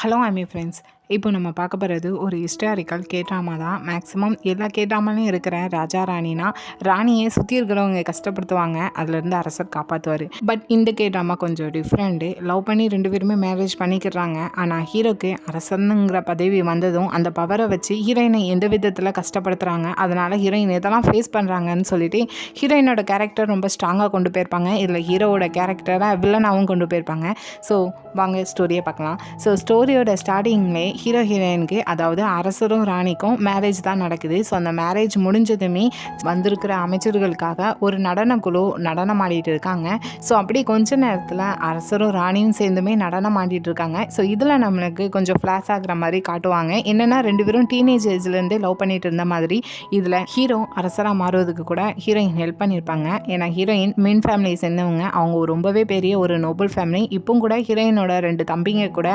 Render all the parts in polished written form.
Hello ஐமி friends. இப்போ நம்ம பார்க்க போகிறது ஒரு ஹிஸ்டாரிக்கல் கேட்ராமா தான். மேக்ஸிமம் எல்லா கேட்ராமாலையும் இருக்கிற ராஜா ராணினா ராணியை சுற்றி இருக்கிறவங்க கஷ்டப்படுத்துவாங்க, அதுலேருந்து அரசர் காப்பாற்றுவார். பட் இந்த கேட்ராமா கொஞ்சம் டிஃப்ரெண்ட்டு. லவ் பண்ணி 2 பேருமே மேரேஜ் பண்ணிக்கிறாங்க. ஆனால் ஹீரோக்கு அரசனுங்கிற பதவி வந்ததும் அந்த பவரை வச்சு ஹீரோயினை எந்த விதத்தில் கஷ்டப்படுத்துகிறாங்க, அதனால் ஹீரோயின் இதெல்லாம் ஃபேஸ் பண்ணுறாங்கன்னு சொல்லிட்டு ஹீரோயினோட கேரக்டர் ரொம்ப ஸ்ட்ராங்காக கொண்டு போயிருப்பாங்க. இதில் ஹீரோவோட கேரக்டரை வில்லனாகவும் கொண்டு போயிருப்பாங்க. ஸோ வாங்க ஸ்டோரியை பார்க்கலாம். ஸோ ஸ்டோரியோட ஸ்டார்டிங்லே ஹீரோ ஹீரோயினுக்கு, அதாவது அரசரும் ராணிக்கும் மேரேஜ் தான் நடக்குது. ஸோ அந்த மேரேஜ் முடிஞ்சதுமே வந்திருக்கிற அமைச்சர்களுக்காக ஒரு நடனக்குழு நடனம் ஆடிட்டு இருக்காங்க. ஸோ அப்படி கொஞ்ச நேரத்தில் அரசரும் ராணியும் சேர்ந்துமே நடனம் ஆடிட்டு இருக்காங்க. ஸோ இதில் நம்மளுக்கு கொஞ்சம் ஃப்ளாஷ் ஆகிற மாதிரி காட்டுவாங்க. என்னென்னா 2 பேரும் டீனேஜ் ஏஜ்லேருந்து லவ் பண்ணிட்டு இருந்த மாதிரி. இதில் ஹீரோ அரசராக மாறுவதுக்கு கூட ஹீரோயின் ஹெல்ப் பண்ணியிருப்பாங்க. ஏன்னா ஹீரோயின் மெயின் ஃபேமிலியை சேர்ந்தவங்க. அவங்க ரொம்பவே பெரிய ஒரு நோபல் ஃபேமிலி. இப்போ கூட ஹீரோயினோட 2 தம்பிங்க கூட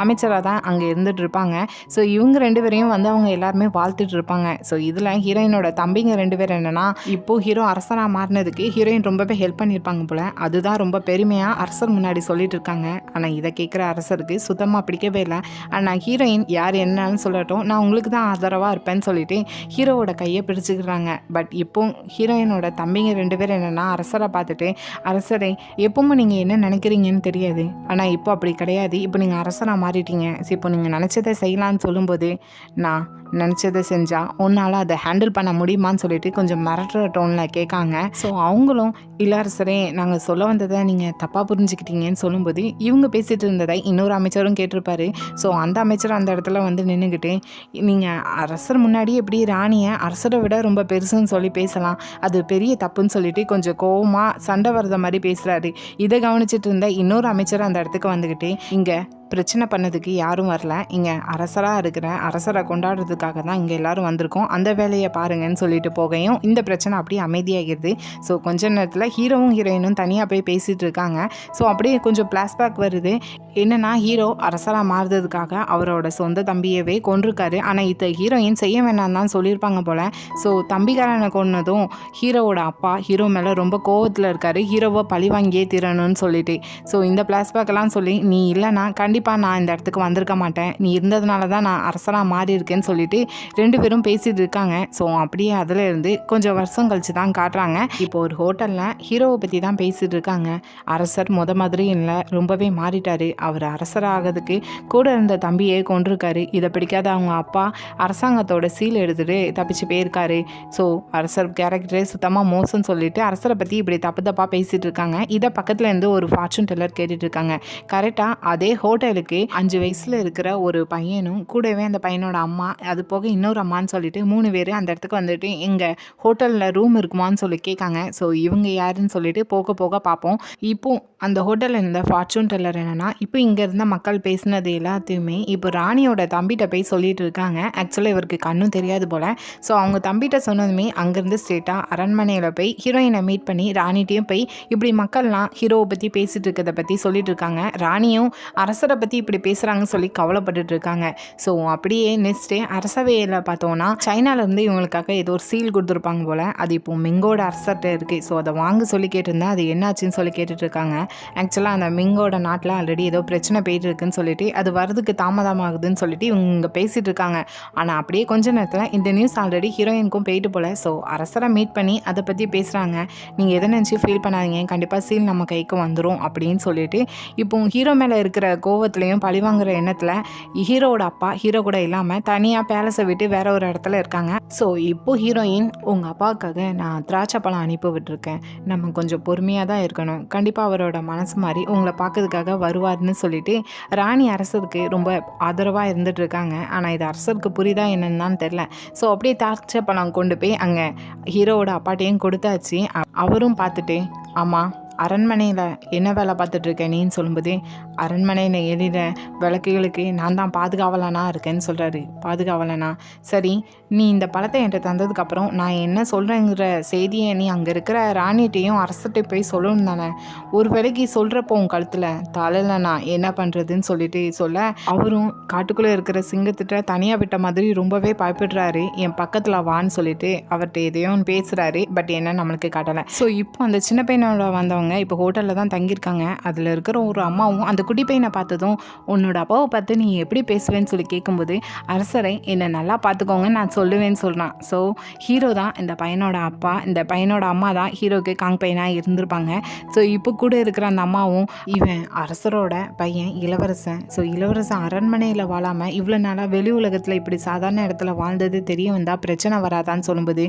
அமைச்சராக தான் அங்கே இருந்துட்டு இருப்பாங்க. ஸோ இவங்க 2 பேரையும் வந்து அவங்க எல்லாருமே வாழ்த்துட்டு இருப்பாங்க. ஸோ இதில் ஹீரோயினோட தம்பிங்க 2 பேர் என்னன்னா, இப்போது ஹீரோ அரசராக மாறினதுக்கு ஹீரோயின் ரொம்பவே ஹெல்ப் பண்ணியிருப்பாங்க போல். அதுதான் ரொம்ப பெருமையாக அரசர் முன்னாடி சொல்லிட்டு இருக்காங்க. ஆனால் இதை கேட்குற அரசருக்கு சுத்தமாக பிடிக்கவே இல்லை. ஆனால் ஹீரோயின் யார் என்னன்னு சொல்லட்டும், நான் உங்களுக்கு தான் ஆதரவாக இருப்பேன்னு சொல்லிட்டு ஹீரோவோட கையை பிடிச்சிக்கிறாங்க. பட் இப்போ ஹீரோயினோட தம்பிங்க 2 பேர் என்னென்னா அரசரை பார்த்துட்டு, அரசரை எப்பவும் நீங்கள் என்ன நினைக்கிறீங்கன்னு தெரியாது, ஆனால் இப்போ அப்படி கிடையாது, இப்போ நீங்கள் அரசராக மாறிட்டீங்க, இப்போ நீங்கள் நினச்சதை செய்யலான்னு சொல்லும்போது நான் நினச்சதை செஞ்சால் உன்னால் அதை ஹேண்டில் பண்ண முடியுமான்னு சொல்லிட்டு கொஞ்சம் மிரட்டுற டோனில் கேட்காங்க. ஸோ அவங்களும் இளவரசரே நாங்கள் சொல்ல வந்ததை நீங்கள் தப்பாக புரிஞ்சுக்கிட்டீங்கன்னு சொல்லும்போது இவங்க பேசிகிட்டு இருந்ததை இன்னொரு அமைச்சரும் கேட்டிருப்பாரு. ஸோ அந்த அமைச்சர் அந்த இடத்துல வந்து நின்றுக்கிட்டு, நீங்கள் அரசர் முன்னாடி எப்படி ராணியை அரசரை விட ரொம்ப பெருசுன்னு சொல்லி பேசலாம், அது பெரிய தப்புன்னு சொல்லிட்டு கொஞ்சம் கோவமாக சண்டை வர்ற மாதிரி பேசுகிறாரு. இதை கவனிச்சிட்டு இருந்த இன்னொரு அமைச்சர் அந்த இடத்துக்கு வந்துக்கிட்டு, இங்கே பிரச்சனை பண்ணதுக்கு யாரும் வரல, இங்கே அரசராக இருக்கிற அரசரை கொண்டாடுறதுக்காக தான் இங்கே எல்லோரும் வந்திருக்கோம், அந்த வேலையை பாருங்கன்னு சொல்லிட்டு போகையும் இந்த பிரச்சனை அப்படியே அமைதியாகிடுது. ஸோ கொஞ்ச நேரத்தில் ஹீரோவும் ஹீரோயினும் தனியாக போய் பேசிகிட்டு இருக்காங்க. ஸோ அப்படியே கொஞ்சம் ஃப்ளாஷ்பேக் வருது. என்னென்னா ஹீரோ அரசராக மாறுறதுக்காக அவரோட சொந்த தம்பியவே கொண்டிருக்காரு. ஆனால் இதை ஹீரோயின் செய்ய வேணாம் தான் சொல்லியிருப்பாங்க போல். ஸோ தம்பிக்காரனை கொன்னதும் ஹீரோவோட அப்பா ஹீரோ மேலே ரொம்ப கோவத்தில் இருக்கார், ஹீரோவை பழி வாங்கியே தீரணும்னு சொல்லிட்டு. ஸோ இந்த ஃப்ளாஷ்பேக்கெல்லாம் சொல்லி, நீ இல்லைனா கண்டிப்பாக நான் இந்த இடத்துக்கு வந்திருக்க மாட்டேன், நீ இருந்ததுனால தான் நான் அரசராக மாறி இருக்கேன்னு சொல்லிட்டு 2 பேரும் பேசிகிட்டு இருக்காங்க. ஸோ அப்படியே அதில் இருந்து கொஞ்சம் வருஷம் கழிச்சு தான் காட்டுறாங்க. இப்போ ஒரு ஹோட்டலில் ஹீரோவை பற்றி தான் பேசிகிட்டு இருக்காங்க. அரசர் மாதிரி இல்லை, ரொம்பவே மாறிட்டார். அவர் அரசராகிறதுக்கு கூட இருந்த தம்பியே கொண்டிருக்காரு. இதை பிடிக்காத அவங்க அப்பா அரசாங்கத்தோட சீல் எடுத்துகிட்டு தப்பிச்சு போயிருக்காரு. ஸோ அரசர் கேரக்டரே சுத்தமாக மோசம்னு சொல்லிட்டு அரசரை பற்றி இப்படி தப்பாக பேசிகிட்டு இருக்காங்க. இதை பக்கத்தில் இருந்து ஒரு ஃபார்ச்சூன் டெல்லர் கேட்டுட்டு இருக்காங்க. கரெக்டாக அதே ஹோட்டலுக்கு 5 வயசில் இருக்கிற ஒரு பையனும் கூடவே அந்த பையனோட அம்மா, அது போக இன்னொரு அம்மான்னு சொல்லிட்டு 3 பேர் அந்த இடத்துக்கு வந்துட்டு எங்கள் ஹோட்டலில் ரூம் இருக்குமான்னு சொல்லி கேட்காங்க. ஸோ இவங்க யாருன்னு சொல்லிட்டு போக போக பார்ப்போம். இப்போ அந்த ஹோட்டலில் இருந்த ஃபார்ச்சூன் டெல்லர் என்னென்னா, இப்போ இங்கே இருந்த மக்கள் பேசினது எல்லாத்தையுமே இப்போ ராணியோட தம்பிகிட்ட போய் சொல்லிட்டு இருக்காங்க. ஆக்சுவலாக இவருக்கு கண்ணும் தெரியாது போல். ஸோ அவங்க தம்பிகிட்ட சொன்னதுமே அங்கேருந்து ஸ்ட்ரெயிட்டாக அரண்மனையில் போய் ஹீரோயினை மீட் பண்ணி ராணிட்டையும் போய் இப்படி மக்கள்லாம் ஹீரோவை பற்றி பேசிகிட்டு இருக்கிறத பற்றி சொல்லிட்டு இருக்காங்க. ராணியும் அரசரை பற்றி இப்படி பேசுகிறாங்கன்னு சொல்லி கவலைப்பட்டுட்டு இருக்காங்க. ஸோ அப்படியே நெக்ஸ்ட் டே அரசவையில் பார்த்தோன்னா சைனாலேருந்து இவங்களுக்காக ஏதோ ஒரு சீல் கொடுத்துருப்பாங்க போல். அது இப்போ மிங்கோட அரசர்கிட்ட இருக்குது. ஸோ அதை வாங்க சொல்லி கேட்டிருந்தேன், அது என்னாச்சுன்னு சொல்லி கேட்டுட்டு இருக்காங்க. ஆக்சுவலாக அந்த மிங்கோட நாட்டில் ஆல்ரெடி ஏதோ பிரச்சனை போயிட்டு இருக்குன்னு சொல்லிட்டு அது வரதுக்கு தாமதமாகுதுன்னு சொல்லிட்டு இவங்க பேசிகிட்டு இருக்காங்க. ஆனால் அப்படியே கொஞ்ச நேரத்தில் இந்த நியூஸ் ஆல்ரெடி ஹீரோயினுக்கும் போயிட்டு போல். ஸோ அரசரை மீட் பண்ணி அதை பற்றி பேசுகிறாங்க. நீங்கள் எதை நினச்சி ஃபீல் பண்ணாதீங்க, கண்டிப்பாக சீல் நம்ம கைக்கு வந்துடும் அப்படின்னு சொல்லிட்டு இப்போ ஹீரோ மேலே இருக்கிற கோவத்துலையும் பழிவாங்கிற எண்ணத்தில் ஹீரோவோட அப்பா ஹீரோ கூட இல்லாமல் தனியாக பேலஸை விட்டு வேற ஒரு இடத்துல இருக்காங்க. ஸோ இப்போ ஹீரோயின், உங்கள் அப்பாவுக்காக நான் திராட்சை பழம் அனுப்பி விட்டுருக்கேன், நம்ம கொஞ்சம் பொறுமையாக தான் இருக்கணும், கண்டிப்பாக அவரோட மனசு மாதிரி உங்களை பார்க்கறதுக்காக வருவார்னு சொல்லிட்டு ராணி அரசருக்கு ரொம்ப ஆதரவாக இருந்துட்டு இருக்காங்க. ஆனால் இது அரசருக்கு புரியுதா என்னன்னு தெரில. ஸோ அப்படியே திராட்சை பழம் கொண்டு போய் அங்கே ஹீரோவோட அப்பாட்டையும் கொடுத்தாச்சு. அவரும் பார்த்துட்டு, ஆமாம் அரண்மனையில் என்ன வேலை பார்த்துட்ருக்கேன் நீன்னு சொல்லும்போது, அரண்மனையில் எரிகிற விளக்குகளுக்கு நான் தான் பாதுகாவலனா இருக்கேன்னு சொல்கிறாரு. பாதுகாவலனா? சரி, நீ இந்த பழத்தை என்கிட்ட தந்ததுக்கப்புறம் நான் என்ன சொல்கிறேங்கிற செய்தியை நீ அங்கே இருக்கிற ராணிட்டையும் அரசர்கிட்ட போய் சொல்லணும் தானே? ஒரு வேளைக்கு சொல்கிறப்போ உன் கழுத்தில் தலையில் நான் என்ன பண்ணுறதுன்னு சொல்லிட்டு சொல்ல, அவரும் காட்டுக்குள்ளே இருக்கிற சிங்கத்திட்ட தனியாக விட்ட மாதிரி ரொம்பவே பயப்படுறாரு. என் பக்கத்தில் வான்னு சொல்லிட்டு அவர்கிட்ட எதையும் பேசுகிறாரு. பட் என்ன நம்மளுக்கு காட்டலை. ஸோ இப்போ அந்த சின்ன பையனோட வந்தவங்க இருக்காங்க. இப்போ ஹோட்டலில் தான் தங்கியிருக்காங்க. அதில் இருக்கிற ஒரு அம்மாவும் அந்த குட்டி பையனை பார்த்ததும், உன்னோட அப்பாவை பார்த்து நீ எப்படி பேசுவேன்னு சொல்லி கேட்கும்போது, அரசரை என்னை நல்லா பார்த்துக்கோங்கன்னு நான் சொல்லுவேன்னு சொல்கிறான். ஸோ ஹீரோ தான் இந்த பையனோட அப்பா, இந்த பையனோட அம்மா தான் ஹீரோக்கு காங் பையனாக இருந்திருப்பாங்க. ஸோ இப்போ கூட இருக்கிற அந்த அம்மாவும், இவன் அரசரோட பையன் இளவரசன். ஸோ இளவரசன் அரண்மனையில் வாழாமல் இவ்வளோ நாளாக வெளி உலகத்தில் இப்படி சாதாரண இடத்துல வாழ்ந்தது தெரிய வந்தால் பிரச்சனை வராதான்னு சொல்லும்போது,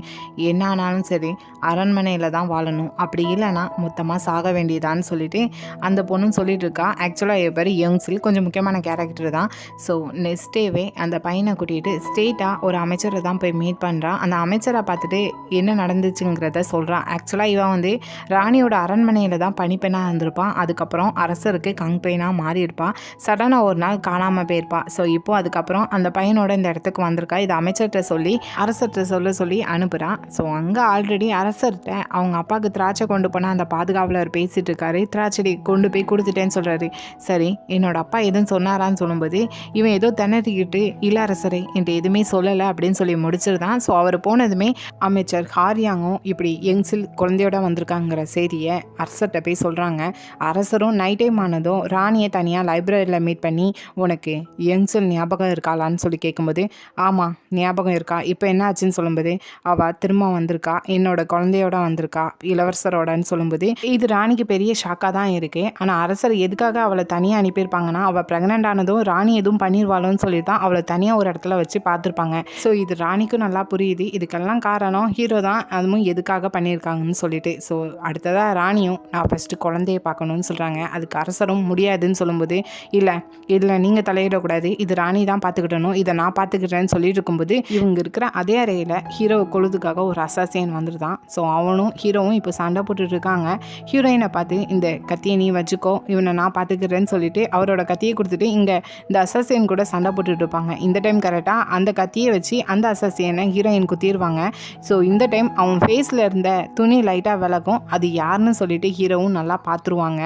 என்ன ஆனாலும் சரி அரண்மனையில் தான் வாழணும், அப்படி இல்லைனா மொத்தமாக சாக வேண்டியதான்னு சொல்லிட்டு அந்த பொண்ணும் சொல்லிட்டு இருக்கா. ஆக்சுவலாக என் பேர் யங்ஸில் கொஞ்சம் முக்கியமான கேரக்டர் தான். ஸோ நெக்ஸ்ட் டேவே அந்த பையனை கூட்டிகிட்டு ஸ்ட்ரெயிட்டாக ஒரு அமைச்சரை தான் போய் மீட் பண்ணுறான். அந்த அமைச்சரை பார்த்துட்டு என்ன நடந்துச்சுங்கிறத சொல்கிறான். ஆக்சுவலாக இவன் வந்து ராணியோட அரண்மனையில் தான் பணிப்பெண்ணாக இருந்திருப்பான். அதுக்கப்புறம் அரசருக்கு கங் பெயினாக மாறி இருப்பான். சடனாக ஒரு நாள் காணாமல் போயிருப்பான். ஸோ இப்போ அதுக்கப்புறம் அந்த பையனோட இந்த இடத்துக்கு வந்திருக்கா. இது அமைச்சர்கிட்ட சொல்லி அரசர்கிட்ட சொல்லி அனுப்புகிறான். ஸோ அங்கே ஆல்ரெடி அரசர்கிட்ட அவங்க அப்பாவுக்கு திராட்சை கொண்டு போனால் அந்த பாதுகாவலர் பேசிகிட்டு இருக்காரு. திராட்சை கொண்டு போய் கொடுத்துட்டேன்னு சொல்கிறாரு. சரி, என்னோட அப்பா எதுவும் சொன்னாரான்னு சொல்லும்போது இவன் ஏதோ திணறிக்கிட்டு, இல்லை அரசரை என்கிட்ட எதுவுமே சொல்லலை அப்படின்னு சொல்லி முடிச்சிருந்தான். ஸோ அவர் போனதுமே அமைச்சர் ஹாரியாங்கும் இப்படி யங்ஸில் குழந்தையோட வந்திருக்காங்கிற செய்தியை அரசர்கிட்ட போய் சொல்கிறாங்க. அரசரும் நைட் டைம் ஆனதும் ராணியை தனியாக லைப்ரரியில் மீட் பண்ணி, உனக்கு யங்ஸில் ஞாபகம் இருக்காளான்னு சொல்லி கேட்கும்போது, ஆமாம் ஞாபகம் இருக்கா, இப்போ என்ன ஆச்சுன்னு சொல்லும்போது, அவள் திரும்ப வந்திருக்கா, என்னோட குழந்தையோட வந்திருக்கா இளவரசரோடன்னு சொல்லும்போது இது ராணிக்கு பெரிய ஷாக்காக தான் இருக்குது. ஆனால் அரசர் எதுக்காக அவளை தனியாக அனுப்பியிருப்பாங்கன்னா, அவள் ப்ரெக்னென்ட் ஆனதும் ராணி எதுவும் பண்ணிடுவாளோன்னு சொல்லி தான் அவளை தனியாக ஒரு இடத்துல வச்சு பார்த்துருப்பாங்க. ஸோ இது ராணிக்கும் நல்லா புரியுது. இதுக்கெல்லாம் காரணம் ஹீரோ தான், அதுவும் எதுக்காக பண்ணியிருக்காங்கன்னு சொல்லிட்டு. ஸோ அடுத்ததாக ராணியும் நான் ஃபஸ்ட்டு குழந்தைய பார்க்கணுன்னு சொல்கிறாங்க. அதுக்கு அரசரும் முடியாதுன்னு சொல்லும்போது, இல்லை நீங்கள் தலையிடக்கூடாது, இது ராணி தான் பார்த்துக்கிட்டணும், இதை நான் பார்த்துக்கிட்டேன்னு சொல்லிட்டு இருக்கும்போது இவங்க இருக்கிற அதே அறையில் ஹீரோவை கொழுதுக்காக ஒரு அசாசியன் வந்துருதான். ஸோ அவனும் ஹீரோவும் இப்போ சண்டை போட்டுட்டு இருக்காங்க. ஹீரோயினை பார்த்து, இந்த கத்தியை நீ வச்சுக்கோ, இவனை நான் பார்த்துக்கிறேன்னு சொல்லிட்டு அவரோட கத்தியை கொடுத்துட்டு இங்கே இந்த அசாசியன் கூட சண்டை போட்டுட்டு இருப்பாங்க. இந்த டைம் கரெக்டாக அந்த கத்தியை வச்சு அந்த அசாசியனை ஹீரோயின் குத்திடுவாங்க. ஸோ இந்த டைம் அவன் ஃபேஸில் இருந்த துணி லைட்டாக விலகும். அது யாருன்னு சொல்லிட்டு ஹீரோவும் நல்லா பார்த்துருவாங்க.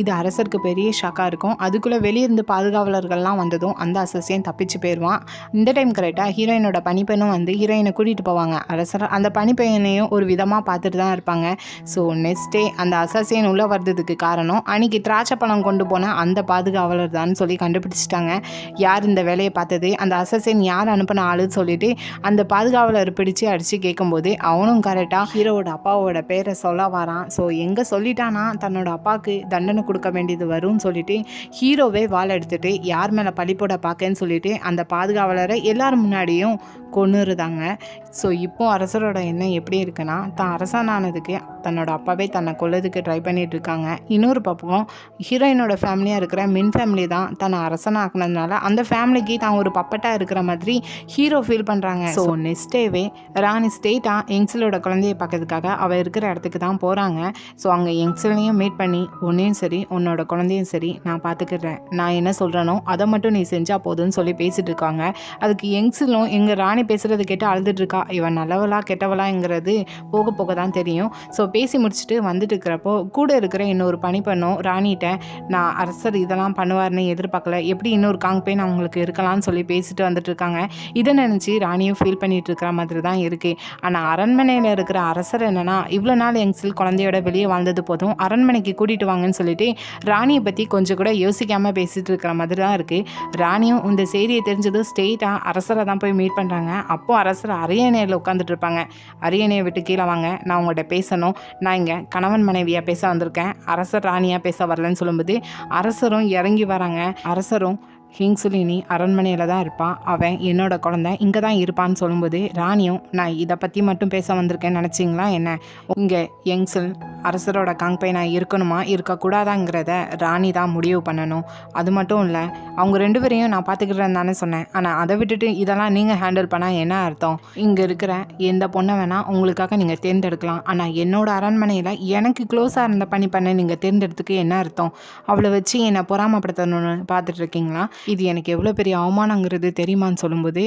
இது அரசருக்கு பெரிய ஷாக்காக இருக்கும். அதுக்குள்ளே வெளியிருந்து பாதுகாவலர்கள்லாம் வந்ததும் அந்த அசாசியன் தப்பிச்சு போயிடுவான். இந்த டைம் கரெக்டாக ஹீரோயினோட பனிப்பெண்ணும் வந்து ஹீரோயினை கூட்டிகிட்டு போவாங்க. அரசர் அந்த பனிப்பெண்ணையும் ஒரு விதமாக பார்த்துட்டு தான் இருப்பாங்க. ஸோ நெக்ஸ்ட் டே அந்த அசாசியன் உள்ளே வர்றதுக்கு காரணம் அன்றைக்கி திராட்சை பழம் கொண்டு போன அந்த பாதுகாவலர் தான் சொல்லி கண்டுபிடிச்சிட்டாங்க. யார் இந்த வேலையை பார்த்தது, அந்த அசாசியன் யார் அனுப்பின ஆளுன்னு சொல்லிட்டு அந்த பாதுகாவலர் பிடிச்சு அடித்து கேட்கும்போது அவனும் கரெக்டாக ஹீரோவோட அப்பாவோட பேரை சொல்ல வரான். ஸோ எங்கே சொல்லிட்டானா தன்னோட அப்பாவுக்கு தண்டனை கொடுக்க வேண்டியது வரும்னு சொல்லிட்டு ஹீரோவே வாள் எடுத்துகிட்டு யார் மேலே பழி போட பார்க்கன்னு சொல்லிட்டு அந்த பாதுகாவலரை எல்லாரும் முன்னாடியும் கொன்னுருதாங்க. ஸோ இப்போ அரசரோட எண்ணம் எப்படி இருக்குன்னா, தான் அரசனானதுக்கு தன்னோட அப்பாவே தன்னை கொல்லதுக்கு ட்ரை பண்ணிட்டு இருக்காங்க. இன்னொரு பக்கம் ஹீரோயினோட ஃபேமிலியாக இருக்கிற மின் ஃபேமிலி தான் தன்னை அரசனாக்குனதுனால அந்த ஃபேமிலிக்கு தான் ஒரு பப்பட்டாக இருக்கிற மாதிரி ஹீரோ ஃபீல் பண்ணுறாங்க. ஸோ நெக்ஸ்ட் டேவே ராணி ஸ்ட்ரெயிட்டாக யங்ஸிலோட குழந்தைய பார்க்கறதுக்காக அவள் இருக்கிற இடத்துக்கு தான் போகிறாங்க. ஸோ அங்கே யங்ஸிலையும் மீட் பண்ணி, உன்னையும் சரி உன்னோட குழந்தையும் சரி நான் பார்த்துக்கிறேன், நான் என்ன சொல்கிறேனோ அதை மட்டும் நீ செஞ்சால் போதும்னு சொல்லி பேசிகிட்டு இருக்காங்க. அதுக்கு யங்ஸிலும் எங்கள் ராணி பேசுகிறது கேட்டு அழுதுட்டு இருக்கா. இவன் நல்லவளா கெட்டவளாங்கிறது போக போக தான் தெரியும். ஸோ பேசி முடிச்சுட்டு வந்துட்டு இருக்கிறப்போ கூட இருக்கிற இன்னொரு பணிப்பெண்ணும் ராணிகிட்ட, நான் அரசர் இதெல்லாம் பண்ணுவார்னு எதிர்பார்க்கல, எப்படி இன்னொரு காங் பெயின் அவங்களுக்கு இருக்கலாம்னு சொல்லி பேசிட்டு வந்துட்டு இருக்காங்க. இதை நினச்சி ராணியும் ஃபீல் பண்ணிட்டு இருக்கிற மாதிரி தான் இருக்குது. ஆனால் அரண்மனையில் இருக்கிற அரசர் என்னன்னா, இவ்வளோ நாள் யங்ஸில் குழந்தையோட வெளியே வாழ்ந்தது போதும், அரண்மனைக்கு கூட்டிகிட்டு வாங்கன்னு சொல்லிட்டு ராணியை பற்றி கொஞ்சம் கூட யோசிக்காமல் பேசிகிட்டு இருக்கிற மாதிரி தான் இருக்குது. ராணியும் இந்த செய்தியை தெரிஞ்சதும் ஸ்ட்ரெயிட்டாக அரசரை தான் போய் மீட் பண்ணுறாங்க. அப்போது அரசர் அரியணையில் உட்காந்துட்டு இருப்பாங்க. அரியணையை விட்டு கீழே வாங்க, நான் உங்கள்கிட்ட பேசணும், நான் இங்கே கணவன் மனைவியாக பேச வந்திருக்கேன், அரசர் ராணியாக பேச வரலன்னு சொல்லும்போது அரசரும் இறங்கி வராங்க. அரசரும், ஹிங்சுலினி அரண்மனையில் தான் இருப்பான், அவன் என்னோட குழந்தை இங்கே தான் இருப்பான்னு சொல்லும்போது ராணியும், நான் இதை பற்றி மட்டும் பேச வந்திருக்கேன்னு நினச்சிங்களா என்ன, இங்கே யங்ஸில் அரசரோட காங் பையனாக இருக்கணுமா இருக்கக்கூடாதாங்கிறத ராணி தான் முடிவு பண்ணணும். அது மட்டும் இல்லை, அவங்க ரெண்டு பேரையும் நான் பார்த்துக்கிறேன்னு தானே சொன்னேன், ஆனால் அதை விட்டுட்டு இதெல்லாம் நீங்கள் ஹேண்டில் பண்ணால் என்ன அர்த்தம், இங்கே இருக்கிற எந்த பொண்ணை வேணால் உங்களுக்காக நீங்கள் தேர்ந்தெடுக்கலாம், ஆனால் என்னோட அரண்மனையில் எனக்கு க்ளோஸாக இருந்த பண்ண நீங்கள் தேர்ந்தெடுத்துக்கு என்ன அர்த்தம், அவளை வச்சு என்னை பொறாமப்படுத்தணும்னு பார்த்துட்ருக்கீங்களா, இது எனக்கு எவ்வளோ பெரிய அவமானங்கிறது தெரியுமான்னு சொல்லும்போது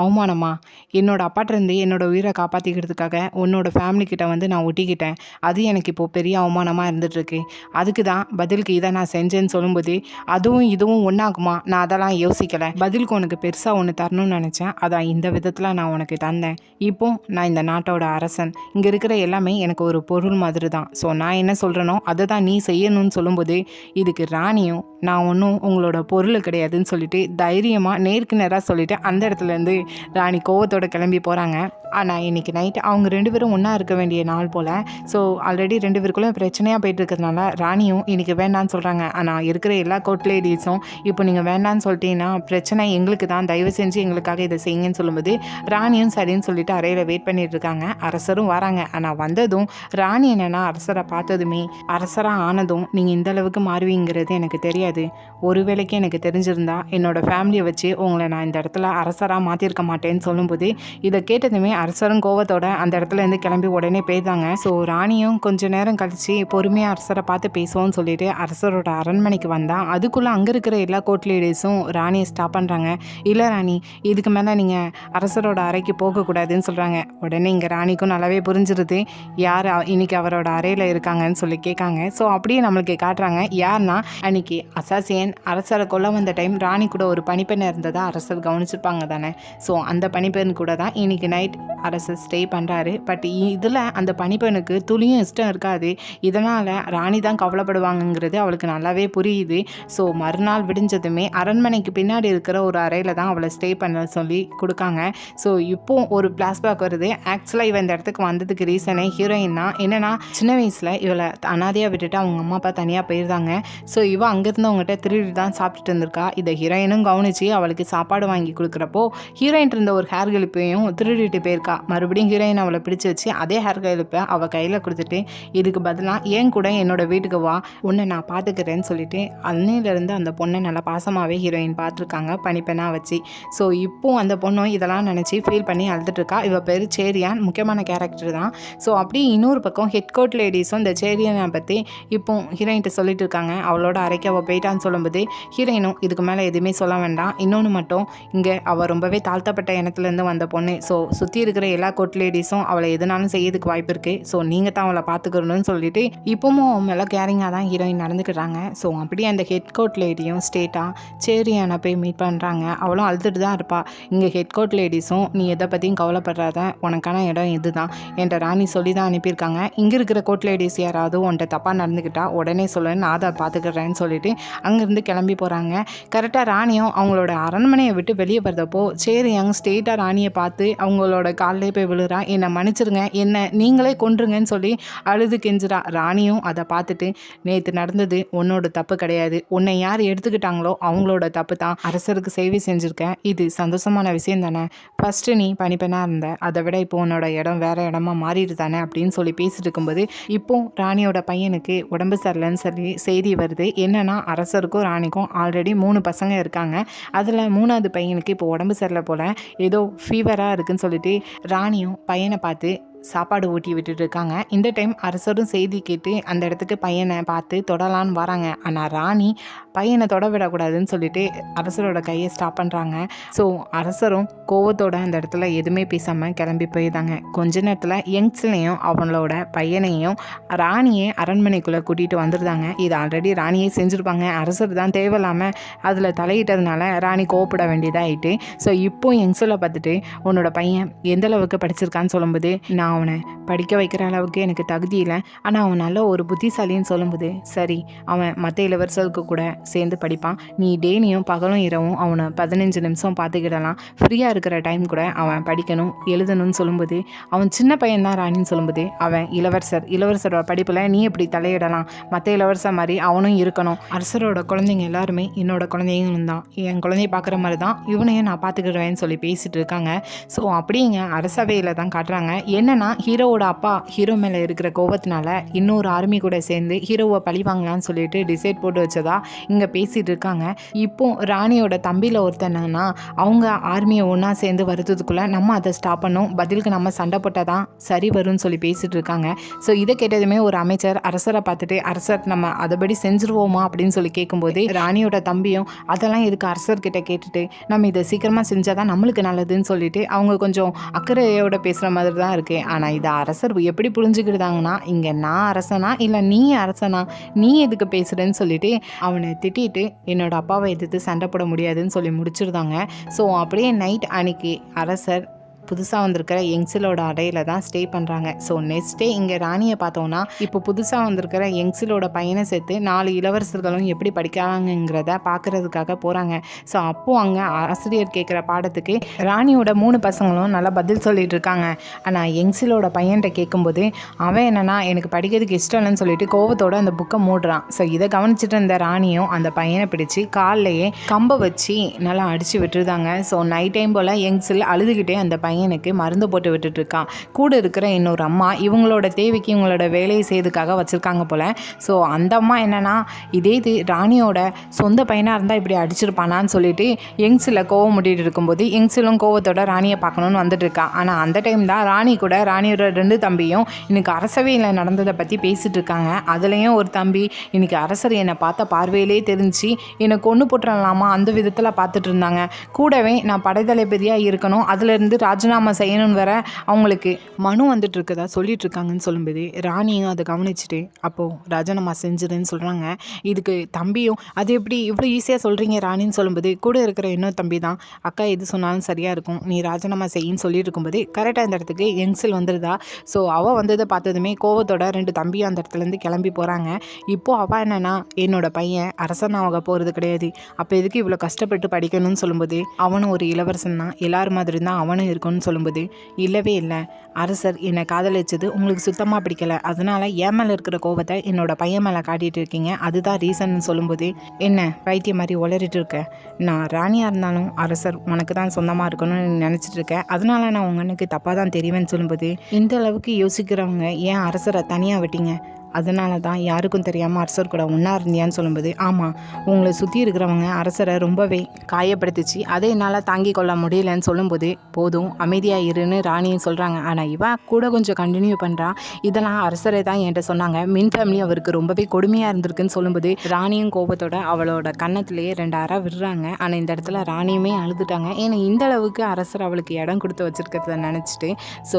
அவமானமா? என்னோட அப்பாட்டேருந்து என்னோட உயிரை காப்பாற்றிக்கிறதுக்காக உன்னோட ஃபேமிலி கிட்ட வந்து நான் ஒட்டிக்கிட்டேன். அது எனக்கு இப்போது பெரிய அவமானமாக இருந்துகிட்ருக்கு. அதுக்கு தான் பதிலுக்கு இதை நான் செஞ்சேன்னு சொல்லும்போது, அதுவும் இதுவும் ஒன்றாகுமா? நான் அதெல்லாம் யோசிக்கலை. பதிலுக்கு உனக்கு பெருசாக ஒன்று தரணும்னு நினச்சேன். அதான் இந்த விதத்தில் நான் உனக்கு தந்தேன். இப்போ நான் இந்த நாட்டோட அரசன். இங்கே இருக்கிற எல்லாமே எனக்கு ஒரு பொருள் மாதிரி தான். ஸோ நான் என்ன சொல்கிறேனோ அதை தான் நீ செய்யணும்னு சொல்லும்போது, இதுக்கு ராணியும் நான் ஒன்றும் உங்களோட பொருள் கிடையாதுன்னு சொல்லிட்டு தைரியமாக நேருக்கு நேராக சொல்லிவிட்டு அந்த இடத்துலேருந்து ராணி கோவத்தோடு கிளம்பி போகிறாங்க. ஆனால் இன்றைக்கி நைட்டு அவங்க 2 பேரும் ஒன்றா இருக்க வேண்டிய நாள் போல். ஸோ ஆல்ரெடி 2 பேருக்குள்ளே பிரச்சனையாக போயிட்டு இருக்கிறதுனால ராணியும் இன்றைக்கி வேண்டான்னு சொல்கிறாங்க. ஆனால் இருக்கிற எல்லா கோர்ட் லேடிஸும் இப்போ நீங்கள் வேண்டான்னு சொல்லிட்டீங்கன்னா பிரச்சனை எங்களுக்கு தான், தயவு செஞ்சு எங்களுக்காக இதை செய்யுங்கன்னு சொல்லும்போது ராணியும் சரின்னு சொல்லிட்டு அறையில் வெயிட் பண்ணிட்டு இருக்காங்க. அரசரும் வராங்க. ஆனால் வந்ததும் ராணி என்னென்னா அரசரை பார்த்ததுமே, அரசராக ஆனதும் நீங்கள் இந்த அளவுக்கு மாறுவீங்கிறது எனக்கு தெரியாது. ஒரு வேளைக்கு எனக்கு தெரிஞ்சிருந்தா என்னோடய ஃபேமிலியை வச்சு உங்களை நான் இந்த இடத்துல அரசராக மாற்றிருக்க மாட்டேன்னு சொல்லும்போது, இதை கேட்டதுமே அரசரும் கோவத்தோட அந்த இடத்துல இருந்து கிளம்பி உடனே போய்தாங்க. ஸோ ராணியும் கொஞ்ச நேரம் கழிச்சு பொறுமையாக அரசரை பார்த்து பேசுவோன்னு சொல்லிட்டு அரசரோட அரண்மனைக்கு வந்தா, அதுக்குள்ளே அங்கே இருக்கிற எல்லா கோர்ட் லேடிஸும் ராணியை ஸ்டாப் பண்ணுறாங்க. இல்லை ராணி, இதுக்கு மேலே நீங்கள் அரசரோட அறைக்கு போகக்கூடாதுன்னு சொல்கிறாங்க. உடனே இங்கே ராணிக்கும் நல்லாவே புரிஞ்சிருது யார் இன்னைக்கு அவரோட அறையில் இருக்காங்கன்னு சொல்லி கேட்காங்க. ஸோ அப்படியே நம்மளுக்கு காட்டுறாங்க. யார்னா அன்னைக்கு அசாசியன் அரசரை கொல்ல வந்த டைம் ராணி கூட ஒரு பணிப்பெண் இருந்ததா அரசர் கவனிச்சிருப்பாங்க தானே. ஸோ அந்த பணிப்பெண் கூட தான் இன்னைக்கு நைட் அரசர் ஸ்டே பண்ணுறாரு. பட் இதில் அந்த பணிப்பெண்ணுக்கு துளியும் இஷ்டம் இருக்காது. இதனால் ராணி தான் கவலைப்படுவாங்கங்கிறது அவளுக்கு நல்லாவே புரியுது. ஸோ மறுநாள் விடிஞ்சதுமே அரண்மனைக்கு பின்னாடி இருக்கிற ஒரு அறையில் தான் அவளை ஸ்டே பண்ண சொல்லி கொடுக்காங்க. ஸோ இப்போ ஒரு ஃப்ளாஷ்பேக் வருது. ஆக்சுவலாக இவன் இந்த இடத்துக்கு வந்ததுக்கு ரீசனே ஹீரோயின் தான். என்னென்னா சின்ன வயசில் இவளை அனாதையாக விட்டுட்டு அவங்க அம்மா அப்பா தனியாக போயிருந்தாங்க. ஸோ இவள் அங்கேருந்து அவங்ககிட்ட திருடி தான் சாப்பிட்டுட்டு இருந்திருக்கா. இதை ஹீரோயினும் கவனித்து அவளுக்கு சாப்பாடு வாங்கி கொடுக்குறப்போ ஹீரோயின் இருந்த ஒரு ஹேர் கிளிப்பையும் திருடிட்டு போயிருக்கா. மறுபடியும் ஹீரோயின் அவளை பிடிச்சி வச்சு அதே ஹேர் கிளிப்பை அவள் கையில் கொடுத்துட்டு, இதுக்கு பதிலாக ஏன் கூட என்னோட வீட்டுக்கு வா, உன்னை நான் பார்த்துக்கிறேன்னு சொல்லிட்டு அன்னையிலேருந்து அந்த பொண்ணை நல்லா பாசமாகவே ஹீரோயின் பார்த்துருக்காங்க பணிப்பெண்ணாக வச்சு. ஸோ இப்போ அந்த பொண்ணும் இதெல்லாம் நினச்சி ஃபீல் பண்ணி அழுதுட்டுருக்கா. இவள் பேர் சேரியான், முக்கியமான கேரக்டர் தான். ஸோ அப்படியே இன்னொரு பக்கம் ஹெட் கோர்ட் லேடிஸும் இந்த சேரியானை பற்றி இப்போ ஹீரோயின்கிட்ட சொல்லிட்டு இருக்காங்க. அவளோட அறைக்கு அவள் போயிட்டான்னு சொல்லும்போது ஹீரோயினும் இதுக்கு மேலே எதுவுமே சொல்ல வேண்டாம். இன்னொன்று மட்டும், இங்கே அவள் ரொம்பவே தாழ்த்தப்பட்ட இனத்துலேருந்து வந்த பொண்ணு. ஸோ சுற்றி இருக்கிற எல்லா கோர்ட் லேடிஸும் அவளை எதுனாலும் செய்யறதுக்கு வாய்ப்பு இருக்குது. ஸோ நீங்கள் தான் அவளை பார்த்துக்கணும்னு சொல்லிட்டு இப்போவும் அவன் மேலே கேரிங்காக தான் ஹீரோயின் நடந்துக்கிறாங்க. ஸோ அப்படியே அந்த ஹெட் கோர்ட் லேடியும் ஸ்டேட்டாக சேரியானை போய் மீட் பண்ணுறாங்க. அவளும் அழுதுட்டு தான் இருப்பாள். இங்கே ஹெட் கோர்ட் லேடிஸும் நீ எதை பற்றியும் கவலைப்படுறாத, உனக்கான இடம் இதுதான் என்கிட்ட ராணி சொல்லி தான் அனுப்பியிருக்காங்க. இங்கே இருக்கிற கோர்ட் லேடிஸ் யாராவது உன்கிட்ட தப்பாக நடந்துக்கிட்டா உடனே சொல்லுவேன், நான் அதை பார்த்துக்கிறேன்னு சொல்லிட்டு அங்கேருந்து கிளம்பி போகிறாங்க. கரெக்டாக ராணியும் அவங்களோட அரண்மனையை விட்டு வெளியே வர்றப்போ சேரியாங் ஸ்டேட்டாக ராணியை பார்த்து அவங்களோட காலிலே போய் விழுறா. என்னை மன்னிச்சிருங்க, என்னை நீங்களே கொன்றுங்கன்னு சொல்லி அழுது கெஞ்சுறா. ராணியும் அதை பார்த்துட்டு, நேற்று நடந்தது உன்னோட தப்பு கிடையாது, உன்னை யார் எடுத்துக்கிட்டாங்களோ அவங்களோட தப்பு தான், அரசருக்கு சேவை செஞ்சுருக்கேன், இது சந்தோஷமான விஷயம் தானே, ஃபஸ்ட்டு நீ பணிப்பெண்ணாக இருந்த, அதை விட இப்போ உன்னோட இடம் வேறு இடமா மாறிடு தானே அப்படின்னு சொல்லி பேசிட்டு இருக்கும்போது இப்போ ராணியோட பையனுக்கு உடம்பு சரியில்லைன்னு சொல்லி செய்தி வருது. என்னன்னா அரசருக்கும் ராணிக்கும் ஆல்ரெடி 3 பசங்க இருக்காங்க. அதில் 3வது பையனுக்கு இப்போ உடம்பு சரியில்லை போல், ஏதோ ஃபீவராக இருக்குன்னு சொல்லிட்டு ராணியும் பையனை பார்த்து சாப்பாடு ஊட்டி விட்டுட்டு இருக்காங்க. இந்த டைம் அரசரும் செய்தி கேட்டு அந்த இடத்துக்கு பையனை பார்த்து தொடலான்னு வராங்க. ஆனால் ராணி பையனை தொட விடக்கூடாதுன்னு சொல்லிட்டு அரசரோட கையை ஸ்டாப் பண்ணுறாங்க. ஸோ அரசரும் கோவத்தோட அந்த இடத்துல எதுவுமே பேசாமல் கிளம்பி போயிதாங்க. கொஞ்ச நேரத்தில் யங்ஸ்லையும் அவங்களோட பையனையும் ராணியை அரண்மனைக்குள்ளே கூட்டிகிட்டு வந்துருந்தாங்க. இது ஆல்ரெடி ராணியே செஞ்சுருப்பாங்க. அரசர் தான் தேவையில்லாமல் அதில் தலையிட்டதுனால ராணி கோவப்பட வேண்டியதாகிட்டு. ஸோ இப்போ யங்ஸில் பார்த்துட்டு உன்னோட பையன் எந்தளவுக்கு படிச்சிருக்கான்னு சொல்லும்போது, நான் அவனை படிக்க வைக்கிற அளவுக்கு எனக்கு தகுதி இல்லை, ஆனால் அவன் நல்ல ஒரு புத்திசாலின்னு சொல்லும்போது, சரி அவன் மற்ற இளவரசர்களுக்கு கூட சேர்ந்து படிப்பான், நீ டேனியும் பகலும் இரவும் அவனை 15 நிமிஷம் பார்த்துக்கிடலாம், ஃப்ரீயாக இருக்கிற டைம் கூட அவன் படிக்கணும் எழுதணும்னு சொல்லும்போது, அவன் சின்ன பையன்தான் ராணின்னு சொல்லும்போது, அவன் இளவரசரோட படிப்பில் நீ எப்படி தலையிடலாம், மற்ற இளவரசர் மாதிரி அவனும் இருக்கணும், அரசரோட குழந்தைங்க எல்லாருமே என்னோட குழந்தைங்களும் தான், என் குழந்தைய பார்க்குற மாதிரி தான் இவனையும் நான் பார்த்துக்கிடுவேன்னு சொல்லி பேசிகிட்டு இருக்காங்க. ஸோ அப்படிங்க அரசவையில் தான் காட்டுறாங்க. என்ன என்னன்னா ஹீரோவோட அப்பா ஹீரோ மேலே இருக்கிற கோபத்தினால இன்னொரு ஆர்மி கூட சேர்ந்து ஹீரோவை பழி வாங்கலாம்னு சொல்லிட்டு டிசைட் போட்டு வச்சதா இங்கே பேசிகிட்டு இருக்காங்க. இப்போ ராணியோட தம்பியில் ஒருத்தனா அவங்க ஆர்மியை ஒன்றா சேர்ந்து வருதுக்குள்ளே நம்ம அதை ஸ்டாப் பண்ணோம், பதிலுக்கு நம்ம சண்டை போட்டால் தான் சரி வரும்னு சொல்லி பேசிகிட்டு இருக்காங்க. ஸோ இதை கேட்டதுமே ஒரு அமைச்சர் அரசரை பார்த்துட்டு அரசர் நம்ம அதைபடி செஞ்சுருவோமா அப்படின்னு சொல்லி கேட்கும்போது ராணியோட தம்பியும் அதெல்லாம் இதுக்கு அரசர்கிட்ட கேட்டுட்டு நம்ம இதை சீக்கிரமாக செஞ்சால் தான் நம்மளுக்கு நல்லதுன்னு சொல்லிட்டு அவங்க கொஞ்சம் அக்கறையோட பேசுகிற மாதிரி தான் இருக்குது. ஆனால் இதை அரசர் எப்படி புரிஞ்சுக்கிட்டாங்கன்னா இங்கே நான் அரசனா இல்லை நீ அரசனா, நீ எதுக்கு பேசுகிறேன்னு சொல்லிட்டு அவனை திட்டிட்டு என்னோட அப்பாவை எதிர்த்து சண்டை போட முடியாதுன்னு சொல்லி முடிச்சிருந்தாங்க. ஸோ அப்படியே நைட் அன்னைக்கு அரசர் புதுசாக வந்திருக்கிற யங்ஸிலோட அடையில தான் ஸ்டே பண்ணுறாங்க. ஸோ நெக்ஸ்ட் டே இங்கே ராணியை பார்த்தோன்னா இப்போ புதுசாக வந்திருக்கிற யங்ஸிலோட பையனை சேர்த்து 4 இளவரசர்களும் எப்படி படிக்கிறாங்கிறத பார்க்குறதுக்காக போகிறாங்க. ஸோ அப்போது அங்கே ஆசிரியர் கேட்குற பாடத்துக்கு ராணியோட 3 பசங்களும் நல்லா பதில் சொல்லிட்டு இருக்காங்க. ஆனால் யங்ஸிலோட பையன்கிட்ட கேட்கும்போது அவன் என்னன்னா எனக்கு படிக்கிறதுக்கு இஷ்டம் இல்லைன்னு சொல்லிட்டு கோவத்தோட அந்த புக்கை மூடுறான். ஸோ இதை கவனிச்சுட்டு இருந்த ராணியும் அந்த பையனை பிடிச்சி காலிலேயே கம்பை வச்சு நல்லா அடித்து விட்டுருந்தாங்க. ஸோ நைட் டைம் போல் யங்ஸில் அழுதுகிட்டே அந்த பையனுக்கு மருந்து போட்டு விட்டுட்டு இருக்கான். கூட இருக்கிற இன்னொரு அம்மா இவங்களோட தேவைக்கு இவங்களோட வேலையை செய்யறதுக்காக வச்சுருக்காங்க போல். ஸோ அந்த அம்மா என்னென்னா இதே இது ராணியோட சொந்த பையனாக இருந்தால் இப்படி அடிச்சிருப்பானான்னு சொல்லிட்டு யங்ஸில் கோவம் முடிட்டு இருக்கும்போது யங்ஸிலும் கோவத்தோட ராணியை பார்க்கணுன்னு வந்துட்டு இருக்கா. ஆனால் அந்த டைம் தான் ராணி கூட ராணியோட 2 தம்பியும் இன்னைக்கு அரசவையில் நடந்ததை பற்றி பேசிகிட்டு இருக்காங்க. அதுலேயும் ஒரு தம்பி இன்னைக்கு அரசர் என்னை பார்த்த பார்வையிலே தெரிஞ்சு என்னை கொண்டு போட்டுடலாமா அந்த விதத்தில் பார்த்துட்டு இருந்தாங்க. கூடவே நான் படைத்தளபதியாக இருக்கணும், அதுலேருந்து ராஜினாமா செய்யணும்னு வேற அவங்களுக்கு மனு வந்துட்டு இருக்கதா சொல்லிட்டு இருக்காங்கன்னு சொல்லும்போது ராணியும் அதை கவனிச்சுட்டு அப்போது ராஜினாமா செஞ்சுதுன்னு சொல்கிறாங்க. இதுக்கு தம்பியும் அது எப்படி இவ்வளோ ஈஸியாக சொல்கிறீங்க ராணின்னு சொல்லும்போது கூட இருக்கிற இன்னொரு தம்பி தான் அக்கா எது சொன்னாலும் சரியாக இருக்கும், நீ ராஜினாமா செய்யின்னு சொல்லிட்டு இருக்கும்போது கரெக்டாக இந்த இடத்துக்கு யங்ஸில் வந்துடுதா. ஸோ அவள் வந்ததை பார்த்ததுமே கோவத்தோட 2 தம்பியும் அந்த இடத்துலேருந்து கிளம்பி போகிறாங்க. இப்போது அவள் என்னன்னா என்னோட பையன் அரசனாக போகிறது கிடையாது, அப்போ எதுக்கு இவ்வளோ கஷ்டப்பட்டு படிக்கணும்னு சொல்லும்போது அவனும் ஒரு இளவரசன் தான், எல்லாரும் மாதிரி தான் அவனும் இருக்கும்னு சொல்லும்போது இல்லவே இல்லை, அரசர் என்னை காதலிச்சது உங்களுக்கு சுத்தமாக பிடிக்கல, அதனால என் மேலே இருக்கிற கோபத்தை என்னோட பையன் மேலே காட்டிகிட்டு இருக்கீங்க, அதுதான் ரீசன் சொல்லும்போது என்ன பைத்தியம் மாதிரி உளறிட்டு இருக்க, நான் ராணியாக இருந்தாலும் அரசர் உனக்கு தான் சொந்தமாக இருக்கணும்னு நினச்சிட்டு இருக்கேன், அதனால நான் உங்களுக்கு தப்பாக தான் தெரியுவேன்னு சொல்லும்போது இந்த அளவுக்கு யோசிக்கிறவங்க ஏன் அரசரை தனியாக விட்டீங்க, அதனால தான் யாருக்கும் தெரியாமல் அரசர் கூட ஒன்றா இருந்தியான்னு சொல்லும்போது ஆமாம் உங்களை சுற்றி இருக்கிறவங்க அரசரை ரொம்பவே காயப்படுத்திச்சு, அதை என்னால் தாங்கி கொள்ள முடியலன்னு சொல்லும்போது போதும் அமைதியாக இருன்னு ராணியும் சொல்கிறாங்க. ஆனால் இவன் கூட கொஞ்சம் கண்டினியூ பண்ணுறா, இதெல்லாம் அரசரை தான் என்கிட்ட சொன்னாங்க, மின் ஃபேமிலி அவருக்கு ரொம்பவே கொடுமையாக இருந்திருக்குன்னு சொல்லும்போது ராணியும் கோபத்தோட அவளோட கன்னத்திலேயே 2 அறை விடுறாங்க. ஆனால் இந்த இடத்துல ராணியுமே அழுதுட்டாங்க, ஏன்னா இந்த அளவுக்கு அரசர் அவளுக்கு இடம் கொடுத்து வச்சுருக்கிறத நினச்சிட்டு. ஸோ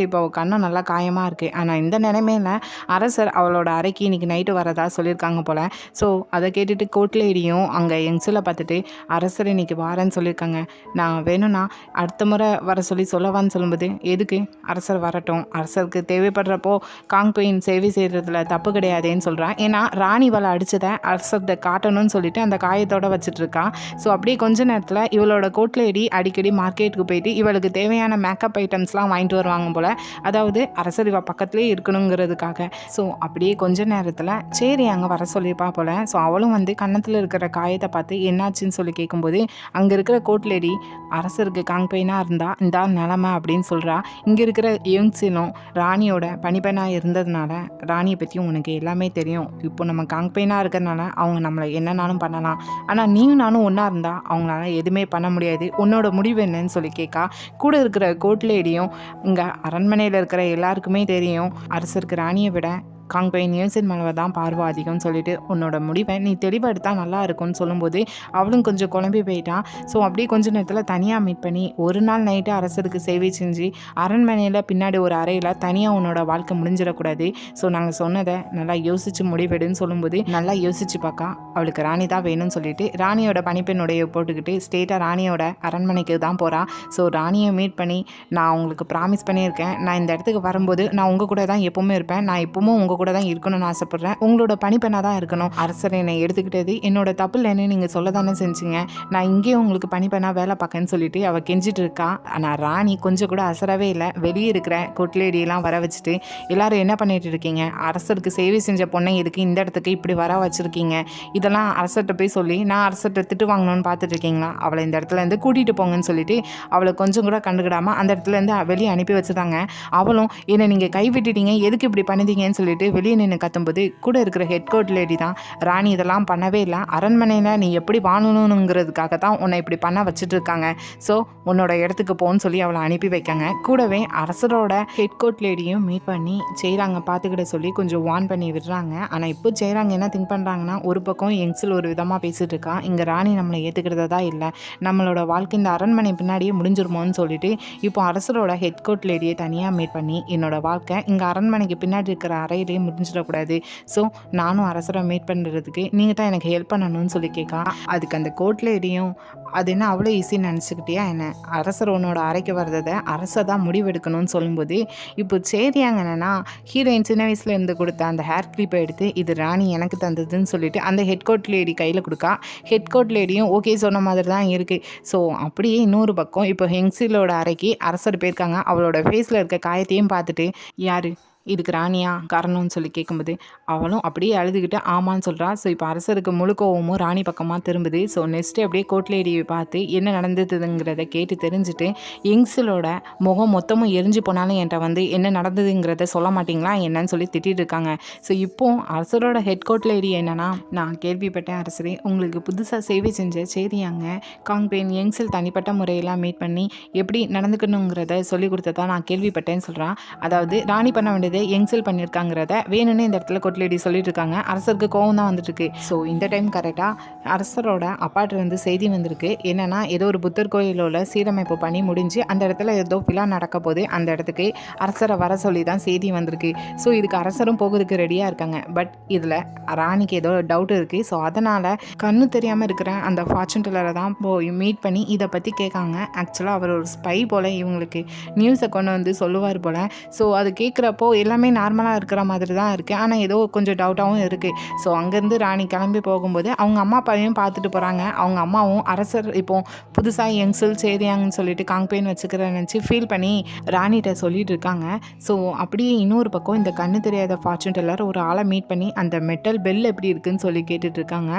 இப்போ அவள் கண்ணம் நல்லா காயமாக இருக்குது. ஆனால் இந்த நிலைமையில் அரசர் அவளோட அறைக்கு இன்றைக்கி நைட்டு வரதா சொல்லியிருக்காங்க போல். ஸோ அதை கேட்டுட்டு கோட்லேடியும் அங்கே யங்ஸில் பார்த்துட்டு அரசர் இன்றைக்கி வாரேன்னு சொல்லியிருக்காங்க, நான் வேணும்னா அடுத்த முறை வர சொல்லவான்னு சொல்லும்போது எதுக்கு அரசர் வரட்டும், அரசருக்கு தேவைப்படுறப்போ காங்பெயின் சேவை செய்கிறதுல தப்பு கிடையாதுன்னு சொல்கிறான். ஏன்னா ராணி வலை அடித்ததை அரசர்கிட்ட காட்டணும்னு சொல்லிட்டு அந்த காயத்தோடு வச்சுட்ருக்கான். ஸோ அப்படியே கொஞ்ச நேரத்தில் இவளோட கோட்லேடி அடிக்கடி மார்க்கெட்டுக்கு போயிட்டு இவளுக்கு தேவையான மேக்கப் ஐட்டம்ஸ்லாம் வாங்கிட்டு வருவாங்க போல், அதாவது அரசர் இவள் பக்கத்துலேயே இருக்கணுங்கிறதுக்காக. ஸோ அப்படியே கொஞ்ச நேரத்தில் சரி அங்கே வர சொல்லியிருப்பா போல். ஸோ அவளும் வந்து கன்னத்தில் இருக்கிற காயத்தை பார்த்து என்னாச்சுன்னு சொல்லி கேட்கும்போது அங்கே இருக்கிற கோட்லேடி அரசருக்கு காங்பெயினாக இருந்தால் இந்த நிலமை அப்படின்னு சொல்கிறா. இங்கே இருக்கிற யங்ஸினும் ராணியோட பணிப்பெண்ணாக இருந்ததுனால ராணியை பற்றியும் உனக்கு எல்லாமே தெரியும், இப்போ நம்ம காங்பெயினாக இருக்கிறதுனால அவங்க நம்மளை என்னன்னாலும் பண்ணலாம், ஆனால் நீயும் நானும் ஒன்றா இருந்தால் அவங்களால எதுவுமே பண்ண முடியாது, உன்னோட முடிவு என்னன்னு சொல்லி கேட்கா. கூட இருக்கிற கோட்லேடியும் இங்கே அரண்மனையில் இருக்கிற எல்லாருக்குமே தெரியும் அரசருக்கு ராணியை விட காங்பெயின் யங்ஸின் மேலே தான் பார்வை அதிகம்னு சொல்லிட்டு உன்னோட முடிவை நீ தெளிவாக எடுத்தால் நல்லா இருக்கும்னு சொல்லும்போது அவளும் கொஞ்சம் குழம்பி போயிட்டான். ஸோ அப்படியே கொஞ்ச நேரத்தில் தனியாக மீட் பண்ணி ஒரு நாள் நைட்டு அரசருக்கு சேவை செஞ்சு அரண்மனையில் பின்னாடி ஒரு அறையில் தனியாக உன்னோட வாழ்க்கை முடிஞ்சிடக்கூடாது, ஸோ நாங்கள் சொன்னதை நல்லா யோசித்து முடிவெடுன்னு சொல்லும்போது நல்லா யோசித்து பார்க்கா அவளுக்கு ராணி தான் வேணும்னு சொல்லிட்டு ராணியோட பணிப்பெண்ணுடைய போட்டுக்கிட்டு ஸ்ட்ரெயிட்டாக ராணியோட அரண்மனைக்கு தான் போகிறான். ஸோ ராணியை மீட் பண்ணி நான் உங்களுக்கு ப்ராமிஸ் பண்ணியிருக்கேன், நான் இந்த இடத்துக்கு வரும்போது நான் உங்கள் கூட தான் எப்போவுமே இருப்பேன், நான் எப்போவும் உங்கள் கூட தான் இருக்கணும்னு ஆசைப்பட்றேன். உங்களோட பணிப்பெண்ணாக தான் இருக்கணும். அரசர் என்னை எடுத்துக்கிட்டது என்னோட தப்பு இல்லைன்னு நீங்கள் சொல்ல தானே செஞ்சீங்க. நான் இங்கேயே உங்களுக்கு பணிப்பெண்ணாக வேலை பார்க்கன்னு சொல்லிட்டு அவள் கெஞ்சிட்டு இருக்கா. ஆனால் ராணி கொஞ்சம் கூட அசரவே இல்லை. வெளியே இருக்கிற கொட்லேடியெல்லாம் வர வச்சுட்டு, எல்லாரும் என்ன பண்ணிட்டு இருக்கீங்க, அரசருக்கு சேவை செஞ்ச பொண்ணை எதுக்கு இந்த இடத்துக்கு இப்படி வர வச்சுருக்கீங்க, இதெல்லாம் அரசர்கிட்ட போய் சொல்லி நான் அரசர்கிட்ட திட்டு வாங்கணும்னு பார்த்துட்டு இருக்கீங்களா, அவளை இந்த இடத்துல இருந்து கூட்டிகிட்டு போங்கன்னு சொல்லிட்டு அவளை கொஞ்சம் கூட கண்டுக்கிடாமல் அந்த இடத்துல இருந்து வெளியே அனுப்பி வச்சுட்டாங்க. அவளும் என்னை நீங்கள் கைவிட்டுட்டீங்க, எதுக்கு இப்படி பண்ணிட்டீங்கன்னு சொல்லிட்டு வெளியே நின்று கத்தும்போது கூட இருக்கிற ஹெட் கோர்ட் லேடி தான், ராணி இதெல்லாம் பண்ணவே இல்லை, அரண்மனையில் நீ எப்படி வாழணுங்கிறதுக்காக தான் உன்னை இப்படி பண்ண வச்சுட்டு இருக்காங்க, ஸோ உன்னோட இடத்துக்கு போன்னு சொல்லி அவளை அனுப்பி வைக்காங்க. கூடவே அரசரோட ஹெட் கோர்ட் லேடியும் மீட் பண்ணி செய்கிறாங்க பார்த்துக்கிட்ட சொல்லி கொஞ்சம் வார்ன் பண்ணி விடுறாங்க. ஆனால் இப்போ செய்கிறாங்க என்ன திங்க் பண்ணுறாங்கன்னா, ஒரு பக்கம் எங்ஸில் ஒரு விதமாக பேசிகிட்டு இருக்கா, இங்கே ராணி நம்மளை ஏற்றுக்கிறதா இல்லை, நம்மளோட வாழ்க்கை இந்த அரண்மனை பின்னாடியே முடிஞ்சிருமோன்னு சொல்லிட்டு இப்போ அரசரோட ஹெட் கோர்ட் லேடியை தனியாக மீட் பண்ணி என்னோட வாழ்க்கை இங்கே அரண்மனைக்கு பின்னாடி இருக்கிற அறையிலேயே முடிஞ்சிடக்கூடாது, ஸோ நானும் அரசரை மீட் பண்ணுறதுக்கு நீங்கள் தான் எனக்கு ஹெல்ப் பண்ணணும்னு சொல்லி கேட்கா. அதுக்கு அந்த கோர்ட் லேடியும் அது என்ன அவ்வளோ ஈஸின்னு நினச்சிக்கிட்டியா என்ன, அரசர் உன்னோட அறைக்கு வர்றதை அரசர் தான் முடிவெடுக்கணும்னு சொல்லும்போது இப்போ சேரியாங்க என்னன்னா ஹீரோயின் சின்ன வயசுல இருந்து கொடுத்த அந்த ஹேர் கிளிப்பை எடுத்து இது ராணி எனக்கு தந்ததுன்னு சொல்லிட்டு அந்த ஹெட் கோர்ட் லேடி கையில் கொடுக்கா. ஹெட் கோர்ட் லேடியும் ஓகே சொன்ன மாதிரி தான் இருக்குது. ஸோ அப்படியே இன்னொரு பக்கம் இப்போ ஹெங்ஸிலோட அறைக்கு அரசர் போயிருக்காங்க. அவளோட ஃபேஸில் இருக்க காயத்தையும் பார்த்துட்டு யார் இதுக்கு ராணியா காரணம்னு சொல்லி கேட்கும்போது அவளும் அப்படியே அழுதுகிட்டு ஆமான்னு சொல்கிறா. ஸோ இப்போ அரசருக்கு முழு கோவமும் ராணி பக்கமாக திரும்புது. ஸோ நெக்ஸ்ட்டு அப்படியே கோர்ட் லேடியை பார்த்து என்ன நடந்ததுங்கிறத கேட்டு தெரிஞ்சுட்டு யங்ஸிலோட முகம் மொத்தமும் எரிஞ்சு போனாலும் என்கிட்ட வந்து என்ன நடந்ததுங்கிறத சொல்ல மாட்டிங்களா என்னன்னு சொல்லி திட்டிகிட்டு இருக்காங்க. ஸோ இப்போது அரசரோட ஹெட் கோர்ட் லேடி என்னென்னா, நான் கேள்விப்பட்டேன் அரசரே, உங்களுக்கு புதுசாக சேவை செஞ்ச சேரியாங்க காங்பெயின் யங்ஸில் தனிப்பட்ட முறையெல்லாம் மீட் பண்ணி எப்படி நடந்துக்கணுங்கிறத சொல்லி கொடுத்ததா நான் கேள்விப்பட்டேன்னு சொல்கிறான். அதாவது ராணி பண்ண வேண்டியது யங்ஸில் பண்ணியிருக்காங்கிறத வேணும்னு இந்த இடத்துல கோர்ட் லேடி சொல்லிட்டு இருக்காங்க. அரசருக்கு கோவம் தான் வந்துட்டுருக்கு. ஸோ இந்த டைம் கரெக்டாக அரசரோட அப்பாட்டிருந்து செய்தி வந்திருக்கு. என்னென்னா ஏதோ ஒரு புத்தர் கோயிலோட சீரமைப்பு பண்ணி முடிஞ்சு அந்த இடத்துல ஏதோ விழா நடக்க போது அந்த இடத்துக்கு அரசரை வர சொல்லி தான் செய்தி வந்திருக்கு. ஸோ இதுக்கு அரசரும் போகிறதுக்கு ரெடியாக இருக்காங்க. பட் இதில் ராணிக்கு ஏதோ டவுட் இருக்குது. ஸோ அதனால் கண்ணு தெரியாமல் இருக்கிற அந்த ஃபார்ச்சூன் டெல்லரை தான் போய் மீட் பண்ணி இதை பற்றி கேட்காங்க. ஆக்சுவலாக அவர் ஒரு ஸ்பை போல் இவங்களுக்கு நியூஸை கொண்டு வந்து சொல்லுவார் போல். ஸோ அது கேட்குறப்போ எல்லாமே நார்மலாக இருக்கிற மாதிரி தான் இருக்குது. ஆனால் ஏதோ கொஞ்சம் டவுட்டாகவும் இருக்குது. ஸோ அங்கேருந்து ராணி கிளம்பி போகும்போது அவங்க அம்மா அப்பாவையும் பார்த்துட்டு போகிறாங்க. அவங்க அம்மாவும் அரசர் இப்போது புதுசாக யங்ஸில் சேரியாங்கன்னு சொல்லிட்டு காங்பெயின் வச்சுக்கிறேன்னு நினச்சி ஃபீல் பண்ணி ராணிகிட்ட சொல்லிட்டு இருக்காங்க. ஸோ அப்படியே இன்னொரு பக்கம் இந்த கண்ணு தெரியாத ஃபார்ச்சூன் டெல்லர் ஒரு ஆளை மீட் பண்ணி அந்த மெட்டல் பெல் எப்படி இருக்குன்னு சொல்லி கேட்டுட்ருக்காங்க.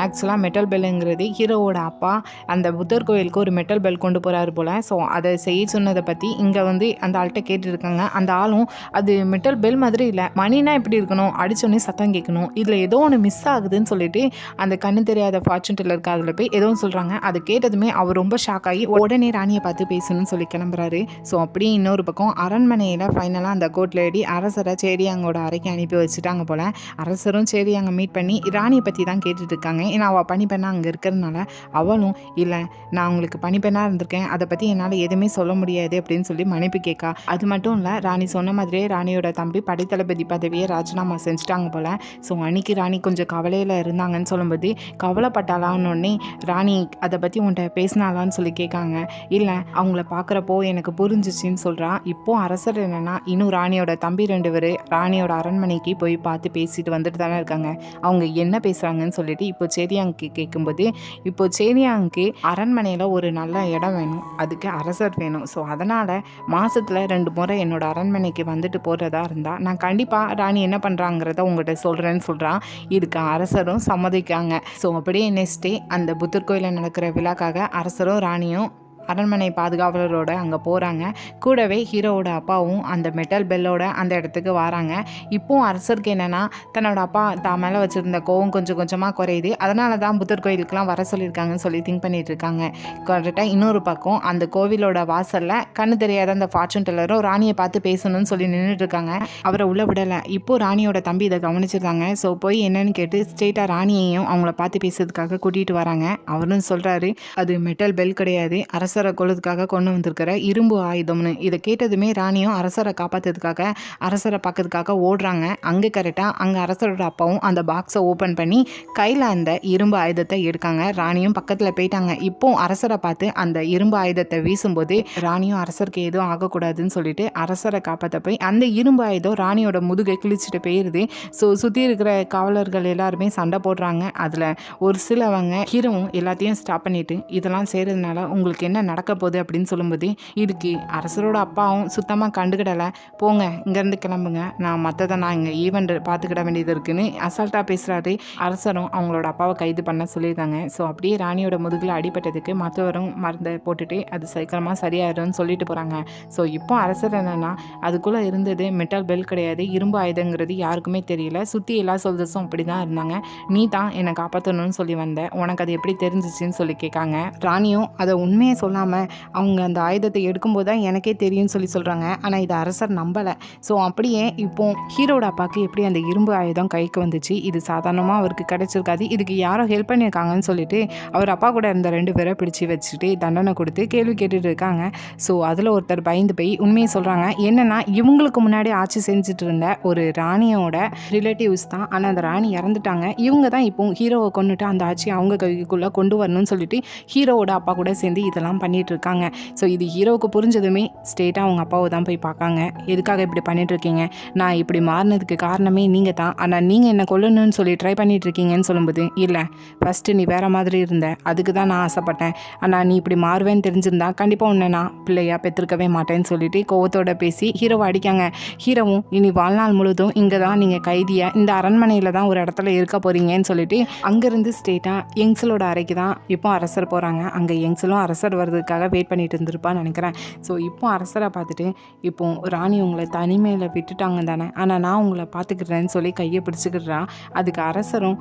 ஆக்சுவலாக மெட்டல் பெல்லுங்கிறது ஹீரோவோட அப்பா அந்த புத்தர் கோயிலுக்கு ஒரு மெட்டல் பெல் கொண்டு போகிறாரு போல். ஸோ அதை செய்ய சொன்னதை பற்றி இங்கே வந்து அந்த ஆள்கிட்ட கேட்டுருக்காங்க. அந்த ஆளும் அது மெட்டல் பெல் மாதிரி இல்லை, மணினா எப்படி இருக்கணும், அடிச்சோடனே சத்தம் கேட்கணும், இதில் ஏதோ ஒன்று மிஸ் ஆகுதுன்னு சொல்லிட்டு அந்த கண்ணு தெரியாத ஃபார்ச்சூன் டெல்லருக்கு அதில் போய் ஏதோ சொல்கிறாங்க. அதை கேட்டதுமே அவர் ரொம்ப ஷாக் ஆகி உடனே ராணியை பார்த்து பேசணும்னு சொல்லி கிளம்புறாரு. ஸோ அப்படியே இன்னொரு பக்கம் அரண்மனையில் ஃபைனலாக அந்த கோர்ட் லேடி அரசரை சேரியாங்கோட அறைக்கு அனுப்பி வச்சுட்டாங்க போல். அரசரும் சேரியாங்க மீட் பண்ணி ராணியை பற்றி தான் கேட்டுட்டு இருக்காங்க. ஏன்னா அவள் பணிப்பெண்ணாக அங்கே இருக்கிறதுனால அவளும் இல்லை நான் உங்களுக்கு பணிப்பெண்ணாக இருந்திருக்கேன், அதை பற்றி என்னால் எதுவுமே சொல்ல முடியாது அப்படின்னு சொல்லி மன்னிப்பு கேட்கா. அது மட்டும் இல்லை, ராணி சொன்ன மாதிரியே ராணியோட தம்பி படைத்தளபதி பதவியை ராஜினாமா செஞ்சுட்டாங்க போல். ஸோ அன்னைக்கு ராணி கொஞ்சம் கவலையில் இருந்தாங்கன்னு சொல்லும்போது கவலைப்பட்டாலான்னொடனே ராணி அதை பற்றி உன்கிட்ட பேசினாலான்னு சொல்லி கேட்காங்க. இல்லை அவங்கள பார்க்குறப்போ எனக்கு புரிஞ்சிச்சின்னு சொல்கிறா. இப்போது அரசர் என்னென்னா இன்னும் ராணியோட தம்பி 2 பேர் ராணியோட அரண்மனைக்கு போய் பார்த்து பேசிட்டு வந்துட்டு தானே இருக்காங்க. அவங்க என்ன பேசுகிறாங்கன்னு சொல்லிட்டு இப்போ சேரியாங்க்கு கேட்கும்போது இப்போ சேரியாங்க்கு அரண்மனையில் ஒரு நல்ல இடம் வேணும், அதுக்கு அரசர் வேணும். ஸோ அதனால் மாதத்தில் 2 முறை என்னோட அரண்மனைக்கு வந்துட்டு போகிறதா இருந்தால் நான் கண்டிப்பாக ராணி என்ன பண்ணுறாங்கிறத உங்கள்கிட்ட சொல்கிறேன்னு சொல்கிறான். இதுக்கு அரசரும் சம்மதிக்காங்க. ஸோ அப்படியே நெக்ஸ்ட் டே அந்த புத்தர் கோயிலில் நடக்கிற விழாக்காக அரசரும் ராணியும் அரண்மனை பாதுகாவலரோட அங்கே போகிறாங்க. கூடவே ஹீரோவோட அப்பாவும் அந்த மெட்டல் பெல்லோட அந்த இடத்துக்கு வராங்க. இப்போவும் அரசருக்கு என்னென்னா தன்னோட அப்பா தான் மேலே வச்சுருந்த கோவம் கொஞ்சம் கொஞ்சமாக குறையுது. அதனால தான் புத்தர் கோயிலுக்கெலாம் வர சொல்லியிருக்காங்கன்னு சொல்லி திங்க் பண்ணிகிட்டு இருக்காங்க. கரெக்டாக இன்னொரு பக்கம் அந்த கோவிலோட வாசலில் கண்ணு தெரியாத அந்த ஃபார்ச்சூன் டெல்லரும் ராணியை பார்த்து பேசணும்னு சொல்லி நின்றுட்டுருக்காங்க. அவரை உள்ளே விடலை. இப்போது ராணியோட தம்பி இதை கவனிச்சிருக்காங்க. ஸோ போய் என்னன்னு கேட்டு ஸ்ட்ரெயிட்டாக ராணியையும் அவங்கள பார்த்து பேசுறதுக்காக கூட்டிகிட்டு வராங்க. அவரும் சொல்கிறாரு அது மெட்டல் பெல் கிடையாது, அரசர் அரசரை கொல்றதுக்காக கொண்டு வந்திருக்கிற இரும்பு ஆயுதம்னு. இதை கேட்டதுமே ராணியும் அரசரை காப்பாற்றுறதுக்காக அரசரை பார்க்கறதுக்காக ஓடுறாங்க. அங்கே கரெக்டாக அங்கே அரசரோட அப்பாவும் அந்த பாக்ஸை ஓப்பன் பண்ணி கையில் அந்த இரும்பு ஆயுதத்தை எடுக்காங்க. ராணியும் பக்கத்தில் போயிட்டாங்க. இப்போ அரசரை பார்த்து அந்த இரும்பு ஆயுதத்தை வீசும்போது ராணியும் அரசருக்கு எதுவும் ஆகக்கூடாதுன்னு சொல்லிட்டு அரசரை காப்பாற்ற போய் அந்த இரும்பு ஆயுதம் ராணியோட முதுகை கிழிச்சிட்டு போயிடுது. ஸோ சுற்றி இருக்கிற காவலர்கள் எல்லாருமே சண்டை போடுறாங்க. அதில் ஒரு சிலவங்க ஹீரோவும் எல்லாத்தையும் ஸ்டாப் பண்ணிட்டு இதெல்லாம் செய்கிறதுனால உங்களுக்கு என்ன நடக்க போகுது அப்படின்னு சொல்லும்போது இதுக்கு அரசரோட அப்பாவும் சுத்தமாக கண்டுக்கிடலை. போங்க இங்கேருந்து கிளம்புங்க, நான் இங்கே ஈவெண்ட் பார்த்துக்கிட வேண்டியது இருக்குன்னு அசால்ட்டாக பேசுகிறாரு. அரசரும் அவங்களோட அப்பாவை கைது பண்ண சொல்லியிருக்காங்க. ஸோ அப்படியே ராணியோட முதுகில் அடிபட்டதுக்கு மற்றவரும் மருந்தை போட்டுட்டு அது சீக்கிரமாக சரியாயிடும்னு சொல்லிட்டு போகிறாங்க. ஸோ இப்போ அரசர் என்னென்னா அதுக்குள்ளே இருந்தது மெட்டல் பெல் கிடையாது, இரும்பு ஆயுதங்கிறது யாருக்குமே தெரியல. சுற்றி எல்லா சோல்ஜர்ஸும் அப்படி தான் இருந்தாங்க. நீ தான் என்னை காப்பாற்றணும்னு சொல்லி வந்த, உனக்கு அது எப்படி தெரிஞ்சிச்சின்னு சொல்லி கேட்காங்க. ராணியும் அதை உண்மையை சொல்லாமல் அவங்க அந்த ஆயுதத்தை எடுக்கும்போது தான் எனக்கே தெரியும்னு சொல்லி சொல்கிறாங்க. ஆனால் இதை அரசர் நம்பலை. ஸோ அப்படியே இப்போ ஹீரோட அப்பாவுக்கு எப்படி அந்த இரும்பு ஆயுதம் கைக்கு வந்துச்சு, இது சாதாரணமாக அவருக்கு கிடைச்சிருக்காது, இதுக்கு யாரோ ஹெல்ப் பண்ணியிருக்காங்கன்னு சொல்லிட்டு அவர் அப்பா கூட இருந்த 2 பேரை பிடிச்சி வச்சுட்டு தண்டனை கொடுத்து கேள்வி கேட்டுட்டு இருக்காங்க. ஸோ அதில் ஒருத்தர் பயந்து போய் உண்மையை சொல்கிறாங்க. என்னென்னா இவங்களுக்கு முன்னாடி ஆட்சி செஞ்சுட்டு இருந்த ஒரு ராணியோட ரிலேட்டிவ்ஸ் தான், ஆனால் அந்த ராணி இறந்துட்டாங்க. இவங்க தான் இப்போ ஹீரோவை கொண்டுட்டு அந்த ஆட்சி அவங்க கைக்குள்ளே கொண்டு வரணும்னு சொல்லிட்டு ஹீரோவோட அப்பா கூட சேர்ந்து இதெல்லாம் பண்ணிட்டு இருக்காங்க. ஸோ இது ஹீரோவுக்கு புரிஞ்சதுமே ஸ்ட்ரெயிட்டாக அவங்க அப்பாவை தான் போய் பார்க்காங்க. எதுக்காக இப்படி பண்ணிட்டு இருக்கீங்க, நான் இப்படி மாறினதுக்கு காரணமே நீங்கள் தான், ஆனால் நீங்கள் என்னை கொல்லணும்னு சொல்லி ட்ரை பண்ணிட்டு இருக்கீங்கன்னு சொல்லும்போது இல்லை, ஃபஸ்ட்டு நீ வேறு மாதிரி இருந்த, அதுக்கு தான் நான் ஆசைப்பட்டேன், ஆனால் நீ இப்படி மாறுவேன்னு தெரிஞ்சிருந்தா கண்டிப்பாக உன்னை நான் பிள்ளையாக பெற்றிருக்கவே மாட்டேன்னு சொல்லிட்டு கோவத்தோட பேசி ஹீரோவை அடிக்காங்க. ஹீரோவும் இனி வாழ்நாள் முழுதும் இங்கே தான் நீங்கள் கைதியாக இந்த அரண்மனையில் தான் ஒரு இடத்துல இருக்க போகிறீங்கன்னு சொல்லிட்டு அங்கேருந்து ஸ்ட்ரெயிட்டாக யங்ஸலோட அறைக்கு தான் இப்போ அரசர் போகிறாங்க. அங்கே யங்ஸலும் அரசர் வர்றதுக்காக வெயிட் பண்ணிட்டு இருந்திருப்பான்னு நினைக்கிறேன். ஸோ இப்போ அரசரை பார்த்துட்டு இப்போ ராணி உங்களை தனிமையில் விட்டுட்டாங்க தானே, ஆனால் நான் உங்களை பார்த்துக்கிறேன்னு சொல்லி கையை பிடிச்சிக்கிடுறான். அதுக்கு அரசரும்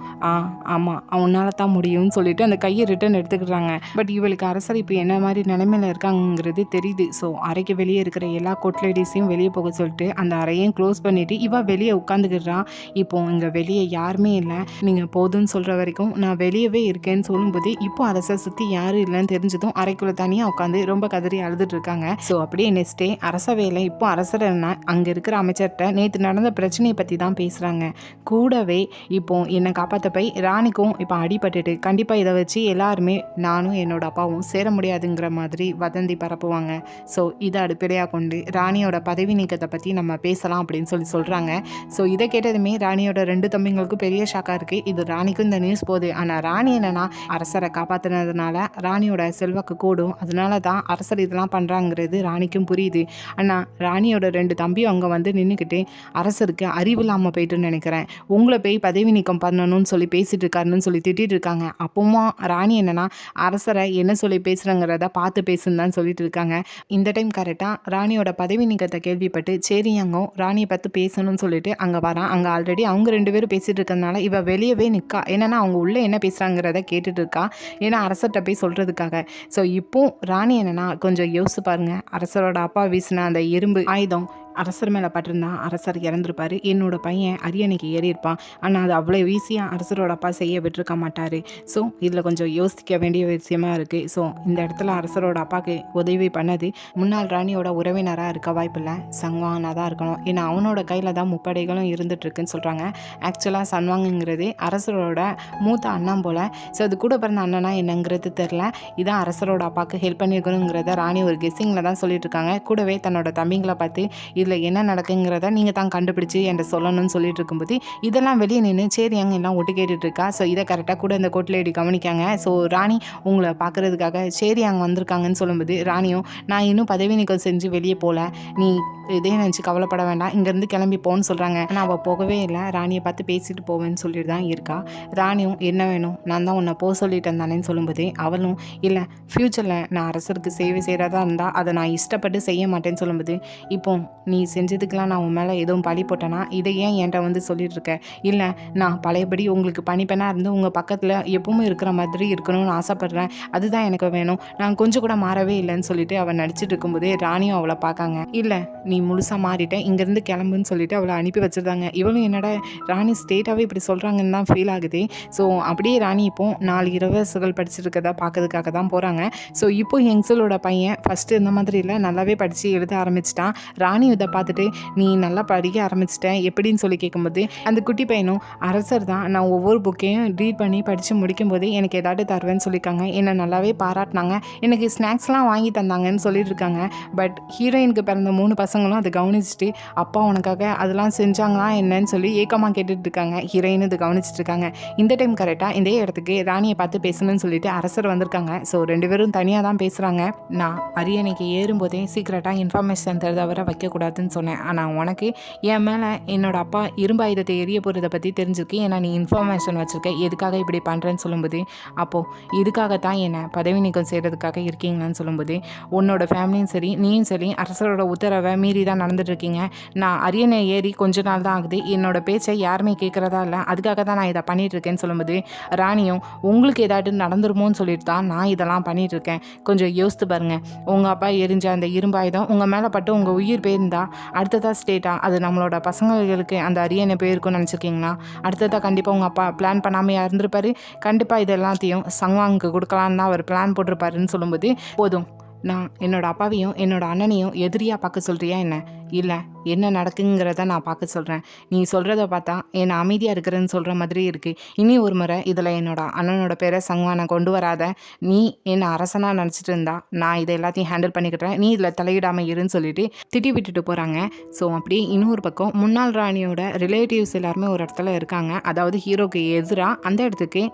ஆமாம் அவனால தான் முடியும்னு சொல்லிட்டு அந்த கையை ரிட்டன் எடுத்துக்கிறாங்க. பட் இவளுக்கு அரசர் இப்போ என்ன மாதிரி நிலைமையில் இருக்காங்கிறது தெரியுது. ஸோ அறைக்கு வெளியே இருக்கிற எல்லா கோட்லேடிஸையும் வெளியே போக சொல்லிட்டு அந்த அறையும் க்ளோஸ் பண்ணிவிட்டு இவள் வெளியே உட்காந்துக்கிடுறான். இப்போ இங்கே வெளியே யாருமே இல்லை, நீங்கள் போதுன்னு சொல்கிற வரைக்கும் நான் வெளியவே இருக்கேன்னு சொல்லும்போது இப்போ அரசர் சுற்றி யாரும் இல்லைன்னு தெரிஞ்சதும் அறைக்குள்ளே தனியாக உட்காந்து ரொம்ப கதறி அழுதுட்டு இருக்காங்க. ஸோ அப்படியே நெக்ஸ்ட் டே அரச வேலை இப்போ அரசர் என்ன அங்கே இருக்கிற அமைச்சர்கிட்ட நேற்று நடந்த பிரச்சனையை பற்றி தான் பேசுகிறாங்க. கூடவே இப்போ என்னை காப்பாற்ற போய் ராணிக்கும் இப்போ அடிபட்டுட்டு கண்டிப்பாக இதை வச்சு எல்லாருமே நானும் என்னோட அப்பாவும் சேர முடியாதுங்கிற மாதிரி வதந்தி பரப்புவாங்க. ஸோ இதை அடிப்படையாக கொண்டு ராணியோட பதவி நீக்கத்தை பற்றி நம்ம பேசலாம் அப்படின்னு சொல்லி சொல்கிறாங்க. ஸோ இதை கேட்டதுமே ராணியோட 2 தம்பிங்களுக்கும் பெரிய ஷாக்காக இருக்குது. இது ராணிக்கும் இந்த நியூஸ் போகுது. ஆனால் ராணி என்னன்னா அரசரை காப்பாற்றினதுனால ராணியோட செல்வாக்கு கூடும், அதனால தான் அரசர் இதெல்லாம் பண்ணுறாங்கிறது ராணிக்கும் புரியுது. ஆனால் ராணியோட 2 தம்பியும் அங்கே வந்து நின்றுக்கிட்டு அரசருக்கு அறிவு இல்லாமல் போயிட்டுன்னு நினைக்கிறேன், உங்களை போய் பதவி நீக்கம் பண்ணணும்னு சொல்லி பேசிட்டு இருக்காருன்னு சொல்லி திட்டிட்டு இருக்காங்க. அப்போமா ராணி என்னன்னா அரசரை என்ன சொல்லி பேசுகிறங்கிறத பார்த்து பேசுன்னு தான் சொல்லிட்டு இருக்காங்க. இந்த டைம் கரெக்டாக ராணியோட பதவி நீக்கத்தை கேள்விப்பட்டு சேரியாங்கோ ராணியை பார்த்து பேசணும்னு சொல்லிட்டு அங்கே வரான். அங்கே ஆல்ரெடி அவங்க 2 பேரும் பேசிட்டு இருக்கிறதுனால இவ வெளியவே நிற்கா. என்னன்னா அவங்க உள்ளே என்ன பேசுகிறாங்கிறத கேட்டுட்டு இருக்கா, ஏன்னா அரசர்கிட்ட போய் சொல்கிறதுக்காக. ஸோ இப்போ ராணி என்னன்னா கொஞ்சம் யோசிச்சு பாருங்க, அரசரோட அப்பா வீசின அந்த இரும்பு ஆயுதம் அரசர் மேலே பட்டிருந்தா அரசர் இறந்துருப்பார், என்னோட பையன் அரியணைக்கு ஏறியிருப்பான். ஆனால் அது அவ்வளோ ஈஸியாக அரசரோட அப்பா செய்ய விட்டுருக்க மாட்டார். ஸோ இதில் கொஞ்சம் யோசிக்க வேண்டிய விஷயமா இருக்குது. ஸோ இந்த இடத்துல அரசரோட அப்பாவுக்கு உதவி பண்ணது முன்னாள் ராணியோட உறவினராக இருக்க வாய்ப்பில்லை, சன்வாங்கனாக தான் இருக்கணும். ஏன்னா அவனோட கையில் தான் முப்படைகளும் இருந்துகிட்ருக்குன்னு சொல்கிறாங்க. ஆக்சுவலாக சன்வாங்குங்கிறது அரசரோட மூத்த அண்ணன் போல். ஸோ அது கூட பிறந்த அண்ணனா என்னங்கிறது தெரில. இதான் அரசரோட அப்பாவுக்கு ஹெல்ப் பண்ணியிருக்கணுங்கிறத ராணி ஒரு கெஸ்ஸிங்கில் தான் சொல்லிட்டு இருக்காங்க. கூடவே தன்னோட தம்பிங்களை பார்த்து இதில் என்ன நடக்குங்கிறத நீங்கள் தான் கண்டுபிடிச்சி என்கிட்ட சொல்லணும்னு சொல்லிட்டு இருக்கும்போது இதெல்லாம் வெளியே நின்று சரி அங்கே எல்லாம் ஒட்டு கேட்டுட்டு இருக்கா. ஸோ இதை கரெக்டாக கூட இந்த கோட்லேடி கவனிக்காங்க. ஸோ ராணி உங்களை பார்க்குறதுக்காக சரி அங்கே வந்திருக்காங்கன்னு சொல்லும்போது ராணியும் நான் இன்னும் பதவி நீக்கம் செஞ்சு வெளியே போகல, நீ இதே நினச்சி கவலைப்பட வேண்டாம், இங்கேருந்து கிளம்பி போன்னு சொல்கிறாங்க. ஆனால் அவள் போகவே இல்லை, ராணியை பார்த்து பேசிட்டு போவேன்னு சொல்லிட்டு தான் இருக்கா. ராணியும் என்ன வேணும், நான் தான் உன்னை போக சொல்லிட்டேன் தானேன்னு சொல்லும்போது அவளும் இல்லை ஃப்யூச்சரில் நான் அரசருக்கு சேவை செய்கிறதா இருந்தால் அதை நான் இஷ்டப்பட்டு செய்ய மாட்டேன்னு சொல்லும்போது இப்போ நீ செஞ்சதுக்கெலாம் நான் உன் மேலே எதுவும் பழி போட்டேனா, இதை ஏன் என்கிட்ட வந்து சொல்லிட்டு இருக்க? இல்லை, நான் பழையபடி உங்களுக்கு பணிப்பெண்ணாக இருந்து உங்கள் பக்கத்தில் எப்பவுமே இருக்கிற மாதிரி இருக்கணும்னு ஆசைப்பட்றேன், அதுதான் எனக்கு வேணும், நான் கொஞ்சம் கூட மாறவே இல்லைன்னு சொல்லிட்டு அவள் நடிச்சிட்டு இருக்கும்போதே ராணியும் அவளை பார்க்காங்க. இல்லை, நீ முழுசாக மாறிட்டேன், இங்கேருந்து கிளம்புன்னு சொல்லிட்டு அவளை அனுப்பி வச்சுருந்தாங்க. இவளும் என்னடா ராணி ஸ்டேட்டாகவே இப்படி சொல்கிறாங்கன்னு தான் ஃபீல் ஆகுது. ஸோ அப்படியே ராணி இப்போ 4 இளவரசர்கள் படிச்சிருக்கதா பார்க்கறதுக்காக தான் போகிறாங்க. ஸோ இப்போ யங்ஸலோட பையன் ஃபஸ்ட்டு இந்த மாதிரி இல்லை, நல்லாவே படித்து எழுத ஆரம்பிச்சிட்டான். ராணி இதை பார்த்துட்டு நீ நல்லா படிக்க ஆரம்பிச்சிட்டேன் எப்படின்னு சொல்லி கேட்கும்போது அந்த குட்டி பையனும் அரசர் தான், நான் ஒவ்வொரு புக்கையும் ரீட் பண்ணி படித்து முடிக்கும்போது எனக்கு ஏதாவது தருவேன்னு சொல்லியிருக்காங்க, என்னை நல்லாவே பாராட்டினாங்க, எனக்கு ஸ்நாக்ஸ்லாம் வாங்கி தந்தாங்கன்னு சொல்லிட்டு இருக்காங்க. பட் ஹீரோயினுக்கு பிறந்த 3 பசங்களும் அதை கவனிச்சுட்டு அப்பா உனக்காக அதெல்லாம் செஞ்சாங்களா என்னன்னு சொல்லி ஏக்கமாக கேட்டுட்டு இருக்காங்க. ஹீரோயின் இது கவனிச்சுட்டு இருக்காங்க. இந்த டைம் கரெக்டாக இந்த இடத்துக்கு ராணியை பார்த்து பேசணும்னு சொல்லிட்டு அரசர் வந்திருக்காங்க. ஸோ 2 பேரும் தனியாக தான் பேசுகிறாங்க. நான் அரியணைக்கு ஏறும்போதே சீக்கிரட்டாக இன்ஃபர்மேஷன் தவிர வைக்கக்கூடாதுன்னு சொன்னேன், ஆனால் உனக்கு என் மேலே என்னோட அப்பா இரும்பு ஆயுதத்தை எரிய போகிறத பற்றி தெரிஞ்சிருக்கு, ஏன்னா நீ இன்ஃபர்மேஷன் வச்சுருக்க, எதுக்காக இப்படி பண்ணுறேன்னு சொல்லும்போது அப்போது இதுக்காகத்தான் என்னை பதவி நீக்கம் செய்கிறதுக்காக இருக்கீங்களான்னு சொல்லும்போது உன்னோட ஃபேமிலியும் சரி நீயும் சரி அரசரோட உத்தரவை மீறி தான் நடந்துட்டுருக்கீங்க. நான் அரியணை ஏறி கொஞ்ச நாள் தான் ஆகுது, என்னோட பேச்சை யாருமே கேட்குறதா இல்லை, அதுக்காக தான் நான் இதை பண்ணிகிட்ருக்கேன்னு சொல்லும்போது ராணியும் உங்களுக்கு ஏதாட்டு நடந்துருமோன்னு சொல்லிட்டு தான் நான் இதெல்லாம் பண்ணிகிட்ருக்கேன், கொஞ்சம் யோசித்து பாருங்கள், உங்கள் அப்பா எரிஞ்ச அந்த இரும்பாயுதம் உங்கள் மேலே பட்டு உங்கள் உயிர் போயிருந்தா அடுத்ததாக ஸ்டேட்டாக அது நம்மளோட பசங்களுக்கு அந்த அரியணை போயிருக்குன்னு நினச்சிருக்கீங்களா? அடுத்ததாக கண்டிப்பாக உங்கள் அப்பா பிளான் பண்ணாமல் இருந்திருப்பாரு, கண்டிப்பாக இது எல்லாத்தையும் சங்வாங்க்கு கொடுக்கலான்னு தான் அவர் பிளான் போட்டிருப்பாருன்னு சொல்லும்போது போதும், நான் என்னோடய அப்பாவையும் என்னோடய அண்ணனையும் எதிரியாக பார்க்க சொல்கிறியா என்ன? இல்லை, என்ன நடக்குங்கிறத நான் பார்க்க சொல்கிறேன். நீ சொல்கிறத பார்த்தா என்னை அமைதியாக இருக்கிறேன்னு சொல்கிற மாதிரி இருக்குது. இனி ஒரு முறை இதில் என்னோட அண்ணனோட பேரை சங்வானை கொண்டு வராத. நீ என்னை அரசனாக நினச்சிட்டு இருந்தா நான் இதை எல்லாத்தையும் ஹேண்டில் பண்ணிக்கிட்டேன், நீ இதில் தலையிடாமல் இருன்னு சொல்லிட்டு திட்டி விட்டுட்டு போகிறாங்க. ஸோ அப்படியே இன்னொரு பக்கம் முன்னாள் ராணியோட ரிலேட்டிவ்ஸ் எல்லாருமே ஒரு இடத்துல இருக்காங்க. அதாவது ஹீரோக்கு எதிராக அந்த இடத்துக்கு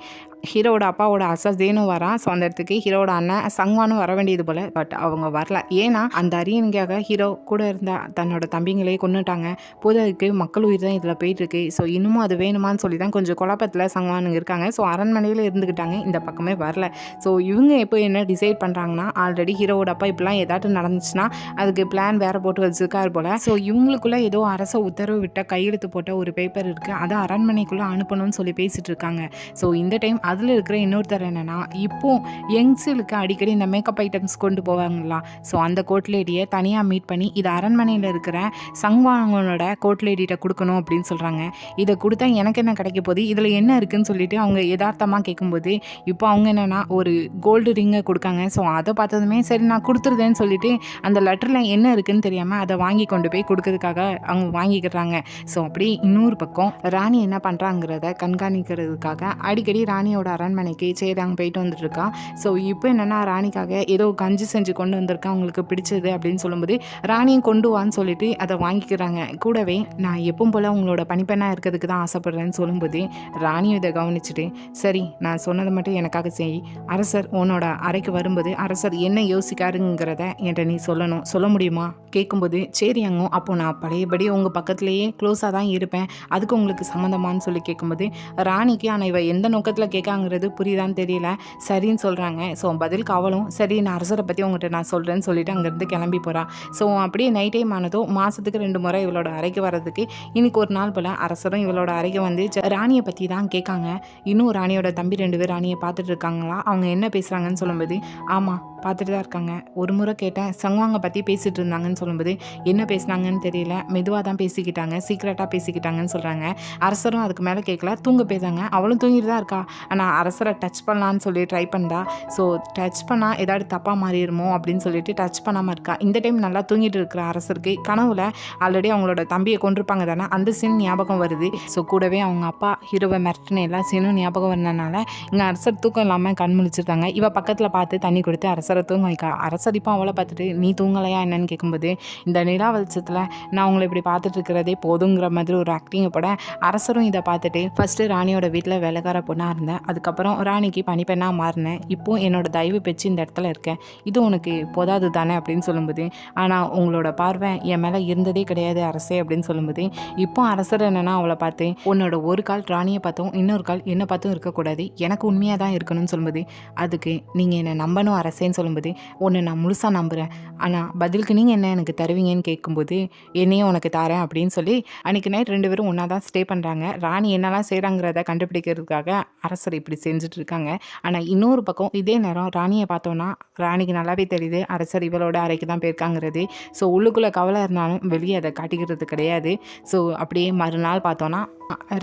ஹீரோவோட அப்பாவோட அசதேனும் வரான். ஸோ அந்த இடத்துக்கு ஹீரோவோட அண்ணன் சங்வானும் வர வேண்டியது போல், பட் அவங்க வரல. ஏன்னா அந்த அரியணைக்காக ஹீரோ கூட இருந்த தன்னோட தம்பிங்களே கொண்டுட்டாங்க. போதற்கு மக்கள் உயிர் தான் இதில் போயிட்டுருக்கு. ஸோ இன்னமும் அது வேணுமான்னு சொல்லி தான் கொஞ்சம் குழப்பத்தில் சங்வானுங்க இருக்காங்க. ஸோ அரண்மனையில் இருந்துக்கிட்டாங்க, இந்த பக்கமே வரல. ஸோ இவங்க எப்போ என்ன டிசைட் பண்ணுறாங்கன்னா, ஆல்ரெடி ஹீரோவோட அப்பா இப்படிலாம் ஏதாட்டும் நடந்துச்சுன்னா அதுக்கு பிளான் வேறு போட்டு வச்சுருக்காரு போல். ஸோ இவங்களுக்குள்ளே ஏதோ அரச உத்தரவு விட்ட கையெழுத்து போட்ட ஒரு பேப்பர் இருக்குது, அதை அரண்மனைக்குள்ளே அனுப்பணும்னு சொல்லி பேசிகிட்டு இருக்காங்க. ஸோ இந்த டைம் அதில் இருக்கிற இன்னொருத்தர் என்னென்னா, இப்போது யங்ஸுக்கு அடிக்கடி இந்த மேக்கப் ஐட்டம்ஸ் கொண்டு போவாங்களா, ஸோ அந்த கோட்லேடியை தனியாக மீட் பண்ணி இது அரண்மனையில் இருக்கிற சங்வானோட கோட்லேடிகிட்ட கொடுக்கணும் அப்படின்னு சொல்கிறாங்க. இதை கொடுத்தா எனக்கு என்ன கிடைக்க போகுது, இதில் என்ன இருக்குதுன்னு சொல்லிட்டு அவங்க யதார்த்தமாக கேட்கும்போது இப்போ அவங்க என்னென்னா ஒரு கோல்டு ரிங்கை கொடுக்காங்க. ஸோ அதை பார்த்ததுமே சரி நான் கொடுத்துருதேன்னு சொல்லிட்டு அந்த லெட்டரில் என்ன இருக்குதுன்னு தெரியாமல் அதை வாங்கி கொண்டு போய் கொடுக்கறதுக்காக அவங்க வாங்கிக்கிறாங்க. ஸோ அப்படியே இன்னொரு பக்கம் ராணி என்ன பண்ணுறாங்கிறத கண்காணிக்கிறதுக்காக அடிக்கடி ராணியோட அரண்மனைக்கு சரி அங்கே போயிட்டு வந்துட்டுருக்கா. ஸோ இப்போ என்னென்னா ராணிக்காக ஏதோ கஞ்சி செஞ்சு கொண்டு வந்திருக்கா அவங்களுக்கு பிடிச்சது அப்படின்னு சொல்லும்போது ராணியும் கொண்டு வான்னு சொல்லிட்டு அதை வாங்கிக்கிறாங்க. கூடவே நான் எப்பவும் போல் உங்களோட பணிப்பெண்ணாக இருக்கிறதுக்கு தான் ஆசைப்படுறேன்னு சொல்லும்போது ராணியும் இதை கவனிச்சுட்டு சரி நான் சொன்னதை மட்டும் எனக்காக செய், அரசர் உன்னோட அறைக்கு வரும்போது அரசர் என்ன யோசிக்காருங்கிறத என்கிட்ட நீ சொல்லணும், சொல்ல முடியுமா கேட்கும்போது சரி அங்கே அப்போ நான் பழையபடி உங்கள் பக்கத்துலேயே க்ளோஸாக தான் இருப்பேன், அதுக்கு உங்களுக்கு சம்மந்தமானு சொல்லி கேட்கும்போது ராணிக்கு ஆனால் இவ எந்த நோக்கத்தில் கேட்காங்கிறது புரியுதான்னு தெரியல, சரின்னு சொல்கிறாங்க. ஸோ பதிலுக்கு அவளும் சரி நான் அரசரை பற்றி உங்கள்கிட்ட நான் சொல்கிறேன்னு சொல்லிட்டு அங்கேருந்து கிளம்பி போகிறான். ஸோ அப்படியே நைட் டைம் ஆனதும் மாதத்துக்கு 2 முறை இவளோட அறைக்கு வர்றதுக்கு இன்றைக்கி ஒரு நாள் போல் அரசரும் இவளோட அறைக்கு வந்து ராணியை பற்றி தான் கேட்காங்க. இன்னும் ராணியோட தம்பி 2 பேர் ராணியை பார்த்துட்டு இருக்காங்களா, அவங்க என்ன பேசுகிறாங்கன்னு சொல்லும்போது ஆமாம் பார்த்துட்டு தான் இருக்காங்க, ஒரு முறை கேட்டேன் சங்வாங்க பற்றி பேசிகிட்டு இருந்தாங்கன்னு சொல்லும்போது என்ன பேசினாங்கன்னு தெரியல, மெதுவாக தான் பேசிக்கிட்டாங்க, சீக்ரெட்டாக பேசிக்கிட்டாங்கன்னு சொல்கிறாங்க. அரசரும் அதுக்கு மேலே கேட்கல, தூங்க போய்தாங்க, அவளும் தூங்கிட்டு தான் இருக்கா, ஆனால் அரசரை டச் பண்ணலான்னு சொல்லி ட்ரை பண்ணா. ஸோ டச் பண்ணால் ஏதாவது தப்பாக மாறிடுமோ அப்படின்னு சொல்லிட்டு டச் பண்ணாமல் இருக்கா. இந்த டைம் நல்லா தூங்கிட்டு இருக்கிற அரசருக்கு கனவுல ஆல்ரெடி அவங்களோட தம்பியை கொண்டிருப்பாங்க தானே, அந்த சீன் ஞாபகம் வருது. ஸோ கூடவே அவங்க அப்பா ஹீரோவை மிரட்டின எல்லா சீனும் ஞாபகம் வந்தனால இங்கே அரசர் தூக்கம் இல்லாமல் கண் முழிச்சிருக்காங்க. இவ பக்கத்தில் பார்த்து தண்ணி கொடுத்து அரசரை தூங்க வைக்கா. அரசர் இப்போ அவளை பார்த்துட்டு நீ தூங்கலையா என்னன்னு கேட்கும்போது இந்த நிலா வெளிச்சத்தில் நான் உங்களை இப்படி பார்த்துட்டு இருக்கிறதே போதுங்கிற மாதிரி ஒரு ஆக்டிங்கை போட அரசரும் இதை பார்த்துட்டு ஃபஸ்ட்டு ராணியோட வீட்டில் வேலைக்கார பொண்ணாக இருந்தேன், அதுக்கப்புறம் ராணிக்கு பணிப்பெண்ணாக மாறினேன். இப்போ என்னோட தயவு பெற்று இந்த இடத்துல இருக்கேன். இது உனக்கு போதாது தானே அப்படின்னு சொல்லும்போது, ஆனால் உங்களோட பார்வை என் மேலே இருந்ததே கிடையாது அரசே அப்படின்னு சொல்லும்போது, இப்போ அரசர் என்னன்னா அவளை பார்த்து, உன்னோட ஒரு கால் ராணியை பார்த்தும் இன்னொரு கால் என்னை பார்த்தும் இருக்கக்கூடாது, எனக்கு உண்மையாக தான் இருக்கணும்னு சொல்லும்போது, அதுக்கு நீங்கள் என்னை நம்பணும் அரசேன்னு சொல்லும்போது, உன்னை நான் முழுசாக நம்புகிறேன், ஆனால் பதிலுக்கு நீங்கள் என்ன எனக்கு தருவீங்கன்னு கேட்கும்போது, என்னையும் உனக்கு தரேன் அப்படின்னு சொல்லி அன்றைக்கி நைட் 2 பேரும் ஒன்றா தான் ஸ்டே பண்ணுறாங்க. ராணி என்னெல்லாம் செய்கிறாங்கிறத கண்டுபிடிக்கிறதுக்காக அரசர் இப்படி செஞ்சுட்டு இருக்காங்க. ஆனால் இன்னொரு பக்கம் இதே நேரம் ராணியை பார்த்தோன்னா ராணிக்கு நல்லாவே தெரியுது அரசர் இவளோட அறைக்கு தான் போயிருக்காங்கிறது. ஸோ உள்ளுக்குள்ளே கவலை இருந்தாலும் வெளியே அதை காட்டிக்கிறது கிடையாது. ஸோ அப்படியே மறுநாள் பார்த்தோன்னா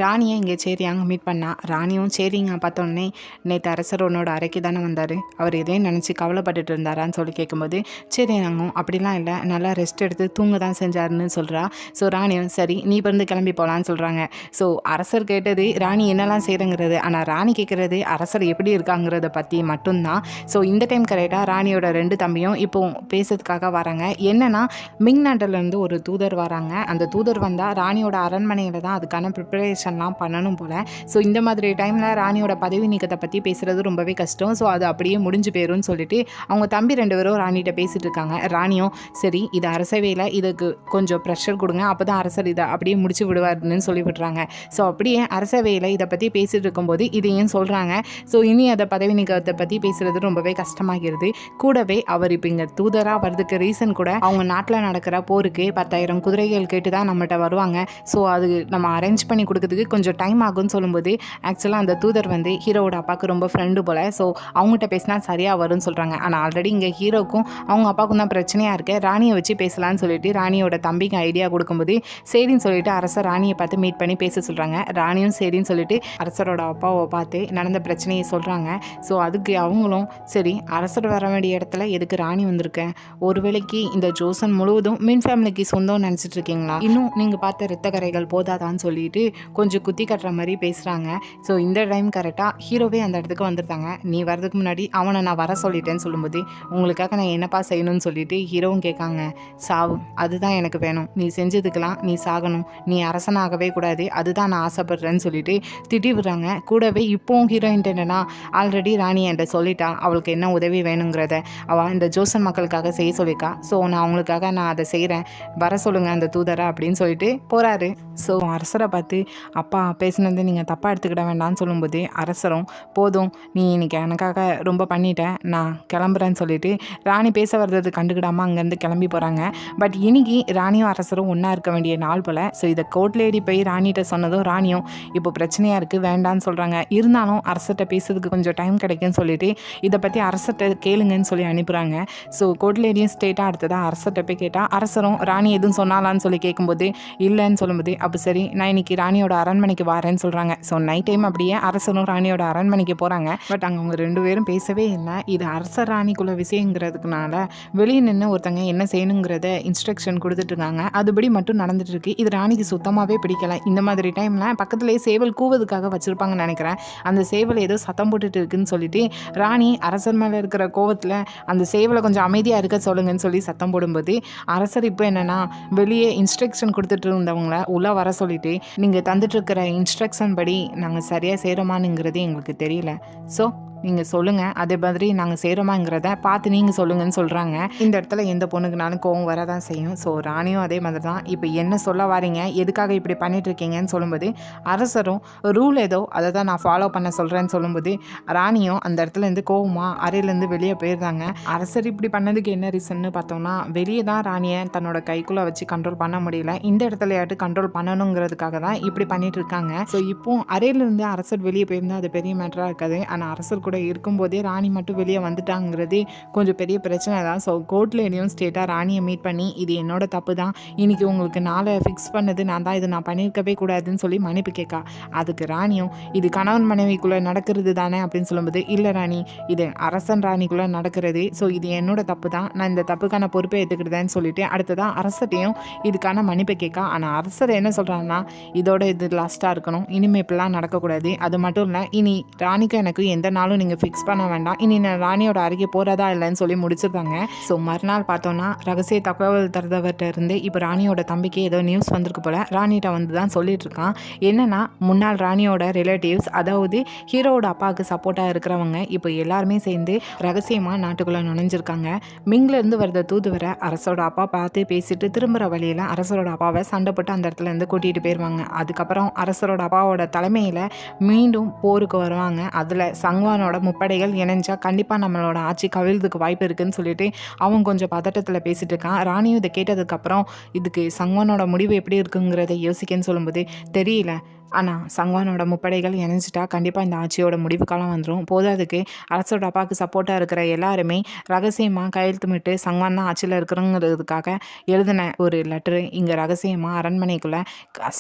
ராணியை இங்கே சேரியாங்க மீட் பண்ணா. ராணியும் சேரிங்க பார்த்தோன்னே, நேற்று அரசர் உன்னோட அறைக்கு தானே வந்தார், அவர் எதையும் நினச்சி கவலைப்பட்டுட்டு இருந்தாரான்னு சொல்லி கேட்கும்போது, சரியாங்க அப்படிலாம் இல்லை, நல்லா ரெஸ்ட் எடுத்து தூங்க தான் செஞ்சாருன்னு சொல்கிறா. ஸோ ராணியும் சரி நீ பிறந்து கிளம்பி போகலான்னு சொல்கிறாங்க. ஸோ அரசர் கேட்டது ராணி என்னெல்லாம் செய்கிறங்கிறது, ஆனால் ராணி கேட்குறது அரசர் எப்படி இருக்காங்கிறத பற்றி மட்டும்தான். ஸோ இந்த டைம் கரெக்டாக ராணியோட 2 தம்பியும் இப்போ பேசுறதுக்காக வராங்க. என்னென்னா மிங் நாட்டிலேருந்து ஒரு தூதர் வராங்க. அந்த தூதர் வந்தால் ராணியோட அரண்மனையில் தான் அதுக்கான ப்ரிப்பரேஷன்லாம் பண்ணணும் போல். ஸோ இந்த மாதிரி டைமில் ராணியோட பதவி நீக்கத்தை பற்றி பேசுகிறது ரொம்பவே கஷ்டம். ஸோ அது அப்படியே முடிஞ்சு போயிரும்னு சொல்லிட்டு அவங்க தம்பி 2 பேரும் ராணிகிட்ட பேசிகிட்டு இருக்காங்க. ராணியும் சரி இது அரசவையில் இதுக்கு கொஞ்சம் ப்ரெஷர் கொடுங்க, அப்போ தான் அரசர் இதை அப்படியே முடிச்சு விடுவாருன்னு சொல்லி விடுறாங்க. ஸோ அப்படியே அரசவையில் இதை பற்றி பேசிகிட்டு இருக்கும்போது இதையும் சொல்கிறாங்க. ஸோ இனி அதை பதவி நீக்கத்தை பற்றி பேசுகிறது ரொம்பவே கஷ்டமாகிறது. கூடவே அவர் இப்போ இங்கே தூதராக வர்றதுக்கு ரீசன் கூட அவங்க நாட்டில் நடக்கிற போருக்கு 10,000 குதிரைகள் கேட்டு தான் நம்மகிட்ட வருவாங்க. ஸோ அது நம்ம அரேஞ்ச் பண்ணி கொடுக்கறதுக்கு கொஞ்சம் டைம் ஆகும்னு சொல்லும்போது, ஆக்சுவலாக அந்த தூதர் வந்து ஹீரோவோட அப்பாவுக்கு ரொம்ப ஃப்ரெண்டு போல். ஸோ அவங்ககிட்ட பேசினா சரியாக வரும்னு சொல்கிறாங்க. ஆனால் ஆல்ரெடி இங்கே ஹீரோக்கும் அவங்க அப்பாவுக்கும் தான் பிரச்சனையாக இருக்குது. ராணியை வச்சு பேசலான்னு சொல்லிட்டு ராணியோட தம்பிக்கு ஐடியா கொடுக்கும்போது சரின்னு சொல்லிட்டு அரசர் ராணியை பார்த்து மீட் பண்ணி பேச சொல்கிறாங்க. ராணியும் சரின்னு சொல்லிட்டு அரசரோட அப்பாவை பார்த்து நடந்த பிரச்சனையை சொல்கிறாங்க. ஸோ அதுக்கு அவங்களும் சரி அரசர் வர வேண்டிய இடத்துல எதுக்கு ராணி வந்திருக்கேன், ஒரு வேளைக்கு இந்த ஜோசன் முழுவதும் மின் ஃபேமிலிக்கு சொந்தம் நினச்சிட்டு இருக்கீங்களா, இன்னும் நீங்கள் பார்த்த ரத்த கரைகள் போதாதான்னு சொல்லிட்டு கொஞ்சம் குத்தி கட்டுற மாதிரி பேசுகிறாங்க. ஸோ இந்த டைம் கரெக்டாக ஹீரோவே அந்த இடத்துக்கு வந்துருந்தாங்க. நீ வரதுக்கு முன்னாடி அவனை நான் வர சொல்லிட்டேன்னு சொல்லும்போது, உங்களுக்காக நான் என்னப்பா செய்யணும்னு சொல்லிட்டு ஹீரோவும் கேட்காங்க. சாவு அதுதான் எனக்கு வேணும், நீ செஞ்சதுக்கெல்லாம் நீ சாகணும், நீ அரசனாகவே கூடாது, அதுதான் நான் ஆசைப்படுறேன்னு சொல்லிட்டு திட்டி விடுறாங்க. கூடவே இப்போவும் ஹீரோயின் என்னன்னா ஆல்ரெடி ராணி என்கிட்ட சொல்லிட்டா அவளுக்கு என்ன உதவி வேணுங்கிறத, அவள் இந்த ஜோசன் மக்களுக்காக செய்ய சொல்லியிருக்கா. ஸோ நான் அவங்களுக்காக நான் அதை செய்கிறேன், வர சொல்லுங்கள் அந்த தூதரை அப்படின்னு சொல்லிட்டு போகிறாரு. ஸோ அரசரை பார்த்து அப்பா பேசினது நீங்கள் தப்பாக எடுத்துக்கிட வேண்டாம்னு சொல்லும்போது அரசரும் போதும் நீ இன்னைக்கு எனக்காக ரொம்ப பண்ணிட்டேன், நான் கிளம்புறேன்னு சொல்லிட்டு ராணி பேச வர்றது கண்டுக்கிடாமல் அங்கேருந்து கிளம்பி போகிறாங்க. பட் இன்னைக்கு ராணியும் அரசரும் ஒன்றா இருக்க வேண்டிய நாள் போல். ஸோ இதை கோர்ட் லேடி போய் ராணிகிட்ட சொன்னதும் ராணியும் இப்போ பிரச்சனையாக இருக்குது வேண்டான்னு சொல்கிறாங்க. இருந்தாலும் அரசர்கிட்ட பேசுறதுக்கு கொஞ்சம் டைம் கிடைக்குன்னு சொல்லிட்டு இதை பற்றி அரசர்கிட்ட கேளுங்கன்னு சொல்லி அனுப்புகிறாங்க. ஸோ கோர்ட் லேடியும் ஸ்டேட்டாக அடுத்ததாக அரசர்கிட்ட போய் கேட்டால் அரசரும் ராணி எதுவும் சொன்னாலான்னு சொல்லி கேட்கும்போது இல்லைன்னு சொல்லும்போது, அப்போ சரி நான் இன்னைக்கு ராணியோட அரண்மனைக்கு வரேன்னு சொல்கிறாங்க. ஸோ நைட் டைம் அப்படியே அரசரும் ராணியோட அரண்மனைக்கு போகிறாங்க. பட் அங்கே அவங்க 2 பேரும் பேசவே இல்லை. இது அரசர் ராணிக்குள்ள விஷயங்கிறதுக்குனால வெளியே நின்று ஒருத்தங்க என்ன செய்யணுங்கிறத இன்ஸ்ட்ரக்ஷன் கொடுத்துட்ருக்காங்க. அதுபடி மட்டும் நடந்துட்டு இருக்கு. இது ராணிக்கு சுத்தமாகவே பிடிக்கல. இந்த மாதிரி டைமில் பக்கத்துலேயே சேவல் கூவதுக்காக வச்சுருப்பாங்கன்னு நினைக்கிறேன். அந்த சேவல் ஏதோ சத்தம் போட்டுட்டு இருக்குன்னு சொல்லிட்டு ராணி அரசர் மேலே இருக்கிற கோவத்தில் அந்த சேவலை கொஞ்சம் அமைதியாக இருக்க சொல்லுங்கன்னு சொல்லி சத்தம் போடும்போது அரசர் இப்போ என்னென்னா வெளியே இன்ஸ்ட்ரக்ஷன் கொடுத்துட்டு இருந்தவங்கள உள்ளே வர சொல்லிட்டு நீங்கள் தந்துட்டுருக்கிற இன்ஸ்ட்ரக்ஷன் படி நாங்கள் சரியாக செய்கிறோமானுங்கிறது எங்களுக்கு தெரியல, ஸோ நீங்கள் சொல்லுங்கள், அதே மாதிரி நாங்கள் செய்கிறோமாங்கிறத பார்த்து நீங்கள் சொல்லுங்கன்னு சொல்கிறாங்க. இந்த இடத்துல எந்த பொண்ணுக்குனாலும் கோவம் வரதான் செய்யும். ஸோ ராணியும் அதே மாதிரி தான் இப்போ என்ன சொல்ல வரீங்க, எதுக்காக இப்படி பண்ணிகிட்ருக்கீங்கன்னு சொல்லும்போது அரசரும் ரூல் ஏதோ அதை தான் நான் ஃபாலோ பண்ண சொல்கிறேன்னு சொல்லும்போது ராணியும் அந்த இடத்துலேருந்து கோவமாக அறையிலேருந்து வெளியே போயிருந்தாங்க. அரசர் இப்படி பண்ணதுக்கு என்ன ரீசன்னு பார்த்தோம்னா வெளியே தான் ராணியை தன்னோட கைக்குள்ளே வச்சு கண்ட்ரோல் பண்ண முடியல, இந்த இடத்துலையாட்டு கண்ட்ரோல் பண்ணணுங்கிறதுக்காக தான் இப்படி பண்ணிட்டு இருக்காங்க. ஸோ இப்போ அறையிலேருந்து அரசர் வெளியே போயிருந்தால் அது பெரிய மேட்டராக இருக்காது. ஆனால் அரசர் கூட இருக்கும்போதே ராணி மட்டும் வெளியே வந்துட்டாங்கிறது கொஞ்சம் பெரிய பிரச்சனை தான். ஸோ கோர்ட்லேயும் ஸ்டேட்டாக ராணியை மீட் பண்ணி இது என்னோட தப்பு தான், இன்றைக்கி உங்களுக்கு நாளை ஃபிக்ஸ் பண்ணது நான் தான், இது நான் பண்ணியிருக்கவே கூடாதுன்னு சொல்லி மன்னிப்பு கேட்கா. அதுக்கு ராணியும் இது கணவன் மனைவிக்குள்ளே நடக்கிறது தானே அப்படின்னு சொல்லும்போது இல்லை ராணி இது அரசன் ராணிக்குள்ளே நடக்கிறது, ஸோ இது என்னோட தப்பு தான், நான் இந்த தப்புக்கான பொறுப்பை எடுத்துக்கிட்டேன்னு சொல்லிட்டு அடுத்ததான் அரசர்ட்டையும் இதுக்கான மன்னிப்பை கேட்கா. ஆனால் அரசர் என்ன சொல்கிறாங்கன்னா இதோட இது லாஸ்ட்டாக இருக்கணும், இனிமேல் இப்படிலாம் நடக்கக்கூடாது, அது மட்டும் இல்லை இனி ராணிக்கு எனக்கு எந்த நாளும் ஒன்றும் நீங்கள் ஃபிக்ஸ் பண்ண வேண்டாம், இனி நான் ராணியோட அருகே போகிறதா இல்லைன்னு சொல்லி முடிச்சிருக்காங்க. ஸோ மறுநாள் பார்த்தோன்னா ரகசிய தகவல் தரதவர்கிட்ட இருந்து இப்போ ராணியோட தம்பிக்கு ஏதோ நியூஸ் வந்திருக்கு போல். ராணிகிட்ட வந்து தான் சொல்லிட்டு இருக்கான். என்னன்னா முன்னாள் ராணியோட ரிலேட்டிவ்ஸ், அதாவது ஹீரோவோட அப்பாவுக்கு சப்போர்ட்டாக இருக்கிறவங்க இப்போ எல்லாருமே சேர்ந்து ரகசியமாக நாட்டுக்குள்ளே நுழைஞ்சிருக்காங்க. மிங்லேருந்து வரத தூதுவரை அரசோட அப்பா பார்த்து பேசிட்டு திரும்புகிற வழியில் அரசரோட அப்பாவை சண்டை போட்டு அந்த இடத்துல இருந்து கூட்டிகிட்டு போயிடுவாங்க. அதுக்கப்புறம் அரசரோட அப்பாவோட தலைமையில் மீண்டும் போருக்கு வருவாங்க. அதில் சங்வானோட முப்படைகள் இணைஞ்சா கண்டிப்பாக நம்மளோட ஆட்சி கவிழ்றதுக்கு வாய்ப்பு இருக்குன்னு சொல்லிட்டு அவன் கொஞ்சம் பதட்டத்தில் பேசிட்டு இருக்கான். ராணியும் இதை கேட்டதுக்கப்புறம் இதுக்கு சங்வானோட முடிவு எப்படி இருக்குங்கிறத யோசிக்கன்னு சொல்லும்போது தெரியல, ஆனால் சங்வானோட முப்படைகள் இணைஞ்சிட்டா கண்டிப்பாக இந்த ஆட்சியோட முடிவு காலம் வந்துடும். போதாதுக்கு அரசோட அப்பாவுக்கு சப்போர்ட்டாக இருக்கிற எல்லாருமே ரகசியமாக கையெழுத்துமிட்டு சங்வான் தான் ஆட்சியில் இருக்கிறோங்கிறதுக்காக எழுதின ஒரு லெட்ரு இங்கே ரகசியமாக அரண்மனைக்குள்ளே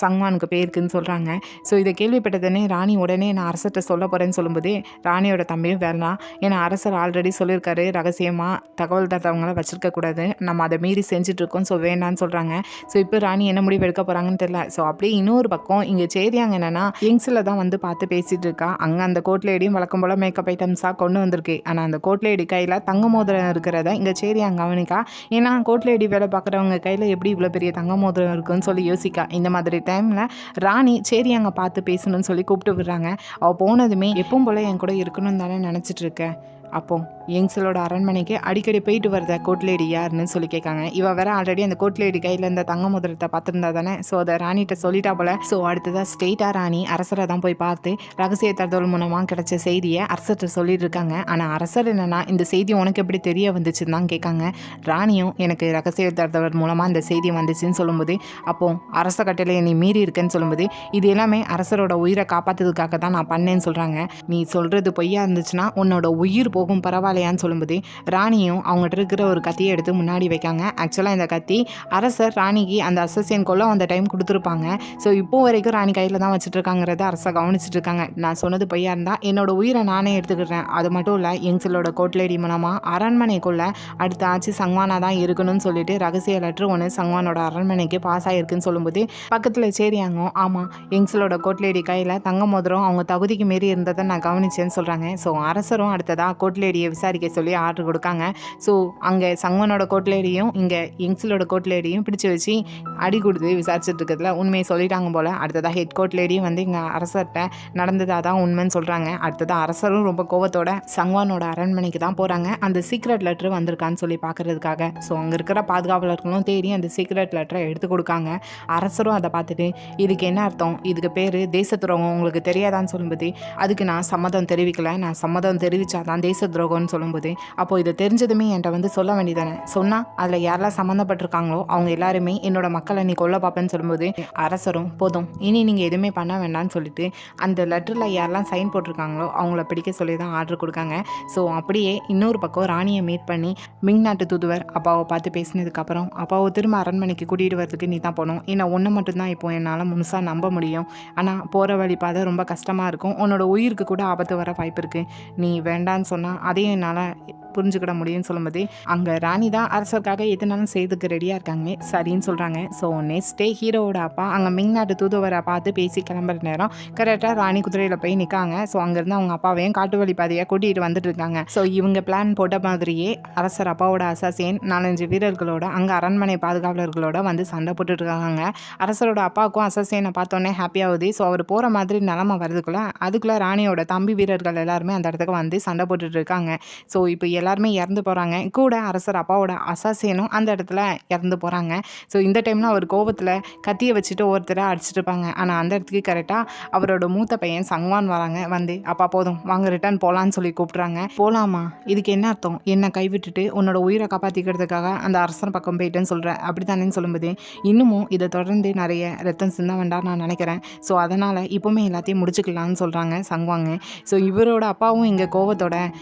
சங்வானுக்கு போயிருக்குன்னு சொல்கிறாங்க. ஸோ இதை கேள்விப்பட்டதுன்னே ராணி உடனே நான் அரசர்கிட்ட சொல்ல போகிறேன்னு சொல்லும்போது ராணியோட தம்பியும் வேண்டாம், ஏன்னா அரசர் ஆல்ரெடி சொல்லியிருக்காரு ரகசியமாக தகவல் தரவங்கள வச்சுருக்கக்கூடாது, நம்ம அதை மீறி செஞ்சுட்ருக்கோம், ஸோ வேண்டான்னு சொல்கிறாங்க. ஸோ இப்போ ராணி என்ன முடிவு எடுக்க போகிறாங்கன்னு தெரியல. ஸோ அப்படியே இன்னொரு பக்கம் இங்கே சேரியாங்க என்னன்னா யங்ஸில் தான் வந்து பார்த்து பேசிகிட்டு இருக்கா. அங்கே அந்த கோட் லேடியும் வழக்கம் போல் மேக்கப் ஐட்டம்ஸாக கொண்டு வந்திருக்கு. ஆனால் அந்த கோட் லேடி கையில் தங்க மோதிரம் இருக்கிறத இங்கே சேரியாங்க கவனிக்கா. ஏன்னா கோட் லேடி வேலை பார்க்குறவங்க கையில் எப்படி இவ்வளோ பெரிய தங்க மோதிரம் இருக்குன்னு சொல்லி யோசிக்கா. இந்த மாதிரி டைமில் ராணி சேரியாங்க பார்த்து பேசணும்னு சொல்லி கூப்பிட்டு விடுறாங்க. அவள் போனதுமே எப்பவும் போல் என் கூட இருக்கணும்னு தானே நினச்சிட்டு இருக்கேன். அப்போ யங்ஸலோட அரண்மனைக்கு அடிக்கடி போயிட்டு வரத கோட்லேடி யாருன்னு சொல்லி கேட்காங்க. இவ வேற ஆல்ரெடி அந்த கோட்லேடி கையில் இந்த தங்க முதலத்தை பார்த்துருந்தா தானே. ஸோ அதை ராணிகிட்ட சொல்லிட்டா போல. ஸோ அடுத்ததாக ஸ்ட்ரெயிட்டாக ராணி அரசரை தான் போய் பார்த்து ரகசிய தகவல் மூலமாக கிடைச்ச செய்தியை அரசர்கிட்ட சொல்லிட்டு இருக்காங்க. ஆனால் அரசர் என்னன்னா இந்த செய்தி உனக்கு எப்படி தெரிய வந்துச்சுன்னு தான் கேட்காங்க. ராணியும் எனக்கு ரகசிய தகவல் மூலமாக இந்த செய்தி வந்துச்சுன்னு சொல்லும்போது அப்போ அரச கட்டளையை நீ மீறி இருக்கேன்னு சொல்லும்போது இது எல்லாமே அரசரோட உயிரை காப்பாற்றுறதுக்காக தான் நான் பண்ணேன்னு சொல்கிறாங்க. நீ சொல்கிறது பொய்யா இருந்துச்சுன்னா உன்னோட உயிர் போகும் பரவாயில்லையான்னு சொல்லும்போது ராணியும் அவங்ககிட்ட இருக்கிற ஒரு கத்தியை எடுத்து முன்னாடி வைக்காங்க. ஆக்சுவலாக இந்த கத்தி அரசர் ராணிக்கு அந்த அசசியன் கொல்ல அந்த டைம் கொடுத்துருப்பாங்க. ஸோ இப்போ வரைக்கும் ராணி கையில் தான் வச்சுட்டு இருக்காங்கிறத அரசை கவனிச்சுட்டு இருக்காங்க. நான் சொன்னது பொய்யா இருந்தால் என்னோட உயிரை நானே எடுத்துக்கிறேன். அது மட்டும் இல்லை யங்ஸலோட கோட்லேடி மூலமாக அரண்மனைக்குள்ள அடுத்த ஆட்சி சங்வானா தான் இருக்கணும்னு சொல்லிட்டு ரகசிய லெட்ரு ஒன்று சங்வானோட அரண்மனைக்கு பாஸ் ஆகிருக்குன்னு சொல்லும்போது பக்கத்தில் சேரியாங்க ஆமாம் யங்ஸலோட கோட்லேடி கையில் தங்க மோதிரம் அவங்க தகுதிக்கு மீறி இருந்ததை நான் கவனிச்சேன்னு சொல்கிறாங்க. ஸோ அரசரும் அடுத்ததாக கோட்லேடியை விசாரிக்க சொல்லி ஆர்டர் கொடுக்காங்க. ஸோ அங்கே சங்வனோட கோட்லேடியும் இங்கே யங்ஸலோட கோட்லேடியும் பிடிச்சி வச்சு அடி கொடுத்து விசாரிச்சுட்டு இருக்கிறதுல உண்மையை சொல்லிட்டாங்க போல். அடுத்ததாக ஹெட் கோட்லேடியும் வந்து இங்கே அரசர்கிட்ட நடந்ததாக தான் உண்மைன்னு சொல்கிறாங்க. அடுத்ததாக அரசரும் ரொம்ப கோவத்தோட சங்வானோட அரண்மனைக்கு தான் போகிறாங்க அந்த சீக்ரெட் லெட்ரு வந்திருக்கான்னு சொல்லி பார்க்கறதுக்காக. ஸோ அங்கே இருக்கிற பாதுகாவலர்களும் தேடி அந்த சீக்ரெட் லெட்டரை எடுத்து கொடுக்காங்க. அரசரும் அதை பார்த்துட்டு இதுக்கு என்ன அர்த்தம், இதுக்கு பேர் தேச துரோகம், உங்களுக்கு தெரியாதான்னு சொல்லும்போது அதுக்கு நான் சம்மதம் தெரிவிக்கலை, நான் சம்மதம் தெரிவித்தாதான் தேச துரோகம்னு சொல்லும்போது அப்போது இதை தெரிஞ்சதுமே என்கிட்ட வந்து சொல்ல வேண்டியதானே, சொன்னால் அதில் யாரெல்லாம் சம்மந்தப்பட்டிருக்காங்களோ அவங்க எல்லாருமே என்னோட மக்களை நீ கொல்ல பார்ப்பேன்னு சொல்லும்போது அரசரும் போதும் இனி நீங்கள் எதுவுமே பண்ண வேண்டாம்னு சொல்லிட்டு அந்த லெட்டரில் யாரெல்லாம் சைன் போட்டிருக்காங்களோ அவங்கள பிடிக்க சொல்லி தான் ஆர்டர் கொடுக்காங்க. ஸோ அப்படியே இன்னொரு பக்கம் ராணியை மீட் பண்ணி மிங் நாட்டு தூதுவர் அப்பாவை பார்த்து பேசினதுக்கப்புறம் அப்பாவை திரும்ப அரண்மனைக்கு கூட்டிகிட்டு வரதுக்கு நீ தான் போகணும், ஏன்னா ஒன்று மட்டும்தான் இப்போ என்னால் முழுசாக நம்ப முடியும், ஆனால் போகிற வழி பாதை ரொம்ப கஷ்டமாக இருக்கும், உன்னோட உயிருக்கு கூட ஆபத்து வர வாய்ப்பு இருக்குது, நீ வேண்டான்னு சொன்னால் அதையும் என்னால் புரிஞ்சுக்கிட முடியும்னு சொல்லும்போது அங்கே ராணி தான் அரசருக்காக எதுனாலும் செய்துக்கு ரெடியாக இருக்காங்க. சரின்னு சொல்கிறாங்க. ஸோ நெக்ஸ்ட் டே ஹீரோவோட அப்பா அங்கே மிங் நாட்டு தூதுவரை பார்த்து பேசி கிளம்புற நேரம் கரெக்டாக ராணி குதிரையில் போய் நிற்காங்க. ஸோ அங்கேருந்து அவங்க அப்பாவையும் காட்டு வழி பாதையாக கூட்டிகிட்டு வந்துட்டு இருக்காங்க. ஸோ இவங்க பிளான் போட்ட மாதிரியே அரசர் அப்பாவோட அசாசியன் 4-5 வீரர்களோட அங்கே அரண்மனை பாதுகாவலர்களோட வந்து சண்டை போட்டுட்டு இருக்காங்க. அரசரோட அப்பாவுக்கும் அசாசியனை பார்த்தோன்னே ஹாப்பியாகுது. ஸோ அவர் போகிற மாதிரி நிலமை அதுக்குள்ளே ராணியோட தம்பி வீரர்கள் எல்லாருமே அந்த இடத்துக்கு வந்து சண்டை போட்டுட்டு இருக்காங்க. ஸோ இப்போ எல்லாருமே இறந்து போகிறாங்க. கூட அரசர் அப்பாவோட அசாசியனும் அந்த இடத்துல இறந்து போகிறாங்க. ஸோ இந்த டைமில் அவர் கோபத்தில் கத்தியை வச்சுட்டு ஒருத்தரை அடிச்சுட்டு இருப்பாங்க. ஆனால் அந்த இடத்துக்கு கரெக்டாக அவரோட மூத்த பையன் சங்வான் வராங்க. வந்து அப்பா போதும் வாங்க ரிட்டர்ன் போகலான்னு சொல்லி கூப்பிட்றாங்க. போகலாமா, இதுக்கு என்ன அர்த்தம், என்னை கைவிட்டுட்டு உன்னோட உயிரை காப்பாற்றிக்கிறதுக்காக அந்த அரசன் பக்கம் போயிட்டேன்னு சொல்கிறேன் அப்படி தானேன்னு சொல்லும்போது இன்னமும் இதை தொடர்ந்து நிறைய ரத்தம் சிந்த வேண்டாம் நான் நினைக்கிறேன். ஸோ அதனால் இப்போவுமே எல்லாத்தையும் முடிச்சுக்கலான்னு சொல்கிறாங்க சங்வாங்க. ஸோ இவரோட அப்பாவும் இங்கே கோவத்தோட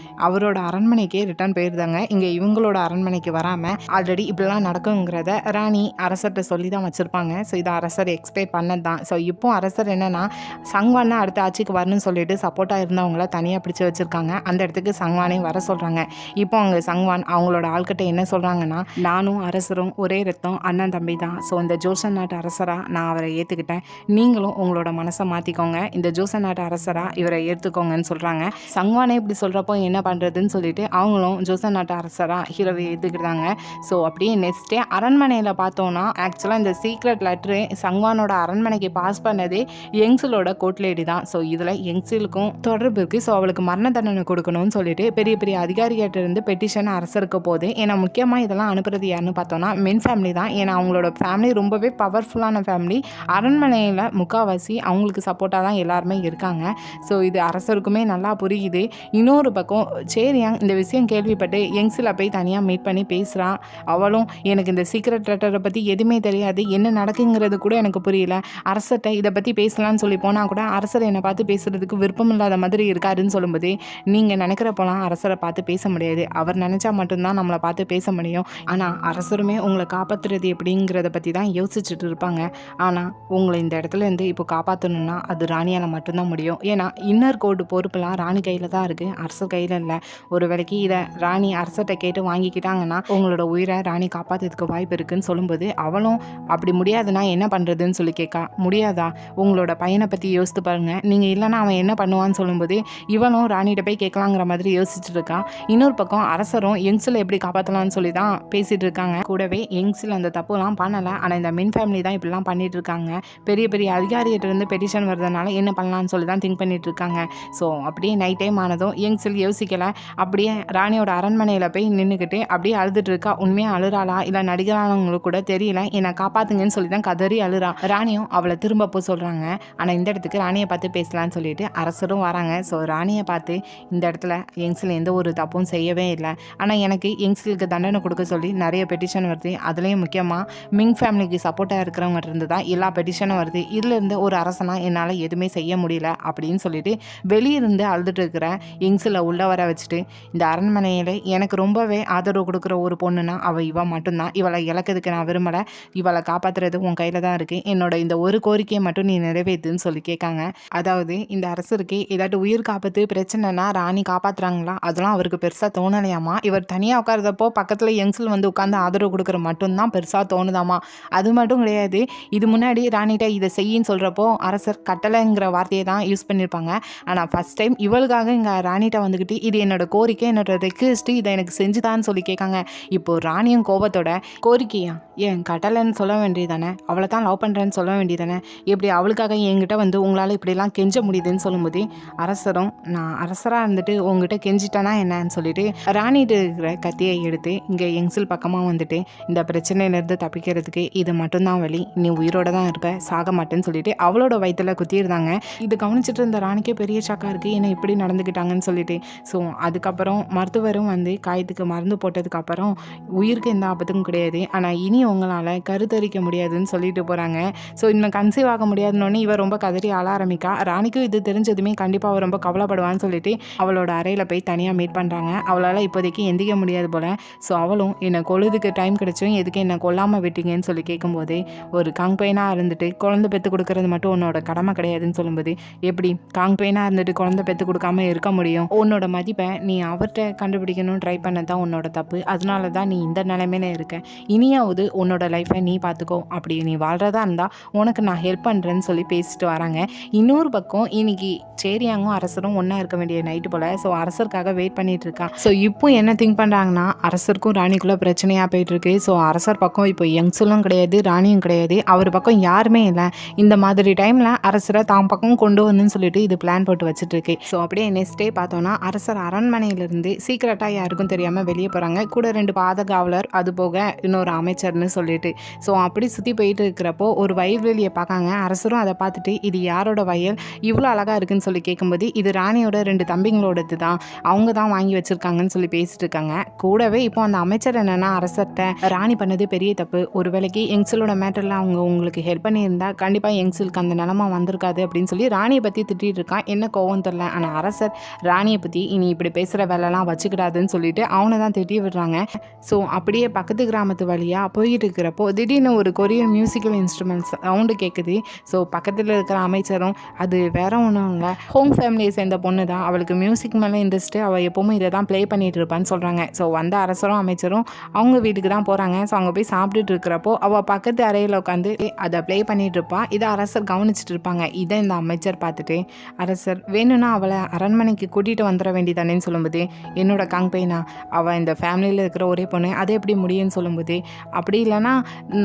அவரோட அரண்மனைக்கே ரிட்டர்ன் போயிருந்தாங்க. இங்கே இவங்களோட அரண்மனைக்கு வராமல் ஆல்ரெடி இப்படிலாம் நடக்குங்கிறத ராணி அரசர்கிட்ட சொல்லி தான் வச்சுருப்பாங்க. ஸோ இதை அரசர் எக்ஸ்பெக்ட் பண்ணது தான். ஸோ இப்போ அரசர் என்னென்னா சங்வானை அடுத்த ஆட்சிக்கு வரணும்னு சொல்லிட்டு சப்போர்ட்டாக இருந்தவங்கள தனியாக பிடிச்சி வச்சுருக்காங்க. அந்த இடத்துக்கு சங்வானையும் வர சொல்கிறாங்க. இப்போ அவங்க சங்வான் அவங்களோட ஆள்கிட்ட என்ன சொல்கிறாங்கன்னா, நானும் அரசரும் ஒரே ரத்தம், அண்ணன் தம்பி தான். ஸோ இந்த ஜோசன் நாட்டு அரசராக நான் அவரை ஏற்றுக்கிட்டேன். நீங்களும் உங்களோட மனசை மாற்றிக்கோங்க, இந்த ஜோசன் நாட்டு அரசராக இவரை ஏற்றுக்கோங்கன்னு சொல்கிறாங்க. சங்வானே இப்படி சொல்கிறப்போ என்ன பண்ணுறதுன்னு சொல்லிட்டு அவங்களும் ஜோசன் நாட்டு அரசராக ஹீரோவை ஏற்றுக்கிட்டாங்க. ஸோ அப்படியே நெக்ஸ்ட் டே அரண்மனையில் பார்த்தோன்னா ஆக்சுவலாக இந்த சீக்ரெட் லெட்ரு சங்வானோட அரண்மனைக்கு பாஸ் பண்ணதே யங்ஸிலோட கோட் லேடி தான். ஸோ இதில் யங்ஸிலுக்கும் தொடர்பு இருக்குது. ஸோ அவளுக்கு மரண தண்டனை கொடுக்கணும்னு சொல்லிட்டு பெரிய பெரிய அதிகாரிகிட்ட இருந்து பெட்டிஷன் அரசருக்கு போகுது. ஏன்னா முக்கியமாக இதெல்லாம் அனுப்புறது யாருன்னு பார்த்தோன்னா மென் ஃபேமிலி தான். ஏன்னா அவங்களோட ஃபேமிலி ரொம்பவே பவர்ஃபுல்லான ஃபேமிலி. அரண்மனையில் முக்கால்வாசி அவங்களுக்கு சப்போர்ட்டாக தான் எல்லாருமே இருக்காங்க. ஸோ இது அரசருக்குமே நல்லா புரியுது. இன்னொரு பக்கம் சேரியாங் இந்த விஷயம் கேள்விப்பட்டு யங்ஸில் போய் தனியாக மீட் பண்ணி பேசுகிறான். அவளும் எனக்கு இந்த சீக்ரெட் லெட்டரை பற்றி எதுவுமே தெரியாது, என்ன நடக்குங்கிறது கூட எனக்கு புரியல, அரசர்கிட்ட இதை பற்றி பேசலான்னு சொல்லி போனால் கூட அரசர் என்னை பார்த்து பேசுகிறதுக்கு விருப்பம் இல்லாத மாதிரி இருக்காருன்னு சொல்லும்போது, நீங்கள் நினைக்கிறப்போலாம் அரசரை பார்த்து பேச முடியாது, அவர் நினச்சா மட்டும்தான் நம்மளை பார்த்து பேச முடியும். ஆனால் அரசருமே உங்களை காப்பாற்றுறது எப்படிங்கிறத பற்றி தான் யோசிச்சுட்டு இருப்பாங்க. ஆனால் உங்களை இந்த இடத்துல இருந்து இப்போ காப்பாற்றணும்னா அது ராணியால் மட்டும்தான் முடியும். ஏன்னா இன்னர் கோடு பொறுப்பெல்லாம் ராணி கையில் தான் இருக்குது, அரசர் கையில் இல்லை. ஒரு வேளைக்கு இதை ராணி அரசர்கிட்ட கேட்டு வாங்கிக்கிட்டாங்கன்னா உங்களோட உயிரை ராணி காப்பாற்றுறதுக்கு வாய்ப்பு இருக்குன்னு சொல்லும்போது, அவளும் அப்படி முடியாதுன்னா என்ன பண்ணுறதுன்னு சொல்லி கேட்கா. முடியாதா, உங்களோட பையனை பற்றி யோசித்து பாருங்கள், நீங்கள் இல்லைன்னா அவன் என்ன பண்ணுவான்னு சொல்லும்போது இவனும் ராணிகிட்ட போய் கேட்கலாங்கிற மாதிரி யோசிச்சுட்டு இருக்கா. இன்னொரு பக்கம் அரசரும் யங்ஸில் எப்படி காப்பாற்றலாம்னு சொல்லி தான் பேசிகிட்டு இருக்காங்க. கூடவே யங்ஸில் அந்த தப்புலாம் பண்ணலை, ஆனால் இந்த மென் ஃபேமிலி தான் இப்படிலாம் பண்ணிட்டு இருக்காங்க. பெரிய பெரிய அதிகாரிகிட்ட இருந்து பெட்டிஷன் வர்றதுனால என்ன பண்ணலான்னு சொல்லி தான் திங்க் பண்ணிட்டு இருக்காங்க. ஸோ அப்படியே நைட் டைம் ஆனதும் யங்ஸில் யோசிக்கலை, அப்படியே ராணியோட அரண்மனையில் போய் நின்றுக்கிட்டு அப்படியே அழுதுட்டு இருக்கா. உண்மையாக அழுறாளா இல்லை நடிகரானவங்களுக்கு கூட தெரியல, என்னை காப்பாற்றுங்கன்னு சொல்லி தான் கதறி அழுறா. ராணியும் அவளை திரும்ப போய் சொல்கிறாங்க. ஆனால் இந்த இடத்துக்கு ராணியை பார்த்து பேசலான்னு சொல்லிட்டு அரசரும் வராங்க. ஸோ ராணியை பார்த்து இந்த இடத்துல யங்ஸில் எந்த ஒரு தப்பும் செய்யவே இல்லை, ஆனால் எனக்கு யங்ஸிலுக்கு தண்டனை கொடுக்க சொல்லி நிறைய பெட்டிஷன் வருது. அதுலேயும் முக்கியமாக மிங் ஃபேமிலிக்கு சப்போர்ட்டாக இருக்கிறவங்க இருந்து தான் எல்லா பெட்டிஷனும் வருது. இதிலிருந்து ஒரு அரசனாக என்னால் எதுவுமே செய்ய முடியல அப்படின்னு சொல்லிட்டு வெளியிருந்து அழுதுட்டு இருக்கிற யங்ஸில் உள்ள வர வச்சுட்டு, இந்த அரண்மனையில் எனக்கு ரொம்பவே ஆதரவு கொடுக்குற ஒரு பொண்ணுன்னா அவள் இவள் மட்டும்தான், இவளை இழக்கிறதுக்கு நான் விரும்பலை, இவளை காப்பாற்றுறது உன் கையில் தான் இருக்குது, என்னோட இந்த ஒரு கோரிக்கையை மட்டும் நீ நிறைவேற்றுன்னு சொல்லி கேட்காங்க. அதாவது இந்த அரசருக்கு ஏதாட்டு உயிர் காப்பத்து பிரச்சனைனா ராணி காப்பாற்றுறாங்களா, அதெல்லாம் அவருக்கு பெருசாக தோணலையாமா. இவர் தனியாக உட்காரதப்போ பக்கத்தில் யங்ஸில் வந்து உட்காந்து ஆதரவு கொடுக்குற மட்டும்தான் பெருசாக தோணுதாமா. அது மட்டும் கிடையாது, இது முன்னாடி ராணிகிட்ட இதை செய்யின்னு சொல்கிறப்போ அரசர் கட்டளைங்கிற வார்த்தையை தான் யூஸ் பண்ணியிருப்பாங்க. ஆனால் ஃபஸ்ட் டைம் இவளுக்காக இங்கே ராணிகிட்ட வந்துக்கிட்டு இது என்னோட கோரிக்கை, என்னோட ரெக்வெஸ்ட்டு, இதை எனக்கு செஞ்சுதான்னு சொல்லி கேட்காங்க. இப்போது ராணியும் கோபத்தோட கோரிக்கையா ஏன் கட்டளைன்னு சொல்ல வேண்டியதானே, அவளை தான் லவ் பண்ணுறேன்னு சொல்ல வேண்டியதானே, இப்படி அவளுக்காக என்கிட்ட வந்து உங்களால் இப்படிலாம் கெஞ்ச முடியுதுன்னு சொல்லும்போது அரசரும் நான் அரசராக இருந்துட்டு உங்ககிட்ட கெஞ்சிட்டேனா என்னன்னு சொல்லிட்டு ராணிகிட்ட இருக்கிற கத்தியை எடுத்து இங்கே யங்ஸில் பக்கமாக வந்துட்டு இந்த பிரச்சனையிலேருந்து தப்பிக்கிறதுக்கு இது மட்டும்தான் வழி, நீ உயிரோட தான் இருப்ப, சாக மாட்டேன்னு சொல்லிட்டு அவளோட வயிற்றுல குத்தியிருந்தாங்க. இது கவனிச்சிட்டு இருந்த ராணிக்கே பெரிய ஷாக்காக இருக்குது, ஏன்னா இப்படி நடந்துக்கிட்டாங்கன்னு சொல்லிட்டு. ஸோ அதுக்கப்புறம் மருத்துவரும் வந்து காயத்துக்கு மருந்து போட்டதுக்கப்புறம் உயிருக்கு எந்த ஆபத்தும் கிடையாது, ஆனால் இனி உங்களால் கருத்தரிக்க முடியாதுன்னு சொல்லிட்டு போகிறாங்க. ஸோ இன்னும் கன்சீவ் ஆக முடியாதுன்னு இவ ரொம்ப கதறி ஆள ஆரம்பிக்கா. ராணிக்கும் இது தெரிஞ்சதுமே கண்டிப்பாக அவள் ரொம்ப கவலைப்படுவான்னு சொல்லிட்டு அவளோட அறையில் போய் தனியாக மீட் பண்ணுறாங்க. அவளால் இப்போதைக்கு எந்திக்க முடியாது போல். ஸோ அவளும் என்னை கொழுதுக்கு டைம் கிடைச்சும் எதுக்கு என்னை கொல்லாமல் விட்டீங்கன்னு சொல்லி கேட்கும்போது, ஒரு காங் பெயினாக இருந்துட்டு குழந்தை பெற்று கொடுக்கறது மட்டும் உன்னோட கடமை கிடையாதுன்னு சொல்லும்போது, எப்படி காங் பெயினாக இருந்துட்டு குழந்தை பெற்று கொடுக்காம இருக்க முடியும், உன்னோட மதிப்பை நீ அவர்கிட்ட கண்டுபிடிக்கணும்னு ட்ரை பண்ணது தான் உன்னோட தப்பு, அதனால தான் நீ இந்த நிலைமையில இருக்க, இனியாவது உன்னோட லைஃப்பை நீ பார்த்துக்கோ, அப்படி நீ வாழ்கிறதா இருந்தால் உனக்கு நான் ஹெல்ப் பண்ணுறேன்னு சொல்லி பேசிட்டு வராங்க. இன்னொரு பக்கம் இன்னைக்கு சேரியாங்கும் அரசரும் ஒன்றா இருக்க வேண்டிய நைட்டு போல். ஸோ அரசருக்காக வெயிட் பண்ணிட்டு இருக்கா. ஸோ இப்போ என்ன திங்க் பண்ணுறாங்கன்னா, அரசருக்கும் ராணிக்குள்ளே பிரச்சனையாக போயிட்டுருக்கு. ஸோ அரசர் பக்கம் இப்போ யங்ஸும் கிடையாது, ராணியும் கிடையாது, அவர் பக்கம் யாருமே இல்லை. இந்த மாதிரி டைமில் அரசரை தான் பக்கம் கொண்டு வந்துன்னு சொல்லிட்டு இது பிளான் போட்டு வச்சுட்டு இருக்கு. ஸோ அப்படியே நெக்ஸ்ட் டே பார்த்தோன்னா அரசர் அரண்மனையிலிருந்து சீக்கிரட்டாக யாருக்கும் தெரியாமல் வெளியே போகிறாங்க. கூட 2 பாதுகாவலர், அது போக இன்னொரு அமைச்சர்னு சொல்லிட்டு. ஸோ அப்படி சுற்றி போயிட்டு இருக்கிறப்போ ஒரு வயல்வெளியை பார்க்காங்க. அரசரும் அதை பார்த்துட்டு இது யாரோட வயல், இவ்வளோ அழகாக இருக்குன்னு சொல்லி கேட்கும்போது இது ராணியோட 2 தம்பிங்களோடது தான், அவங்க தான் வாங்கி வச்சுருக்காங்கன்னு சொல்லி பேசிட்டு இருக்காங்க. கூடவே இப்போ அந்த அமைச்சர் என்னென்னா அரசர்கிட்ட ராணி பண்ணது பெரிய தப்பு, ஒரு வேளைக்கு யங்ஸிலோட மேட்டரில் அவங்க உங்களுக்கு ஹெல்ப் பண்ணியிருந்தா கண்டிப்பாக யங்ஸிலுக்கு அந்த நிலமா வந்திருக்காது அப்படின்னு சொல்லி ராணியை பற்றி திட்டிகிட்டு இருக்கான். என்ன கோவம் தெரில. ஆனால் அரசர் ராணியை பற்றி இனி இப்படி பேசுகிற வேலைலாம் வச்சுக்கிடாதுன்னு சொல்லிட்டு அவனை தான் திட்டி விடுறாங்க. ஸோ அப்படியே பக்கத்து கிராமத்து வழியாக போயிட்டு இருக்கிறப்போ திடீர்னு ஒரு கொரியன் மியூசிக்கல் இன்ஸ்ட்ருமெண்ட்ஸ் சவுண்டு கேட்குது. ஸோ பக்கத்தில் இருக்கிற அமைச்சரும் அது வேற ஒன்றும் இல்லை, ஹோங் ஃபேமிலியை சேர்ந்த பொண்ணு தான், அவளுக்கு மியூசிக் மேலே இன்ட்ரெஸ்ட்டு, அவள் எப்போவுமே இதை தான் ப்ளே பண்ணிகிட்டு இருப்பான்னு சொல்கிறாங்க. ஸோ வந்த அரசரும் அமைச்சரும் அவங்க வீட்டுக்கு தான் போகிறாங்க. ஸோ அங்கே போய் சாப்பிட்டுட்டு இருக்கிறப்போ அவள் பக்கத்து அறையில் உட்காந்து அதை ப்ளே பண்ணிகிட்டு இருப்பா. இதை அரசர் கவனிச்சிட்டு இருப்பாங்க. இதை இந்த அமைச்சர் பார்த்துட்டு, அரசர் வேணும்னா அவளை அரண்மனைக்கு கூட்டிகிட்டு வந்துட வேண்டியதானேன்னு சொல்லும்போது, என்னோட காங்பெய்னா அவள் இந்த ஃபேமிலியில் இருக்கிற ஒரே பொண்ணு, அது எப்படி முடியும்னு சொல்லும்போது, அப்படி இல்லைனா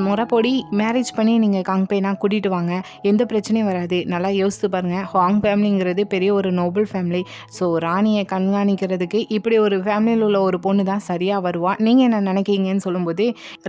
முறைப்படி மேரேஜ் பண்ணி நீங்கள் காங்பெய்னா கூட்டிகிட்டு வாங்க, எந்த பிரச்சனையும் வராது. நல்லா யோசித்து பாருங்கள், ஹாங் ஃபேமிலிங்கிறது பெரிய ஒரு நோபல் ஃபேமிலி. ஸோ ராணியை கண்காணிக்கிறதுக்கு இப்படி ஒரு ஃபேமிலியில் உள்ள ஒரு பொண்ணு தான் சரியாக வருவா, நீங்கள் என்ன நினைக்கிங்கன்னு சொல்லும்போது,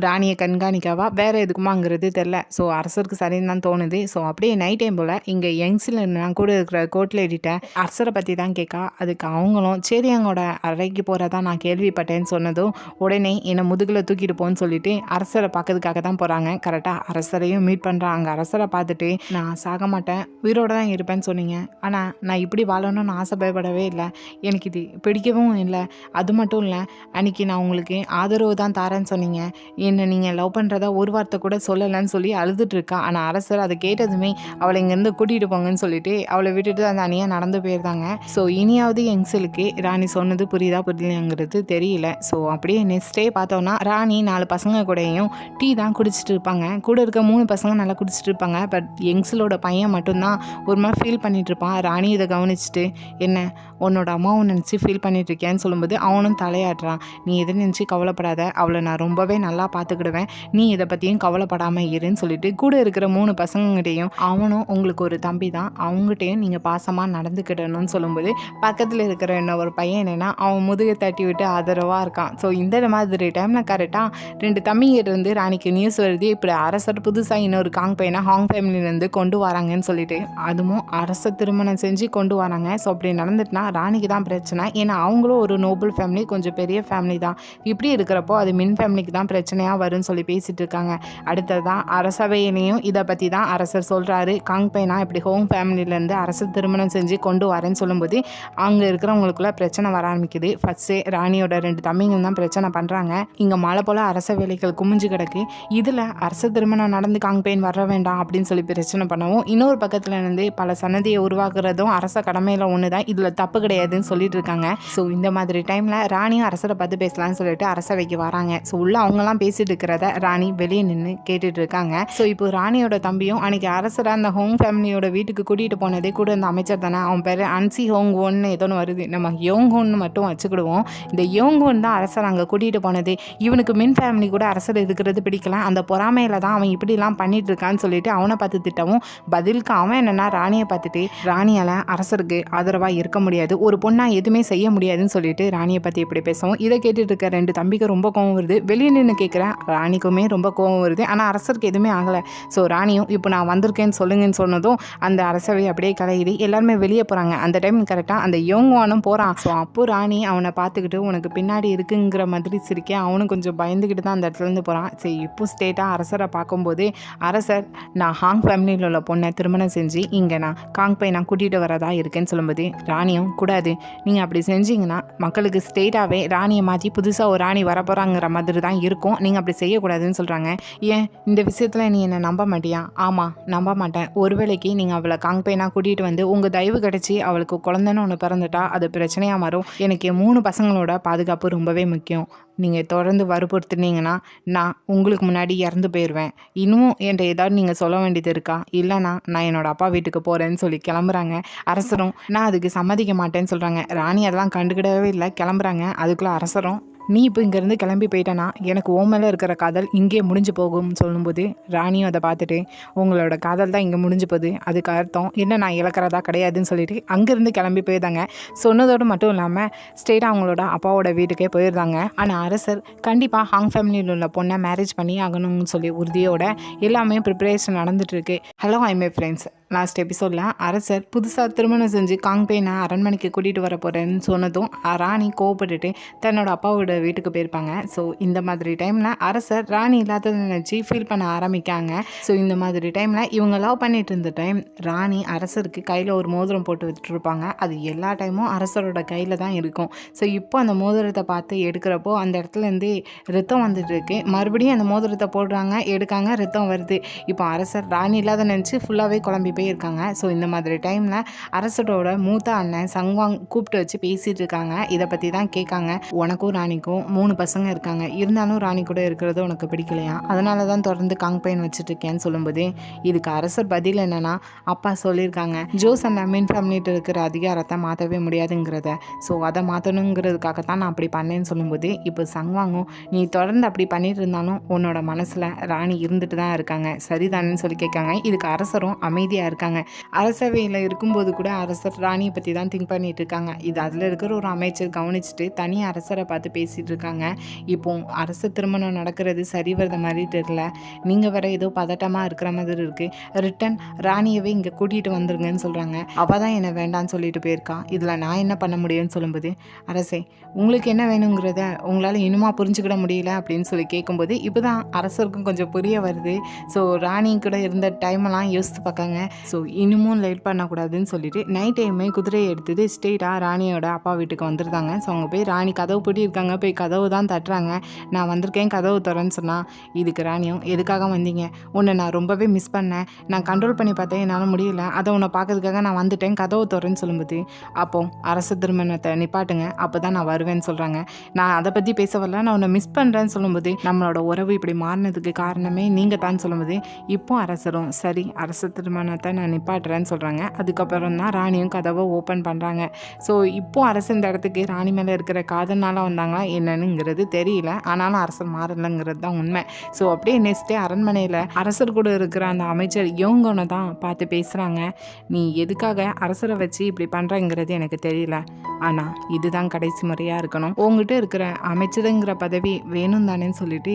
ராணியை கண்காணிக்கவா வேறு எதுக்குமாங்கிறது தெரில. ஸோ அரசருக்கு சரின்னு தான் தோணுது. ஸோ அப்படியே நைட் டைம் போல் இங்கே யங்ஸில் நான் கூட இருக்கிற கோர்ட் லேடிட்ட அரசரை பற்றி தான் கேட்கா. அதுக்கு அவங்களும் சரி எங்களோட அறைக்கு போகிறதா நான் கேள்விப்பட்டேன்னு சொன்னதும் உடனே என்னை முதுகில் தூக்கிட்டு போன்னு சொல்லிட்டு அரசரை பார்க்கறதுக்காக தான் போகிறாங்க. கரெக்டாக அரசரையும் மீட் பண்ணுறாங்க. அரசரை பார்த்துட்டு, நான் சாக மாட்டேன், உயிரோடு தான் இருப்பேன்னு சொன்னீங்க, ஆனால் நான் இப்படி வாழணும்னு ஆசைப்படவே இல்லை, எனக்கு இது பிடிக்கவும் இல்லை, அது மட்டும் இல்லை அன்றைக்கி நான் உங்களுக்கு ஆதரவு தான் தாரேன்னு சொன்னீங்க, என்னை நீங்கள் லவ் பண்ணுறதா ஒரு வார்த்தை கூட சொல்லலைன்னு சொல்லி அழுதுட்டு இருக்கா. ஆனால் அரசர் அதை கேட்டதுமே அவளை இங்கேருந்து கூட்டிகிட்டு போங்கன்னு சொல்லிட்டு அவளை விட்டுட்டு அந்த அணியாக நடந்து போயிருந்தாங்க. ஸோ இனியாவது யங்ஸலுக்கு ராணி சொன்னது புரியுதா புரியலைங்கிறது தெரியல. ஸோ அப்படியே நெக்ஸ்ட் டே பார்த்தோன்னா ராணி 4 பசங்க கூடயும் டீ தான் குடிச்சிட்டு இருப்பாங்க. கூட இருக்க 3 பசங்க நல்லா குடிச்சிட்டு இருப்பாங்க. பட் யங்ஸலோட பையன் மட்டும்தான் ஒரு மாதிரி ஃபீல் பண்ணிட்டு இருப்பான். ராணி இதை கவனிச்சுட்டு, என்ன உன்னோட அம்மாவும் நினச்சி ஃபீல் பண்ணிட்டு இருக்கேன்னு சொல்லும்போது அவனும் தலையாடுறான். நீ எதை நினச்சி கவலைப்படாத, அவளை நான் ரொம்பவே நல்லா பார்த்துக்கிடுவேன், நீ இதை பற்றியும் கவலைப்படாமல் இருன்னு சொல்லிட்டு கூட இருக்கிற 3 பசங்ககிட்டையும், அவனும் உங்களுக்கு ஒரு தம்பி தான், அவங்ககிட்டையும் நீங்கள் பாசமாக நடந்துக்கிடணும்னு சொல்லும்போது பக்கத்தில் இருக்கிற ஒரு பையன் என்னென்னா அவன் முதுகை தட்டி விட்டு ஆதரவாக இருக்கான். ஸோ இந்த மாதிரி டைமில் கரெக்டாக 2 தம்பிங்கிட்டேருந்து ராணிக்கு நியூஸ் வருது, இப்படி அரசர் புதுசாக இன்னொரு காங்பெய்னா ஹாங் ஃபேமிலியிலேருந்து கொண்டு வராங்கன்னு சொல்லிட்டு, அதுவும் அரச திருமணம் செஞ்சு கொண்டு வராங்க. ஸோ அப்படி நடந்துட்டுனா ராணிக்கு தான் பிரச்சனை. ஏன்னா அவங்களும் ஒரு நோபல் ஃபேமிலி, கொஞ்சம் பெரிய ஃபேமிலி தான். இப்படி இருக்கிறப்போ அது மின் ஃபேமிலிக்கு தான் பிரச்சனையாக வரும்னு சொல்லி பேசிகிட்டு இருக்காங்க. அடுத்தது தான் அரசவையிலையும் இதை பற்றி தான் அரசர் சொல்கிறாரு. காங்பெய்னா இப்படி ஹோங் ஃபேமிலியிலேருந்து அரசு திருமணம் செஞ்சு கொண்டு வரேன்னு சொல்லும்போது அங்கே இருக்கிறவங்களுக்குள்ள பிரச்சனை வர ஆரம்பிக்குது. ஃபஸ்ட்டே ராணியோட 2 தம்பிங்க தான் பிரச்சனை பண்ணுறாங்க. இங்கே மழை போல் அரச வேலைகள் குமிஞ்சு கிடக்கு, இதில் அரச திருமணம் நடந்து காங்பெயின் வர வேண்டாம் அப்படின்னு சொல்லி பிரச்சனை பண்ணவும், இன்னொரு பக்கத்தில் இருந்து பல சன்னதியை உருவாக்குறதும் அரச கடமையில் ஒன்று தான், இதில் தப்பு கிடையாதுன்னு சொல்லிட்டு இருக்காங்க. ஸோ இந்த மாதிரி டைமில் ராணியும் அரசரை பார்த்து பேசலாம்னு சொல்லிட்டு அரசவைக்கு வராங்க. ஸோ உள்ள அவங்கெல்லாம் பேசிட்டு இருக்கிறத ராணி வெளியே நின்று கேட்டுட்டு இருக்காங்க. ஸோ இப்போ ராணியோட தம்பியும் அன்னைக்கு அரசரை அந்த ஹோங் ஃபேமிலியோட வீட்டுக்கு கூட்டிகிட்டு போனதே கூட இந்த அமைச்சர் தானே, அவன் பேர் அன்சி ஹோங் ஒன்னு ஏதோன்னு வருது, நம்ம யோங்கோன்னு மட்டும் வச்சுக்கிடுவோம். இந்த யோங்கோன் தான் அரசர் அங்கே கூட்டிகிட்டு போனது. இவனுக்கு மின் ஃபேமிலி கூட அரசர் இருக்கிறது பிடிக்கல, அந்த பொறாமையில தான் அவன் இப்படிலாம் பண்ணிட்டு இருக்கான்னு சொல்லிட்டு அவனை பார்த்து திட்டவும், பதிலுக்கு அவன் என்னன்னா ராணியை பார்த்துட்டு, ராணியால் அரசருக்கு ஆதரவாக இருக்க முடியாது, ஒரு பொண்ணா எதுவுமே செய்ய முடியாதுன்னு சொல்லிட்டு ராணியை பற்றி இப்படி பேசவும், இதை கேட்டுட்டு இருக்க 2 தம்பிக்கு ரொம்ப கோவம் வருது. வெளியே நின்று கேட்குறேன், ராணிக்குமே ரொம்ப கோவம் வருது. ஆனால் அரசருக்கு எதுவுமே ஆகலை. ஸோ ராணியும் இப்போ நான் வந்திருக்கேன்னு சொல்லுங்கன்னு சொன்னதும் அந்த அரசவை அப்படியே கலையுது. எல்லாருமே வெளியே போகிறாங்க. அந்த டைம் கரெக்டாக அந்த யோங்குவானும் போகிறான். ஸோ அப்போ ராணி அவனை பார்த்துக்கிட்டு உனக்கு பின்னாடி இருக்குங்கிற மாதிரி சிரிக்க, அவனும் கொஞ்சம் பயந்துக்கிட்டு தான் அந்த இடத்துலேருந்து போகிறான். சரி இப்போ ஸ்டேட்டாக அரசரை பார்க்கும்போது, அரசர் நான் ஹாங் ஃபேமிலியில் உள்ள பொண்ணை திருமணம் செஞ்சு இங்கே நான் காங்பெய் நான் கூட்டிகிட்டு வரதா இருக்கேன்னு சொல்லும்போது, ராணியும் கூடாது, நீங்கள் அப்படி செஞ்சீங்கன்னா மக்களுக்கு ஸ்டேட்டாகவே ராணியை மாற்றி புதுசாக ஒரு ராணி வரப்போகிறாங்கிற மாதிரி தான் இருக்கும், நீங்கள் அப்படி செய்யக்கூடாதுன்னு சொல்கிறாங்க. ஏன் இந்த விஷயத்தில் நீ என்னை நம்ப மாட்டியா? ஆமாம் நம்ப மாட்டேன். ஒருவேளைக்கு நீங்கள் அவளை காங்பெய்னா கூட்டிகிட்டு வந்து உங்கள் தயவு கிடச்சி அவளுக்கு குழந்தைன்னு ஒன்று பிறந்துட்டா அது பிரச்சனையாக மாறும். எனக்கு 3 பசங்களோட பாதுகாப்பு ரொம்பவே முக்கியம். நீங்கள் தொடர்ந்து வற்புறுத்துனீங்கன்னா நான் உங்களுக்கு முன்னாடி இறந்து போயிடுவேன். இன்னும் என்கிட்ட ஏதாவது நீங்கள் சொல்ல வேண்டியது இருக்கா? இல்லைனா நான் என்னோடய அப்பா வீட்டுக்கு போகிறேன்னு சொல்லி கிளம்புறாங்க. அரசரும் நான் அதுக்கு சம்மதிக்க மாட்டேன்னு சொல்கிறாங்க. ராணி அதெல்லாம் கண்டுக்கிடவே இல்லை, கிளம்புறாங்க. அதுக்குள்ளே அரசரும், நீ இப்போ இங்கேருந்து கிளம்பி போயிட்டேன்னா எனக்கு ஓ மேலே இருக்கிற காதல் இங்கே முடிஞ்சு போகும்னு சொல்லும்போது, ராணியும் அதை பார்த்துட்டு உங்களோட காதல் தான் இங்கே முடிஞ்சு போகுது, அதுக்கு அர்த்தம் என்ன நான் இழக்கிறதா கிடையாதுன்னு சொல்லிட்டு அங்கேருந்து கிளம்பி போயிருந்தாங்க. சொன்னதோடு மட்டும் இல்லாமல் ஸ்ட்ரெயிட்டாக அவங்களோட அப்பாவோட வீட்டுக்கே போயிருந்தாங்க. ஆனால் அரசர் கண்டிப்பாக ஹாங் ஃபேமிலியில் உள்ள பொண்ணை மேரேஜ் பண்ணி ஆகணும்னு சொல்லி உறுதியோட எல்லாமே ப்ரிப்பரேஷன் நடந்துகிட்ருக்கு. Hello I my friends, last எபிசோடில் அரசர் புதுசாக திருமணம் செஞ்சு காங்பேனை அரண்மனைக்கு கூட்டிகிட்டு வர போகிறேன்னு சொன்னதும் ராணி கோவப்பட்டுட்டு தன்னோட அப்பாவோட வீட்டுக்கு போயிருப்பாங்க. ஸோ இந்த மாதிரி டைமில் அரசர் ராணி இல்லாததை நினச்சி ஃபீல் பண்ண ஆரம்பிக்காங்க. ஸோ இந்த மாதிரி டைமில் இவங்க லவ் பண்ணிட்டு இருந்த டைம் ராணி அரசருக்கு கையில் ஒரு மோதிரம் போட்டு விட்டுருப்பாங்க. அது எல்லா டைமும் அரசரோட கையில் தான் இருக்கும். ஸோ இப்போ அந்த மோதிரத்தை பார்த்து எடுக்கிறப்போ அந்த இடத்துலேருந்து ரத்தம் வந்துட்டு இருக்கு. மறுபடியும் அந்த மோதிரத்தை போடுறாங்க, எடுக்காங்க, ரத்தம் வருது. இப்போ அரசர் ராணி இல்லாத நினச்சி ஃபுல்லாகவே குழம்பி போயிருக்காங்க. ஸோ இந்த மாதிரி டைமில் அரசரோட மூத்த அண்ணன் சங்வாங் கூப்பிட்டு வச்சு பேசிகிட்டு இருக்காங்க. இதை பற்றி தான் கேட்காங்க. உனக்கும் ராணிக்கும் 3 பசங்க இருக்காங்க, இருந்தாலும் ராணி கூட இருக்கிறது உனக்கு பிடிக்கலையா, அதனால தான் தொடர்ந்து காங்பெயின் வச்சுட்டு இருக்கேன்னு சொல்லும்போது இதுக்கு அரசர் பதில் என்னன்னா, அப்பா சொல்லியிருக்காங்க ஜோஸ் அண்ட் அமீன் ஃபேமிலிட்டு இருக்கிற அதிகாரத்தை மாற்றவே முடியாதுங்கிறத. ஸோ அதை மாற்றணுங்கிறதுக்காக தான் நான் அப்படி பண்ணேன்னு சொல்லும்போது இப்போ சங்வாங்கும் நீ தொடர்ந்து அப்படி பண்ணிட்டு இருந்தாலும் உன்னோட மனசில் ராணி இருந்துட்டு தான் இருக்காங்க சரிதானேன்னு சொல்லி கேட்காங்க. இதுக்கு அரசரும் அமைதியாக இருக்காங்க. அரசவையில் இருக்கும்போது கூட அரசர் ராணியை பற்றி தான் திங்க் பண்ணிட்டு இருக்காங்க. இது அதில் இருக்கிற ஒரு அமைச்சர் கவனிச்சுட்டு தனி அரசரை பார்த்து பேசிகிட்டு இருக்காங்க. இப்போ அரச திருமணம் நடக்கிறது சரி வரத மாதிரி தெரியல, நீங்கள் வேற ஏதோ பதட்டமாக இருக்கிற மாதிரி இருக்குது, ரிட்டன் ராணியவே இங்கே கூட்டிகிட்டு வந்துருங்கன்னு சொல்கிறாங்க. அவள் தான் என்னை வேண்டான்னு சொல்லிட்டு போயிருக்கா, இதில் நான் என்ன பண்ண முடியும்னு சொல்லும்போது அரசே உங்களுக்கு என்ன வேணுங்கிறத உங்களால் இன்னுமா புரிஞ்சுக்கிட முடியல அப்படின்னு சொல்லி கேட்கும்போது இப்போ தான் அரசருக்கும் கொஞ்சம் புரிய வருது. ஸோ ராணி கூட இருந்த டைமெல்லாம் யோசித்து பார்க்காங்க. ஸோ இன்னமும் லேட் பண்ணக்கூடாதுன்னு சொல்லிட்டு நைட் டைமே குதிரையை எடுத்துட்டு ஸ்ட்ரெயிட்டாக ராணியோட அப்பா வீட்டுக்கு வந்துருந்தாங்க. ஸோ அவங்க போய் ராணி கதவு பூட்டியிருக்காங்க, போய் கதவு தான் தட்டுறாங்க. நான் வந்திருக்கேன் கதவு தரேன்னு சொன்னால் இதுக்கு ராணியும் எதுக்காக வந்தீங்க, உன்னை நான் ரொம்பவே மிஸ் பண்ணேன், நான் கண்ட்ரோல் பண்ணி பார்த்தேன் என்னால் முடியல, அதை உன்னை பார்க்கறதுக்காக நான் வந்துட்டேன் கதவு தரேன்னு சொல்லும்போது அப்போ அரச திருமணத்தை நிப்பாட்டுங்க அப்போ தான் நான் வருவேன்னு சொல்கிறாங்க. நான் அதை பற்றி பேச வரல, நான் உன்னை மிஸ் பண்ணுறேன்னு சொல்லும்போது நம்மளோட உறவு இப்படி மாறினதுக்கு காரணமே நீங்கள் தான் சொல்லும்போது இப்போ அரசரும் சரி அரச திருமணத்தை நான் நிப்பாட்டுறேன்னு சொல்கிறாங்க. அதுக்கப்புறம் தான் ராணியும் கதவை ஓப்பன் பண்ணுறாங்க. ஸோ இப்போ அரசு இந்த இடத்துக்கு ராணி மேலே இருக்கிற காதல்னால வந்தாங்களா என்னன்னுங்கிறது தெரியல, ஆனாலும் அரசர் மாறலைங்கிறது தான் உண்மை. ஸோ அப்படியே நெக்ஸ்டே அரண்மனையில் அரசர் கூட இருக்கிற அந்த அமைச்சர் யோங்கனை தான் பார்த்து பேசுகிறாங்க. நீ எதுக்காக அரசரை வச்சு இப்படி பண்ணுறங்கிறது எனக்கு தெரியல, ஆனால் இதுதான் கடைசி முறையாக இருக்கணும், உங்ககிட்ட இருக்கிற அமைச்சருங்கிற பதவி வேணும் தானேன்னு சொல்லிட்டு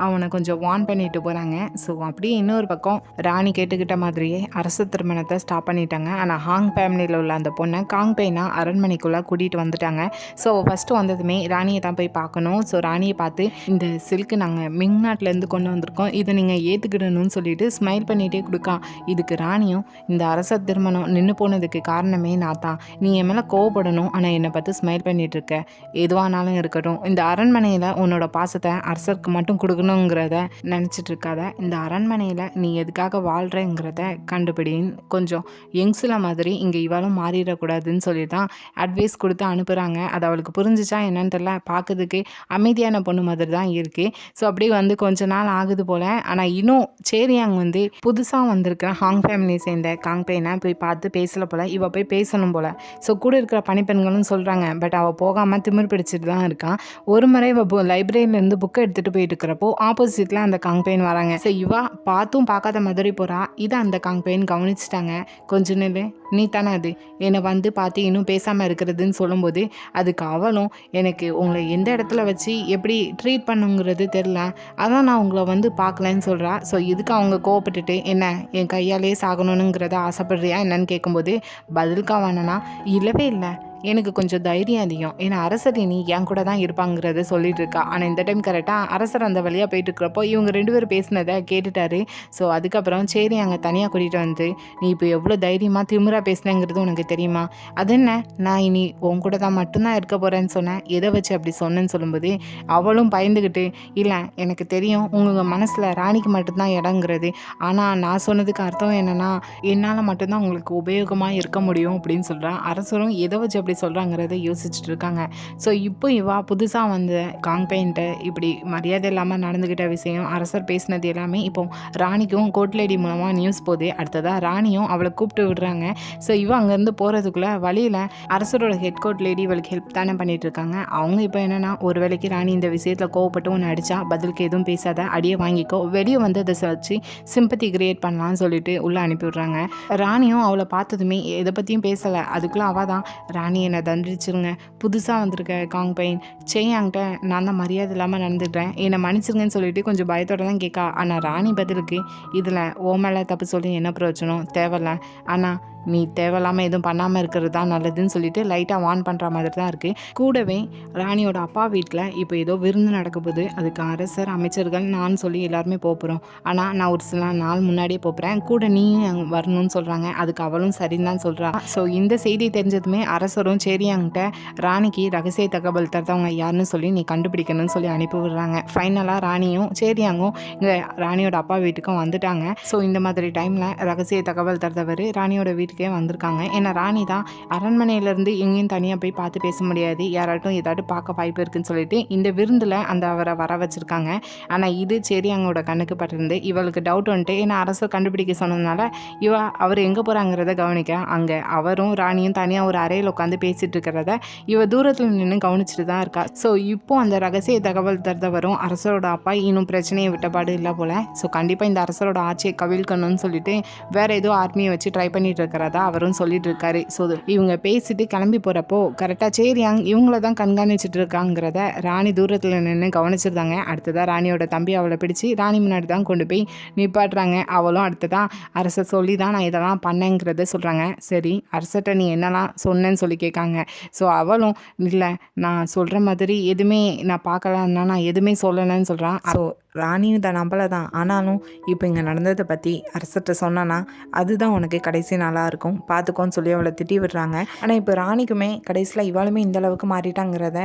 அவனை கொஞ்சம் வார்ன் பண்ணிட்டு போகிறாங்க. ஸோ அப்படியே இன்னொரு பக்கம் ராணி கேட்டுக்கிட்ட மாதிரியே அரச திருமணத்தை ஸ்டாப் பண்ணிட்டாங்க. ஆனால் ஹாங் ஃபேமிலியில் உள்ள அந்த பொண்ணை காங்பெயினா அரண்மனைக்குள்ளே கூட்டிகிட்டு வந்துட்டாங்க. ஸோ ஃபஸ்ட்டு வந்ததுமே ராணியை தான் போய் பார்க்கணும். ஸோ ராணியை பார்த்து இந்த சில்க்கு நாங்கள் மிங் நாட்டிலேருந்து கொண்டு வந்திருக்கோம், இதை நீங்கள் ஏற்றுக்கிடணும்னு சொல்லிட்டு ஸ்மைல் பண்ணிகிட்டே கொடுக்கான். இதுக்கு ராணியும் இந்த அரச திருமணம் நின்று போனதுக்கு காரணமே நான் தான், நீ என் மேலே கோவப்படணும், ஆனால் என்னை பார்த்து ஸ்மைல் பண்ணிகிட்டு இருக்க, எதுவானாலும் இருக்கட்டும், இந்த அரண்மனையில் உன்னோட பாசத்தை அரசருக்கு மட்டும் கொடுக்கணுங்கிறத நினச்சிட்டு இருக்காத, இந்த அரண்மனையில் நீ எதுக்காக வாழ்கிறங்கிறத கண்டுபிடின்னு கொஞ்சம் யங்ஸில் மாதிரி இங்கே இவளும் மாறிடக்கூடாதுன்னு சொல்லி தான் அட்வைஸ் கொடுத்து அனுப்புகிறாங்க. அது அவளுக்கு புரிஞ்சிச்சா என்னன்னு தெரியல, பார்க்கறதுக்கு அமைதியான பொண்ணு மாதிரி தான் இருக்குது. ஸோ அப்படியே வந்து கொஞ்ச நாள் ஆகுது போல். ஆனால் இன்னும் சேரியாங் வந்து புதுசாக வந்திருக்கிற ஹாங் ஃபேமிலியை சேர்ந்த காங்பெயினை போய் பார்த்து பேசலை போல், இவள் போய் பேசணும் போல். ஸோ கூட இருக்கிற பணிப்பெண்களும் சொல்கிறாங்க, பட் அவள் போகாமல் திமிர் பிடிச்சிட்டு தான் இருக்கான். ஒரு முறை இவள் லைப்ரரியிலேருந்து புக்கை எடுத்துகிட்டு போயிட்டு இருக்கிறப்போ ஆப்போசிட்டில் அந்த காங்பெயின் வராங்க. ஸோ இவா பார்த்தும் பார்க்காத மாதிரி போகிறா. இதை அந்த காங்பெயின் கவனிச்சிட்டாங்க. கொஞ்ச நேரம் நீ தானே அது என்னை வந்து பார்த்து இன்னும் பேசாமல் இருக்கிறதுன்னு சொல்லும்போது அதுக்கு அவளும் எனக்கு உங்களை எந்த இடத்துல வச்சு எப்படி ட்ரீட் பண்ணுங்கிறது தெரில, அதான் நான் உங்களை வந்து பார்க்கலன்னு சொல்கிறா. ஸோ இதுக்கு அவங்க கோவப்பட்டுட்டு என்ன என் கையாலே சாகணுங்கிறத ஆசைப்படுறியா என்னன்னு கேட்கும்போது பதிலுக்கா வேணனா இல்லவே இல்லை, எனக்கு கொஞ்சம் தைரியம் அதிகம், ஏன்னா அரசர் நீ என் கூட தான் இருப்பாங்கிறத சொல்லிட்டு இருக்கா. ஆனால் இந்த டைம் கரெக்டாக அரசர் அந்த வழியாக போயிட்டு இருக்கிறப்போ இவங்க 2 பேரும் பேசினதை கேட்டுட்டாரு. ஸோ அதுக்கப்புறம் சரி அங்கே தனியாக கூட்டிகிட்டு வந்து நீ இப்போ எவ்வளோ தைரியமாக திமிரா பேசினேங்கிறது உனக்கு தெரியுமா, அது என்ன நான் இனி உன் கூட தான் மட்டும்தான் இருக்க போகிறேன்னு சொன்னேன், எதை வச்சு அப்படி சொன்னேன்னு சொல்லும்போது அவளும் பயந்துக்கிட்டு இல்லை எனக்கு தெரியும் உங்கள் மனசில் ராணிக்கு மட்டும்தான் இடங்கிறது, ஆனால் நான் சொன்னதுக்கு அர்த்தம் என்னென்னா என்னால் மட்டும்தான் உங்களுக்கு உபயோகமாக இருக்க முடியும் அப்படின்னு சொல்கிறான். அரசரும் எதை வச்சு அப்படி சொல்கிறாங்கிறத யோசிச்சுட்டு இருக்காங்க. ஸோ இப்போ இவா புதுசாக வந்த காங்பெயின்ட்ட இப்படி மரியாதை இல்லாமல் நடந்துக்கிட்ட விஷயம் அரசர் பேசினது எல்லாமே இப்போ ராணிக்கும் கோர்ட் லேடி மூலமாக நியூஸ் போகுது. அடுத்ததாக ராணியும் அவளை கூப்பிட்டு விடுறாங்க. ஸோ இவ அங்கேருந்து போகிறதுக்குள்ளே வழியில் அரசரோட ஹெட் கோர்ட் லேடி இவளுக்கு ஹெல்ப் தானே பண்ணிட்டு இருக்காங்க. அவங்க இப்போ என்னென்னா ஒரு வேளைக்கு ராணி இந்த விஷயத்தில் கோவப்பட்டு ஒன்று அடித்தா பதிலுக்கு எதுவும் பேசாத, அடியை வாங்கிக்கோ, வெளியே வந்து அதை வச்சு சிம்பத்தி கிரியேட் பண்ணலான்னு சொல்லிட்டு உள்ளே அனுப்பி விட்றாங்க. ராணியும் அவளை பார்த்ததுமே எதை பற்றியும் பேசலை. அதுக்குள்ளே அவள் தான் ராணி என்னை தண்டிச்சிருங்க. புதுசாக வந்திருக்க காங் பெயின் சேயாங்கிட்ட நான் தான் மரியாதை இல்லாமல் நடந்துக்கிட்டேன், என்னை மன்னிச்சிருங்கன்னு சொல்லிட்டு கொஞ்சம் பயத்தோட தான் கேட்கா. ஆனால் ராணி பதிலுக்கு இதில் ஓ மேலே தப்பு சொல்லி என்ன பிரயோஜனம், தேவையில்ல. ஆனால் நீ தேவையில்லாமல் எதுவும் பண்ணாமல் இருக்கிறது தான் நல்லதுன்னு சொல்லிட்டு லைட்டாக வார்ன் பண்ணுற மாதிரி தான் இருக்குது. கூடவே ராணியோட அப்பா வீட்டில் இப்போ ஏதோ விருந்து நடக்க போகுது. அதுக்கு அரசர், அமைச்சர்கள், நான் சொல்லி எல்லாருமே போகிறோம். ஆனால் நான் ஒரு சில நாள் முன்னாடியே போகிறேன், கூட நீ வரணும்னு சொல்கிறாங்க. அதுக்கு அவளும் சரின்னு தான் சொல்கிறா. ஸோ இந்த செய்தி தெரிஞ்சதுமே அரசரும் சேரியாங்கிட்ட ராணிக்கு ரகசிய தகவல் தரத்தவங்க யாருன்னு சொல்லி நீ கண்டுபிடிக்கணும்னு சொல்லி அனுப்பி விடுறாங்க. ஃபைனலாக ராணியும் சேரியாங்கும் இங்கே ராணியோட அப்பா வீட்டுக்கும் வந்துட்டாங்க. ஸோ இந்த மாதிரி டைமில் ரகசிய தகவல் தரத்தவர் ராணியோட வீட்டுக்கே வந்திருக்காங்க. ஏன்னா ராணி தான் அரண்மனையிலேருந்து எங்கேயும் தனியாக போய் பார்த்து பேச முடியாது, யாராட்டும் ஏதாட்டும் பார்க்க வாய்ப்பு இருக்குன்னு சொல்லிட்டு இந்த விருந்தில் அந்த அவரை வர வச்சுருக்காங்க. ஆனால் இது சேரியாங்கோட கண்ணுக்கு பட்டிருந்து இவளுக்கு டவுட் வந்துட்டு, ஏன்னா அரசர் கண்டுபிடிக்க சொன்னதுனால அவர் எங்கே போகிறாங்கிறத கவனிக்க அங்கே அவரும் ராணியும் தனியாக ஒரு அறையில் உட்காந்து பேசிகிட்டு இருக்கிறத இவ தூரத்தில் நின்று கவனிச்சுட்டு தான் இருக்கா. ஸோ இப்போ அந்த ரகசிய தகவல் தரவரும் அரசரோட அப்பா இன்னும் பிரச்சனையை விட்டபாடு இல்லை போல். ஸோ கண்டிப்பாக இந்த அரசரோட ஆட்சியை கவிழ்க்கணும்னு சொல்லிட்டு வேறு ஏதோ ஆர்மியை வச்சு ட்ரை பண்ணிட்டு இருக்கிறதா அவரும் சொல்லிட்டு இருக்காரு. ஸோ இவங்க பேசிட்டு கிளம்பி போகிறப்போ கரெக்டாக சேரியாங் இவங்கள தான் கண்காணிச்சுட்டு இருக்காங்கிறத ராணி தூரத்தில் நின்று கவனிச்சிருந்தாங்க. அடுத்ததாக ராணியோட தம்பி அவளை பிடிச்சி ராணி முன்னாடி தான் கொண்டு போய் நிப்பாட்டுறாங்க. அவளும் அடுத்ததான் அரசர் சொல்லி தான் நான் இதெல்லாம் பண்ணேங்கிறத சொல்கிறாங்க. சரி, அரசர்கிட்ட நீ என்னெல்லாம் சொன்னேன்னு சொல்லி கேட்காங்க. ஸோ அவளும் இல்லை, நான் சொல்கிற மாதிரி எதுவுமே நான் பார்க்கலன்னா நான் எதுவுமே சொல்லலைன்னு சொல்கிறான். ஸோ ராணியும் இதை நம்பலை தான், ஆனாலும் இப்போ இங்கே நடந்ததை பற்றி அரசர்கிட்ட சொன்னான்னா அதுதான் உனக்கு கடைசி நாளாக இருக்கும், பார்த்துக்கோன்னு சொல்லி அவளை திட்டி விடுறாங்க. ஆனால் இப்போ ராணிக்குமே கடைசியில் இவாளுமே இந்த அளவுக்கு மாறிட்டாங்கிறத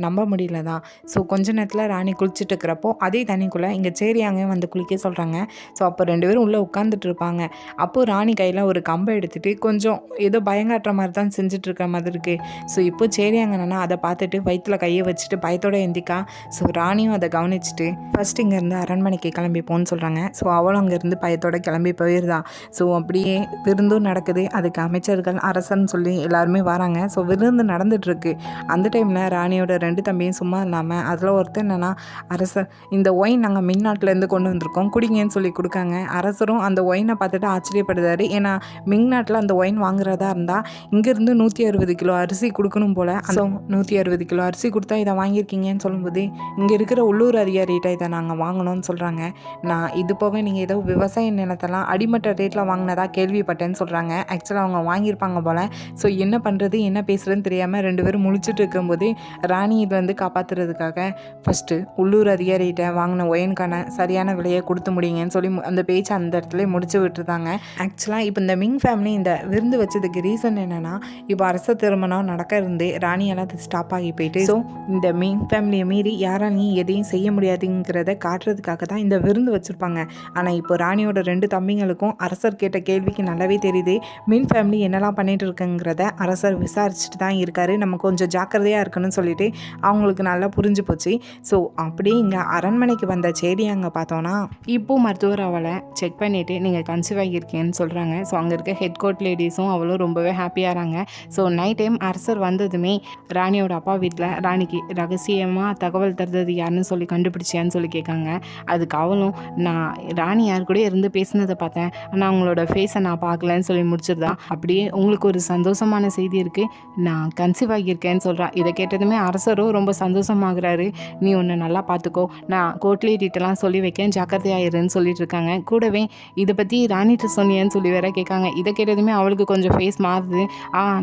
நம்ப முடியல தான். ஸோ கொஞ்ச நேரத்தில் ராணி குளிச்சுட்டு இருக்கிறப்போ அதே தண்ணிக்குள்ளே இங்கே சேரியாங்க வந்து குளிக்க சொல்கிறாங்க. ஸோ அப்போ 2 பேரும் உள்ளே உட்காந்துட்டு இருப்பாங்க. அப்போது ராணி கையில் ஒரு கம்பை எடுத்துகிட்டு கொஞ்சம் ஏதோ பயங்காட்டுற மாதிரி தான் செஞ்சுட்டு இருக்க மாதிரி இருக்குது. ஸோ இப்போ சேரியாங்க என்னன்னா அதை பார்த்துட்டு வயிற்றில் கையை வச்சுட்டு பயத்தோட எந்திக்கா. ஸோ ராணியும் அதை கவனிச்சுட்டு ஃபஸ்ட்டு இங்கேருந்து அரண்மனைக்கு கிளம்பி போன்னு சொல்கிறாங்க. ஸோ அவளும் அங்கேருந்து பயத்தோட கிளம்பி போயிருந்தா. ஸோ அப்படியே விருந்தும் நடக்குது. அதுக்கு அமைச்சர்கள், அரசன் சொல்லி எல்லாருமே வராங்க. ஸோ விருந்து நடந்துகிட்ருக்கு. அந்த டைமில் ராணியோட 2 தம்பியும் சும்மா இல்லாமல் அதில் ஒருத்தர் என்னென்னா, அரசர் இந்த ஒயின் நாங்கள் மிங்நாட்டிலேருந்து கொண்டு வந்திருக்கோம், குடிங்கன்னு சொல்லி கொடுக்காங்க. அரசரும் அந்த ஒயினை பார்த்துட்டு ஆச்சரியப்படுதாரு. ஏன்னா மிங்நாட்டில் அந்த ஒயின் வாங்குறதா இருந்தால் இங்கேருந்து 160 கிலோ அரிசி கொடுக்கணும் போல். ஸோ 160 கிலோ அரிசி கொடுத்தா இதை வாங்கியிருக்கீங்கன்னு சொல்லும்போது இங்கே இருக்கிற உள்ளூர் அதிகாரிகிட்ட இதை நாங்கள் வாங்கணும்னு சொல்கிறாங்க. நான் இது போக நீங்கள் ஏதோ விவசாய நிலத்தெல்லாம் அடிமட்ட ரேட்டில் வாங்கினதா கேள்விப்பட்டேன்னு சொல்கிறாங்க. ஆக்சுவலாக அவங்க வாங்கியிருப்பாங்க போல். ஸோ என்ன பண்ணுறது என்ன பேசுகிறதுன்னு தெரியாமல் 2 பேரும் முழிச்சுட்டு இருக்கும்போது ராணி இது வந்து காப்பாற்றுறதுக்காக ஃபஸ்ட்டு உள்ளூர் அதிகாரிகிட்ட வாங்கின ஒயனுக்கான சரியான விலையை கொடுத்து முடியுங்கன்னு சொல்லி அந்த பேச்சை அந்த இடத்துல முடிச்சு விட்டுருந்தாங்க. ஆக்சுவலாக இப்போ இந்த மிங் ஃபேமிலி இந்த விருந்து வச்சதுக்கு ரீசன் என்னென்னா, இப்போ அரச திருமணம் நடக்க இருந்து ராணியெல்லாம் அது ஸ்டாப் ஆகி போயிட்டு, ஸோ இந்த மிங் ஃபேமிலியை மீறி யாராலையும் எதையும் செய்ய முடியாதுங்கிறத காட்டுறதுக்காக தான் இந்த விருந்து வச்சுருப்பாங்க. ஆனால் இப்போ ராணியோட 2 தம்பிங்களுக்கும் அரசர் கேட்ட கேள்விக்கு நல்லாவே தெரியுது மின் ஃபேமிலி என்னெல்லாம் பண்ணிட்டு இருக்குங்கிறத அரசர் விசாரிச்சுட்டு தான் இருக்காரு, நம்ம கொஞ்சம் ஜாக்கிரதையாக இருக்கணும்னு சொல்லிட்டு அவங்களுக்கு நல்லா புரிஞ்சு போச்சு. ஸோ அப்படியே இங்கே அரண்மனைக்கு வந்த சேரியாங்க பார்த்தோன்னா இப்போ மருத்துவர் அவளை செக் பண்ணிவிட்டு நீங்கள் கன்சீவ் ஆகியிருக்கீங்கன்னு சொல்கிறாங்க. ஸோ அங்கே இருக்க ஹெட் கோர்ட் லேடிஸும் அவளும் ரொம்பவே ஹாப்பியாகிறாங்க. ஸோ நைட் டைம் அரசர் வந்ததுமே ராணியோட அப்பா வீட்டில் ராணிக்கு ரகசியமாக தகவல் தருது யாருன்னு சொல்லி கண்டுபிடிச்சியான்னு சொல்லி கேட்காங்க. அதுக்கு அவளும் நான் ராணி யார் கூட இருந்து பேசினதை பார்த்தேன், ஆனால் அவங்களோட ஃபேஸை நான் பார்க்கலன்னு சொல்லி முடிச்சிருந்தா. அப்படியே உங்களுக்கு ஒரு சந்தோஷமான செய்தி இருக்குது, நான் கன்சீவ் ஆகியிருக்கேன்னு சொல்கிறான். இதை கேட்டதுமே அரசரும் ரொம்ப சந்தோஷமாகறாரு. நீ உன்னை நல்லா பார்த்துக்கோ, நான் கோட்லேட்டிட்டெல்லாம் சொல்லி வைக்கேன், ஜாக்கிரதையாயிருன்னு சொல்லிட்டு இருக்காங்க. கூடவே இதை பற்றி ராணிகிட்ட சொன்னியன்னு சொல்லி வேற கேட்காங்க. இதை கேட்டதுமே அவளுக்கு கொஞ்சம் ஃபேஸ் மாறுது.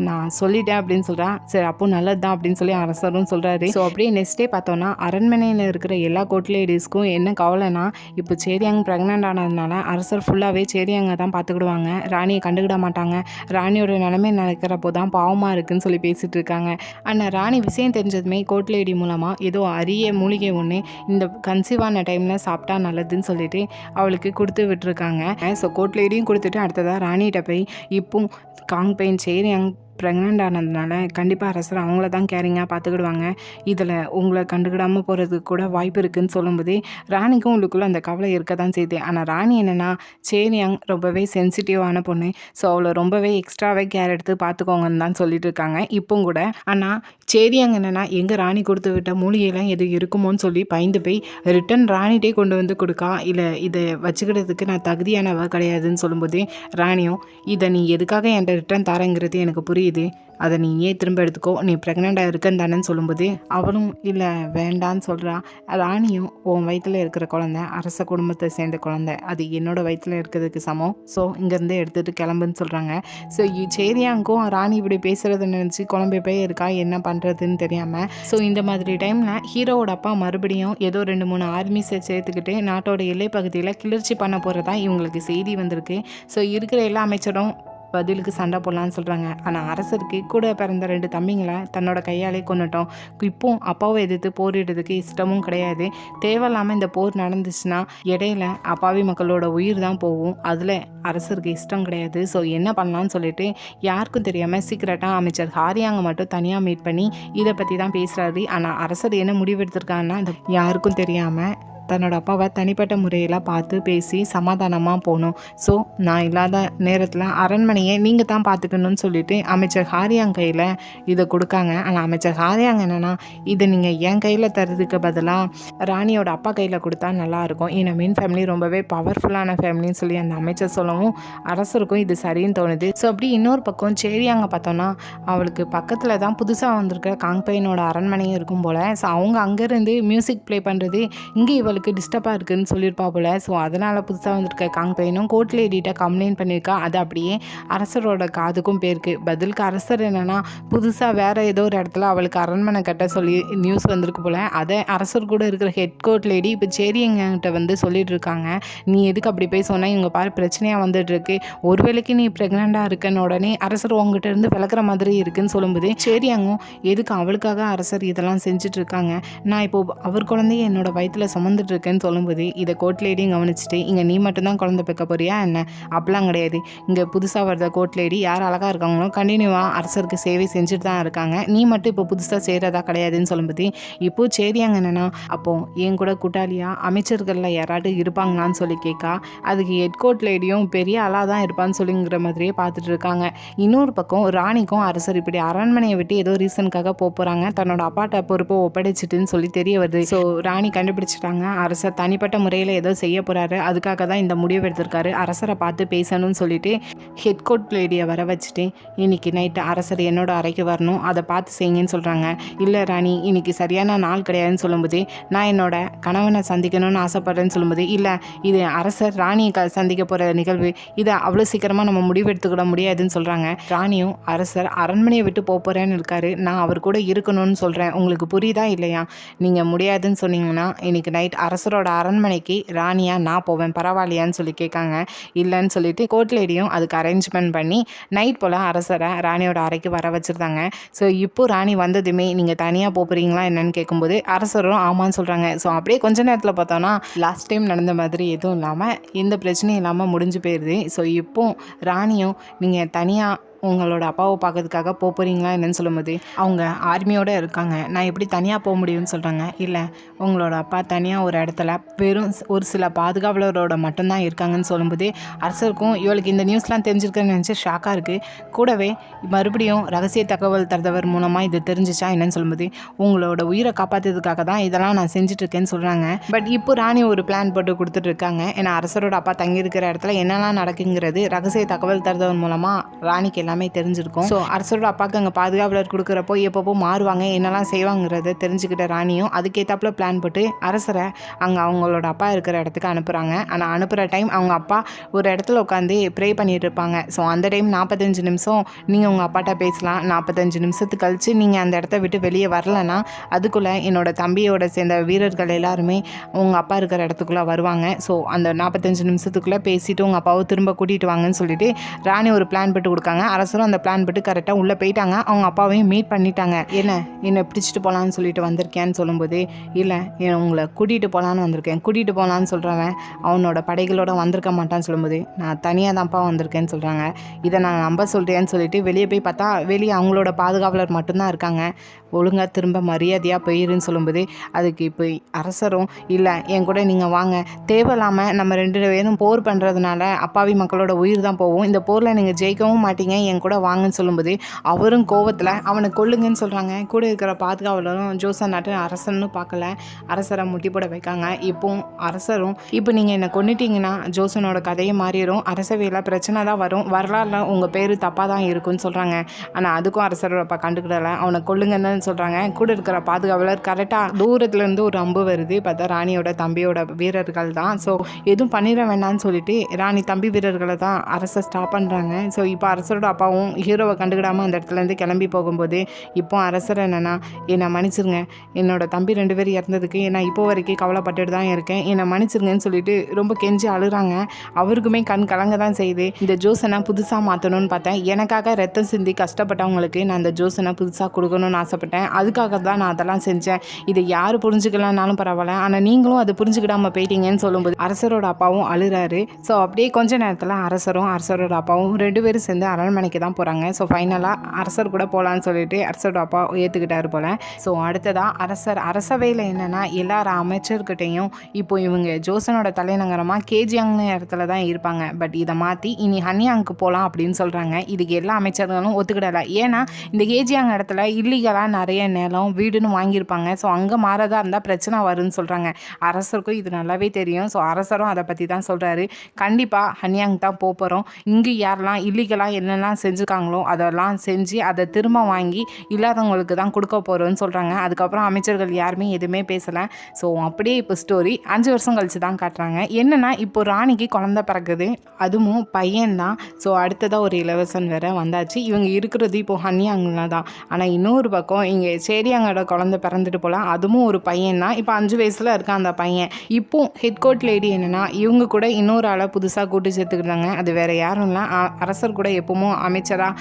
நான் சொல்லிட்டேன் அப்படின்னு சொல்கிறான். சரி அப்போ நல்லது தான் அப்படின்னு சொல்லி அரசரும் சொல்கிறாரு. ஸோ அப்படியே நெக்ஸ்ட் டே பார்த்தோன்னா அரண்மனையில் இருக்கிற எல்லா கோட்லேடிஸ்க்கும் என்ன கவலைனா, இப்போ சேரியாங்க ப்ரெக்னென்ட் ஆனதுனால அரசர் ஃபுல்லாகவே சேரியாங்க தான் பார்த்துக்கிடுவாங்க, ராணியை கண்டுக்கிட மாட்டாங்க. ராணியோட நிலைமை நினைக்கிறப்போ தான் பாவமாக இருக்குன்னு சொல்லி பேசிகிட்டு இருக்காங்க. ஆனால் ராணி விஷயம் தெரிஞ்சதுமே கோட்லேடி மூலமாக ஏதோ அரிய மூலிகை ஒன்று இந்த கன்சீவான டைமில் சாப்பிட்டா நல்லதுன்னு சொல்லிட்டு அவளுக்கு கொடுத்து விட்டுருக்காங்க. ஸோ கோட்லேடியும் கொடுத்துட்டு அடுத்ததாக ராணிகிட்ட போய் இப்போ காங் பெயின் சேரியாங் ப்ரெக்னென்ட் ஆனதுனால கண்டிப்பாக அரசர் அவங்கள தான் கேரிங்காக பார்த்துக்கிடுவாங்க, இதில் உங்களை கண்டுக்கிடாமல் போகிறதுக்கு கூட வாய்ப்பு இருக்குதுன்னு சொல்லும்போது ராணிக்கும் உள்ளுக்குள்ளே அந்த கவலை இருக்க தான் செய்யுது. ஆனால் ராணி என்னென்னா, சேரியாங் ரொம்பவே சென்சிட்டிவான பொண்ணு, ஸோ அவளை ரொம்பவே எக்ஸ்ட்ராவே கேர் எடுத்து பார்த்துக்கோங்கன்னு தான் சொல்லிட்டு இருக்காங்க இப்போ கூட. ஆனால் சேரியாங் என்னென்னா, எங்கள் ராணி கொடுத்து விட்ட மூலிகைலாம் எது இருக்குமோன்னு சொல்லி பயந்து போய் ரிட்டன் ராணிகிட்டே கொண்டு வந்து கொடுக்கா. இல்லை இதை வச்சுக்கிட்டதுக்கு நான் தகுதியானவ கிடையாதுன்னு சொல்லும்போது ராணியும் இதை நீ எதுக்காக என்கிட்ட ரிட்டன் தரங்கிறது எனக்கு புரியுது, இது, அதை நீ ஏன் திரும்ப எடுத்துக்கோ, நீ ப்ரெக்னெண்ட்டாக இருக்கன்னு தானேன்னு சொல்லும்போது அவளும் இல்லை வேண்டான்னு சொல்கிறா. ராணியும் உன் வயிற்றில் இருக்கிற குழந்தை அரச குடும்பத்தை சேர்ந்த குழந்தை, அது என்னோடய வயிற்றில் இருக்கிறதுக்கு சமம், ஸோ இங்கேருந்தே எடுத்துகிட்டு கிளம்புன்னு சொல்கிறாங்க. ஸோ சேரியாங்கும் ராணி இப்படி பேசுகிறத நினச்சி குழம்பு போய் இருக்கா, என்ன பண்ணுறதுன்னு தெரியாமல். ஸோ இந்த மாதிரி டைமில் ஹீரோவோட அப்பா மறுபடியும் ஏதோ 2-3 ஆர்மிஸை சேர்த்துக்கிட்டு நாட்டோட எல்லை பகுதியில் கிளர்ச்சி பண்ண போகிறதா இவங்களுக்கு செய்தி வந்திருக்கு. ஸோ இருக்கிற எல்லா அமைச்சரும் பதிலுக்கு சண்டை போடலான்னு சொல்கிறாங்க. ஆனால் அரசருக்கு கூட பிறந்த 2 தம்பிங்களை தன்னோட கையாலே கொண்டுட்டோம், இப்போ அப்பாவை எதிர்த்து போரிடுறதுக்கு இஷ்டமும் கிடையாது, தேவையில்லாமல் இந்த போர் நடந்துச்சுன்னா இடையில அப்பாவி மக்களோட உயிர் தான் போகும், அதில் அரசருக்கு இஷ்டம் கிடையாது. ஸோ என்ன பண்ணலான்னு சொல்லிட்டு யாருக்கும் தெரியாமல் சீக்கிரட்டாக அமைச்சர் ஹாரியாங்க மட்டும் தனியாக மீட் பண்ணி இதை பற்றி தான் பேசுகிறாரு. ஆனால் அரசர் என்ன முடிவெடுத்திருக்காங்கன்னா யாருக்கும் தெரியாமல் தன்னோட அப்பாவை தனிப்பட்ட முறையில் பார்த்து பேசி சமாதானமாக போகணும். ஸோ நான் இல்லாத நேரத்தில் அரண்மனையை நீங்கள் தான் பார்த்துக்கணும்னு சொல்லிட்டு அமைச்சர் ஹாரியாங் கையில் இதை கொடுக்காங்க. ஆனால் அமைச்சர் ஹாரியாங் என்னென்னா, இதை நீங்கள் என் கையில் தரதுக்கு பதிலாக ராணியோட அப்பா கையில் கொடுத்தா நல்லாயிருக்கும், ஏன்னா மீன் ஃபேமிலி ரொம்பவே பவர்ஃபுல்லான ஃபேமிலின்னு சொல்லி அந்த அமைச்சர் சொல்லவும் அரசருக்கும் இது சரின்னு தோணுது. ஸோ அப்படி இன்னொரு பக்கம் சேரியாங்க பார்த்தோன்னா அவளுக்கு பக்கத்தில் தான் புதுசாக வந்திருக்க காங்பெயினோட அரண்மனையும் இருக்கும் போல். ஸோ அவங்க அங்கேருந்து மியூசிக் ப்ளே பண்ணுறது இங்கே இவளுக்கு டிஸ்டர்பாக இருக்குதுன்னு சொல்லியிருப்பா போல். ஸோ அதனால் புதுசாக வந்திருக்க காங்பெயினும் கோர்ட் லேடிகிட்ட கம்ப்ளைண்ட் பண்ணியிருக்கா. அது அப்படியே அரசரோட காதுக்கும் போயிருக்கு. பதிலுக்கு அரசர் என்னென்னா புதுசாக வேறு ஏதோ ஒரு இடத்துல அவளுக்கு அரண்மனை கட்ட சொல்லி நியூஸ் வந்திருக்கு போல். அதை அரசர் கூட இருக்கிற ஹெட் கோர்ட் லேடி இப்போ சேரிங்கிட்ட வந்து சொல்லிட்டு இருக்காங்க, நீ எதுக்கு அப்படி போய் சொன்னால் இவங்க பாரு பிரச்சனையாக வந்துட்டு இருக்கு, ஒருவேளைக்கு நீ ப்ரெக்னெண்ட்டாக இருக்கன்னு உடனே அரசர் உங்ககிட்ட இருந்து விளக்குற மாதிரி இருக்குன்னு சொல்லும்போது சேரியாங்கும் எதுக்கு அவளுக்காக அரசர் இதெல்லாம் செஞ்சுட்டு இருக்காங்க, நான் இப்போது அவர் குழந்தைய என்னோட வயிற்றில் சுமந்துட்டு இருக்கேன்னு சொல்லும்போது இதை கோர்ட் லேடியும் கவனிச்சுட்டு இங்கே நீ மட்டும்தான் குழந்தை பெக்க போறியா என்ன, அப்படிலாம் கிடையாது, இங்கே புதுசாக வர்ற கோர்ட் லேடி யார் அழகாக இருக்காங்களோ கண்டினியூவாக அரசருக்கு சேவை செஞ்சுட்டு தான் இருக்காங்க, நீ மட்டும் இப்போ புதுசாக செய்கிறதா கிடையாதுன்னு சொல்லும்போது இப்போ சேரியாங்க என்னென்னா அப்போ என் கூட கூட்டாளியாக அமைச்சர்களில் யாராட்டும் இருப்பாங்களான்னு சொல்லி கேட்கா. அதுக்கு ஹெட் கோர்ட் லேடியும் பெரிய ஆளாக தான் இருப்பான்னு சொல்லிங்கிற மாதிரியே பார்த்துட்டு இருக்காங்க. இன்னொரு பக்கம் ராணிக்கும் அரசர் இப்படி அரண்மனையை விட்டு ஏதோ ரீசனுக்காக போகிறாங்க, தன்னோட அப்பாட்ட பொறுப்பை ஒப்படைச்சிட்டுன்னு சொல்லி தெரிய வருது. ஸோ ராணி கண்டுபிடிச்சிட்டாங்க அரசர் தனிப்பட்ட முறையில் ஏதோ செய்ய போகிறாரு, அதுக்காக தான் இந்த முடிவு எடுத்திருக்காரு, அரசரை பார்த்து பேசணும்னு சொல்லிட்டு ஹெட் கோர்ட் லேடியை வர வச்சுட்டு இன்னைக்கு நைட்டு அரசர் என்னோட அறைக்கு வரணும், அதை பார்த்து செய்யுங்கன்னு சொல்கிறாங்க. இல்லை ராணி இன்னைக்கு சரியான நாள் கிடையாதுன்னு சொல்லும்போது நான் என்னோட கணவனை சந்திக்கணும்னு ஆசைப்படுறேன்னு சொல்லும்போது இல்லை இது அரசர் ராணியை சந்திக்க போகிற நிகழ்வு, இதை அவ்வளோ சீக்கிரமாக நம்ம முடிவு எடுத்துக்கிட முடியாதுன்னு சொல்கிறாங்க. ராணியும் அரசர் அரண்மனையை விட்டு போகிறேன்னு இருக்காரு, நான் அவர் கூட இருக்கணும்னு சொல்கிறேன், உங்களுக்கு புரியுதா இல்லையா, நீங்கள் முடியாதுன்னு சொன்னீங்கன்னா இன்னைக்கு நைட் அரசரோட அரண்மனைக்கு ராணியா நான் போவேன் பரவாயில்லையான்னு சொல்லி கேட்காங்க. இல்லைன்னு சொல்லிட்டு கோர்ட் லேடியும் அதுக்கு அரேஞ்ச்மெண்ட் பண்ணி நைட் போல் அரசரை ராணியோட அறைக்கு வர வச்சுருந்தாங்க. ஸோ இப்போ ராணி வந்ததுமே நீங்கள் தனியாக போகிறீங்களா என்னன்னு கேட்கும்போது அரசரும் ஆமான்னு சொல்கிறாங்க. ஸோ அப்படியே கொஞ்ச நேரத்தில் பார்த்தோன்னா லாஸ்ட் டைம் நடந்த மாதிரி எதுவும் இல்லாமல் எந்த பிரச்சனையும் இல்லாமல் முடிஞ்சு போயிடுது. ஸோ இப்போ ராணியும் நீங்கள் தனியாக உங்களோட அப்பாவை பார்க்கறதுக்காக போகிறீங்களா என்னன்னு சொல்லும்போது அவங்க ஆர்மியோடு இருக்காங்க, நான் எப்படி தனியாக போக முடியும்னு சொல்கிறாங்க. இல்லை உங்களோட அப்பா தனியாக ஒரு இடத்துல வெறும் ஒரு சில பாதுகாவலரோட மட்டும்தான் இருக்காங்கன்னு சொல்லும்போது அரசருக்கும் இவளுக்கு இந்த நியூஸ்லாம் தெரிஞ்சிருக்குன்னு நினச்சி ஷாக்காக இருக்குது. கூடவே மறுபடியும் ரகசிய தகவல் தரதவர் மூலமாக இது தெரிஞ்சிச்சா என்னன்னு சொல்லும்போது உங்களோட உயிரை காப்பாற்றுறதுக்காக தான் இதெல்லாம் நான் செஞ்சுட்ருக்கேன்னு சொல்கிறாங்க. பட் இப்போ ராணி ஒரு பிளான் போட்டு கொடுத்துட்டு இருக்காங்க, ஏன்னா அரசரோட அப்பா தங்கியிருக்கிற இடத்துல என்னெல்லாம் நடக்குங்கிறது ரகசிய தகவல் தரதவர் மூலமாக ராணிக்கு எல்லாமே தெரிஞ்சிருக்கும். ஸோ அரசரோட அப்பாவுக்கு அங்கே பாதுகாவலர் கொடுக்குறப்போ எப்பப்போ மாறுவாங்க என்னெல்லாம் செய்வாங்கிறத தெரிஞ்சுக்கிட்ட ராணியும் அதுக்கேற்றாப்புல பிளான் போட்டு அரசரை அங்கே அவங்களோட அப்பா இருக்கிற இடத்துக்கு அனுப்புகிறாங்க. ஆனால் அனுப்புகிற டைம் அவங்க அப்பா ஒரு இடத்துல உட்காந்து ப்ரே பண்ணிட்டு இருப்பாங்க. ஸோ அந்த டைம் 45 நிமிஷம் நீங்கள் உங்கள் அப்பாட்ட பேசலாம், 45 நிமிஷத்துக்கு கழிச்சு நீங்கள் அந்த இடத்த விட்டு வெளியே வரலன்னா அதுக்குள்ளே என்னோட தம்பியோட சேர்ந்த வீரர்கள் எல்லாருமே உங்கள் அப்பா இருக்கிற இடத்துக்குள்ளே வருவாங்க. ஸோ அந்த 45 நிமிஷத்துக்குள்ளே பேசிட்டு உங்கள் அப்பாவை திரும்ப கூட்டிகிட்டு வாங்கன்னு சொல்லிட்டு ராணி ஒரு பிளான் போட்டு கொடுக்காங்க. அரசரும் அந்த பிளான் போட்டு கரெக்டாக உள்ளே போயிட்டாங்க, அவங்க அப்பாவையும் மீட் பண்ணிட்டாங்க. என்னை பிடிச்சிட்டு போகலான்னு சொல்லிட்டு வந்திருக்கேன்னு சொல்லும்போது இல்லை உங்களை கூட்டிகிட்டு போகலான்னு வந்திருக்கேன், கூட்டிகிட்டு போகலான்னு சொல்கிறவன் அவனோட படைகளோட வந்திருக்க மாட்டான்னு சொல்லும்போது நான் தனியாக தான்ப்பா வந்திருக்கேன்னு சொல்கிறாங்க. இதை நான் நம்ப சொல்கிறேன்னு சொல்லிட்டு வெளியே போய் பார்த்தா வெளியே அவங்களோட பாதுகாவலர் மட்டும்தான் இருக்காங்க. ஒழுங்காக திரும்ப மரியாதையாக போயிருன்னு சொல்லும்போது அதுக்கு இப்போ அரசரும் இல்லை என் கூட நீங்கள் வாங்க, தேவையில்லாமல் நம்ம 2 பேரும் போர் பண்ணுறதுனால அப்பாவி மக்களோட உயிர் தான் போகும், இந்த போரில் நீங்கள் ஜெயிக்கவும் மாட்டீங்க, என் கூட வாங்கன்னு சொல்லும்போது அவரும் கோவத்தில் அவனை கொல்லுங்கன்னு சொல்கிறாங்க. கூட இருக்கிற பாதுகாவலரும் ஜோசன் நாட்டு அரசன்னு பார்க்கல, அரசரை முட்டி போட வைக்காங்க. அரசரும் இப்போ நீங்கள் என்னை கொண்டுட்டீங்கன்னா ஜோசனோட கதையை மாறிடும், அரசவையில் பிரச்சனை தான் வரும், வரலாறுல உங்கள் பேர் தப்பாக தான் இருக்குன்னு சொல்கிறாங்க. ஆனால் அதுக்கும் அரசரோட அப்பா கண்டுக்கிடலை, அவனை கொல்லுங்கன்னு சொல்கிறாங்க. கூட இருக்கிற பாதுகாவலர் கரெக்டாக தூரத்துலேருந்து ஒரு அம்பு வருது, பார்த்தா ராணியோட தம்பியோட வீரர்கள் தான். ஸோ எதுவும் பண்ணிட வேண்டாம்னு சொல்லிட்டு ராணி தம்பி வீரர்களை தான் அரசை ஸ்டாப் பண்ணுறாங்க. ஸோ இப்போ அரசரோட அப்பாவும் ஹீரோவை கண்டுக்கிடாமல் அந்த இடத்துலேருந்து கிளம்பி போகும்போது இப்போ அரசர் என்னென்னா, என்னை மன்னிச்சிருங்க, என்னோட தம்பி 2 பேர் இறந்ததுக்கு நான் இப்போ வரைக்கும் கவலைப்பட்டுட்டு தான் இருக்கேன், என்னை மன்னிச்சிருங்கன்னு சொல்லிட்டு ரொம்ப கெஞ்சி அழுகிறாங்க. அவருக்குமே கண் கலங்க தான் செய்யுது. இந்த ஜோசனை புதுசாக மாற்றணும்னு பார்த்தேன், எனக்காக ரத்தம் சிந்தி கஷ்டப்பட்டவங்களுக்கு நான் அந்த ஜோசனை புதுசாக கொடுக்கணும்னு ஆசைப்பட்டேன், அதுக்காக தான் நான் அதெல்லாம் செஞ்சேன், இதை யார் புரிஞ்சுக்கலனாலும் பரவாயில்ல, ஆனால் நீங்களும் அதை புரிஞ்சுக்கிடாமல் போயிட்டீங்கன்னு சொல்லும்போது அரசரோட அப்பாவும் அழுறாரு. ஸோ அப்படியே கொஞ்ச நேரத்தில் அரசரோட அப்பாவும் 2 பேரும் சேர்ந்து அரண்மனைக்கு தான் போகிறாங்க. ஸோ ஃபைனலாக அரசர் கூட போகலான்னு சொல்லிட்டு அரசரோட அப்பா ஏற்றுக்கிட்டாரு போல். ஸோ அடுத்ததாக அரசவையில் என்னென்னா எல்லாரும் அமைச்சர்கிட்டையும் இப்போ இவங்க ஜோசனோட தலைநகரமாக கேஜியாங் இடத்துல தான் இருப்பாங்க, பட் இதை மாற்றி இனி ஹன்யாங்க்கு போகலாம் அப்படின்னு சொல்கிறாங்க. இதுக்கு எல்லா அமைச்சர்களும் ஒத்துக்கிடலை. ஏன்னா இந்த கேஜியாங் இடத்துல இல்லீகலாக நிறைய நிலம் வீடுன்னு வாங்கியிருப்பாங்க. ஸோ அங்கே மாறதா இருந்தால் பிரச்சனை வரும்னு சொல்கிறாங்க. அரசருக்கும் இது நல்லாவே தெரியும். ஸோ அரசரும் அதை பற்றி தான் சொல்கிறாரு, கண்டிப்பாக ஹன்யாங் தான் போகிறோம், இங்கே யாரெல்லாம் இல்லீகலாக என்னெல்லாம் செஞ்சுருக்காங்களோ அதெல்லாம் செஞ்சு அதை திரும்ப வாங்கி இல்லாதவங்களுக்கு தான் கொடுக்க போகிறோன்னு சொல்கிறாங்க. அதுக்கப்புறம் அமைச்சர்கள் யாருமே எதுவுமே பேசலை. ஸோ அப்படியே இப்போ ஸ்டோரி 5 வருஷம் கழிச்சு தான் காட்டுறாங்க. என்னென்னா இப்போ ராணிக்கு குழந்தை பிறகுது, அதுவும் பையன்தான். ஸோ அடுத்ததாக ஒரு இளவரசன் வேற வந்தாச்சு. இவங்க இருக்கிறது இப்போ ஹன்யாங்ல தான். ஆனால் இன்னொரு பக்கம் இங்கே சேரியாங்கோட குழந்தை பிறந்துட்டு போல, அதுவும் ஒரு பையன் தான். இப்போ 5 வயசில் இருக்கான் அந்த பையன். இப்போ ஹெட் கோர்ட் லேடி என்னென்னா இவங்க கூட இன்னொரு ஆளை புதுசாக கூட்டு சேர்த்துக்கிட்டாங்க. அது வேறு யாரும் இல்லை, அரசர் கூட எப்பவும் அமைச்சராக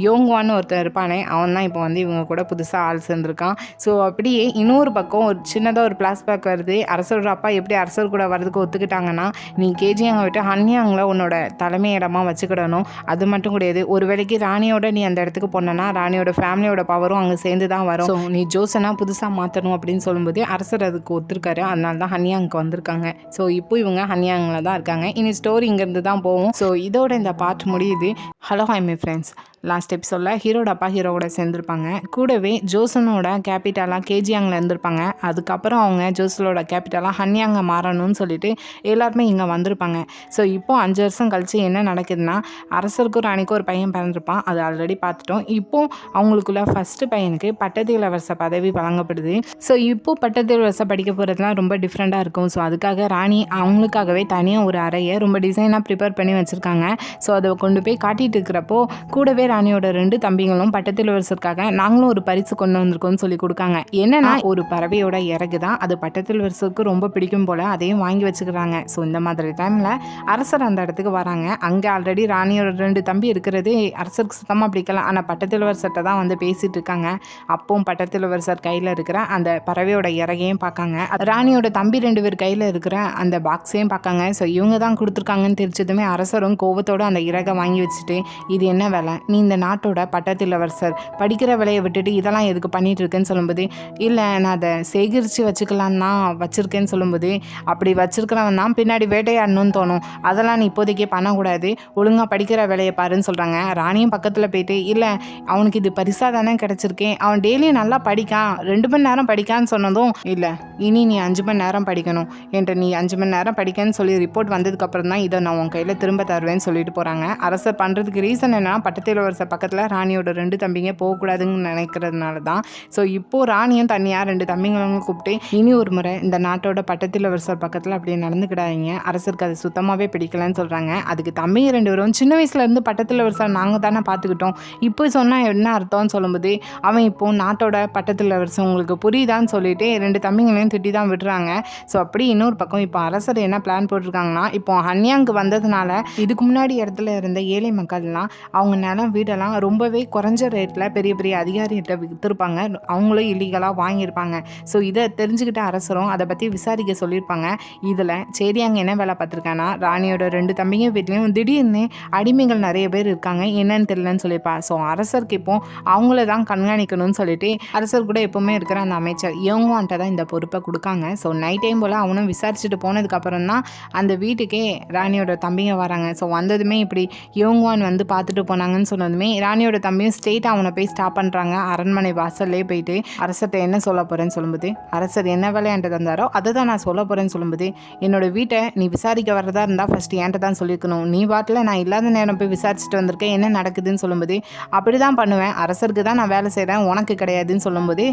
யோங்குவான்னு ஒருத்தர் இருப்பானே, அவன் தான் இப்போ வந்து இவங்க கூட புதுசாக ஆள் சேர்ந்துருக்கான். ஸோ அப்படியே இன்னொரு பக்கம் ஒரு சின்னதாக ஒரு ஃப்ளாஷ்பேக் வருது. அரசரோட அப்பா எப்படி அரசர் கூட வரதுக்கு ஒத்துக்கிட்டாங்கன்னா, நீ கேஜியாங்க விட்டு ஹன்யாங்கில் உன்னோட தலைமை இடமா வச்சுக்கிடணும், அது மட்டும் கிடையாது, ஒரு வேளைக்கு ராணியோட நீ அந்த இடத்துக்கு போனனா ராணியோட ஃபேமிலியோட பவரும் அங்கே சேர்ந்து தான் வரும், ஸோ நீ ஜோசனா புதுசாக மாற்றணும் அப்படின்னு சொல்லும்போது அரசர் அதுக்கு ஒத்துருக்காரு. அதனால தான் ஹன்யாங்க்கு வந்திருக்காங்க. ஸோ இப்போ இவங்க ஹன்யாங்கில் தான் இருக்காங்க. இனி ஸ்டோரி இங்கேருந்து தான் போகும். ஸோ இதோட இந்த பார்ட் முடியுது. Hello hi my friends, last எபிசோடில் ஹீரோட அப்பா ஹீரோவோட சேர்ந்துருப்பாங்க. கூடவே ஜோசனோட கேபிட்டலாக கேஜியாங்கில் இருந்திருப்பாங்க. அதுக்கப்புறம் அவங்க ஜோசனோட கேபிட்டலாக ஹன்யாங்க மாறணும்னு சொல்லிட்டு எல்லாருமே இங்கே வந்திருப்பாங்க. ஸோ இப்போது 5 வருஷம் கழிச்சு என்ன நடக்குதுன்னா, அரசருக்கும் ராணிக்கும் ஒரு பையன் பிறந்திருப்பான், அது ஆல்ரெடி பார்த்துட்டோம். இப்போது அவங்களுக்குள்ள ஃபஸ்ட்டு பையனுக்கு பட்டத்து இளவரச பதவி வழங்கப்படுது. ஸோ இப்போது பட்டத்து இளவரச படிக்க போகிறதுலாம் ரொம்ப டிஃப்ரெண்ட்டாக இருக்கும். ஸோ அதுக்காக ராணி அவங்களுக்காகவே தனியாக ஒரு அறையை ரொம்ப டிசைனாக ப்ரிப்பேர் பண்ணி வச்சுருக்காங்க. ஸோ அதை கொண்டு போய் காட்டிகிட்டு இருக்கிறப்போ கூடவே ராணியோட 2 தம்பிகளும் பட்டத்து இளவரசருக்காக நாங்களும் ஒரு பரிசு கொண்டு வந்திருக்கோம்னு சொல்லி கொடுக்காங்க. என்னன்னா ஒரு பறவையோட இறகு தான், அது பட்டத்து இளவரசருக்கு ரொம்ப பிடிக்கும் போல, அதையும் வாங்கி வச்சுக்கிறாங்க. ஸோ இந்த மாதிரி டைமில் அரசர் அந்த இடத்துக்கு வராங்க. அங்கே ஆல்ரெடி ராணியோட 2 தம்பி இருக்கிறது அரசருக்கு சுத்தமாக பிடிக்கல. ஆனால் பட்டத்து இளவரசர்கிட்ட தான் வந்து பேசிட்டு இருக்காங்க. அப்பவும் பட்டத்து இளவரசர் கையில் இருக்கிற அந்த பறவையோட இறகையும் பார்க்காங்க. ராணியோட தம்பி 2 பேர் கையில் இருக்கிற அந்த பாக்ஸையும் பார்க்காங்க. ஸோ இவங்க தான் கொடுத்துருக்காங்கன்னு தெரிஞ்சதுமே அரசரும் கோவத்தோடு அந்த இறகை வாங்கி வச்சுட்டு, இது என்ன வேலை, நீ இந்த நாட்டோட பட்டத்து இளவரசர், படிக்கிற வேலையை விட்டுட்டு இதெல்லாம் எதுக்கு பண்ணிட்டு இருக்கேன்னு சொல்லும்போது, இல்லை நான் அதை சேகரித்து வச்சுக்கலான்னு தான் வச்சுருக்கேன்னு சொல்லும்போது, அப்படி வச்சுருக்கிறவன் தான் பின்னாடி வேட்டையாடணும்னு தோணும், அதெல்லாம் நீ இப்போதைக்கே பண்ணக்கூடாது, ஒழுங்காக படிக்கிற வேலையை பாருன்னு சொல்கிறாங்க. ராணியும் பக்கத்தில் போயிட்டு, இல்லை அவனுக்கு இது பரிசாக தானே கிடச்சிருக்கேன், அவன் டெய்லியும் நல்லா படிக்கான், 2 மணி நேரம் படிக்கான்னு சொன்னதும், இல்லை இனி நீ 5 மணி நேரம் படிக்கணும், என்கிட்ட நீ 5 மணி நேரம் படிக்கன்னு சொல்லி ரிப்போர்ட் வந்ததுக்கப்புறம் தான் இதை நான் உன் கையில் திரும்ப தருவேன்னு சொல்லிட்டு போகிறாங்க. அரசர் பண்ணுறதுக்கு ரீசன் என்ன, பட்டத்து இளவரசர் பக்கத்தில் ராணியோட 2 தம்பிங்க போகக்கூடாதுன்னு நினைக்கிறதுனால தான். ஸோ இப்போது ராணியும் தனியாக 2 தம்பிங்களும் கூப்பிட்டு, இனி ஒரு முறை இந்த நாட்டோட பட்டத்து இளவரசர் பக்கத்தில் அப்படியே நடந்துக்கிடாதீங்க, அரசருக்கு அது சுத்தமாகவே பிடிக்கலன்னு சொல்கிறாங்க. அதுக்கு தம்பிங்க 2 பேரும் சின்ன வயசுலேருந்து பட்டத்து இளவரசர் நாங்கள் தானே பார்த்துக்கிட்டோம், இப்போ சொன்னால் என்ன அர்த்தம்னு சொல்லும்போது, அவன் இப்போது நாட்டோட பட்டத்து இளவரசர் உங்களுக்கு புரியுதான்னு சொல்லிட்டு 2 தம்பிங்களையும் திட்டி தான் விடுறாங்க. ஸோ அப்படி இன்னொரு பக்கம் இப்போ அரசர் என்ன பிளான் போட்டிருக்காங்கன்னா, இப்போ ஹன்யாங்கு வந்ததுனால இதுக்கு முன்னாடி இடத்துல இருந்த ஏழை மக்கள்லாம் அவங்க நிலம் வீடெல்லாம் ரொம்பவே குறைஞ்ச ரேட்டில் பெரிய பெரிய அதிகாரிகிட்ட விற்றுருப்பாங்க, அவங்களும் இல்லீகலாக வாங்கியிருப்பாங்க. ஸோ இதை தெரிஞ்சுக்கிட்ட அரசரும் அதை பற்றி விசாரிக்க சொல்லியிருப்பாங்க. இதில் சேரியாங்க என்ன வேலை பார்த்துருக்காங்கன்னா, ராணியோட 2 தம்பிங்க வீட்லேயும் திடீர்னு அடிமைகள் நிறைய பேர் இருக்காங்க, என்னன்னு தெரியலன்னு சொல்லியிருப்பா. ஸோ அரசருக்கு இப்போ அவங்கள தான் கண்காணிக்கணும்னு சொல்லிட்டு அரசர் கூட எப்போவுமே இருக்கிற அந்த அமைச்சர் யோங்குவான்ட்ட தான் இந்த பொறுப்பை கொடுக்காங்க. ஸோ நைட் டைம் போல் அவனும் விசாரிச்சுட்டு போனதுக்கப்புறம் தான் அந்த வீட்டுக்கே ராணியோட தம்பிங்க வராங்க. ஸோ வந்ததுமே இப்படி யோங்குவான் வந்து பார்த்துட்டு போனாங்கன்னு சொன்னது சொன்னதுமே ராணியோட தம்பியும் ஸ்ட்ரெயிட்டாக அவனை போய் ஸ்டாப் பண்ணுறாங்க. அரண்மனை வாசல்லே போயிட்டு அரசர்கிட்ட என்ன சொல்ல போகிறேன்னு சொல்லும்போது, அரசர் என்ன வேலை என்கிட்ட தந்தாரோ அதை தான் நான் சொல்ல போகிறேன்னு சொல்லும்போது, என்னோட வீட்டை நீ விசாரிக்க வரதா இருந்தால் ஃபஸ்ட்டு என்கிட்ட தான் சொல்லியிருக்கணும். நீ பாட்டில் நான் இல்லாத நேரம் போய் விசாரிச்சுட்டு வந்திருக்கேன், என்ன நடக்குதுன்னு சொல்லும்போது, அப்படி தான் பண்ணுவேன், அரசருக்கு தான் நான் வேலை செய்கிறேன், உனக்கு கிடையாதுன்னு சொல்லும்போது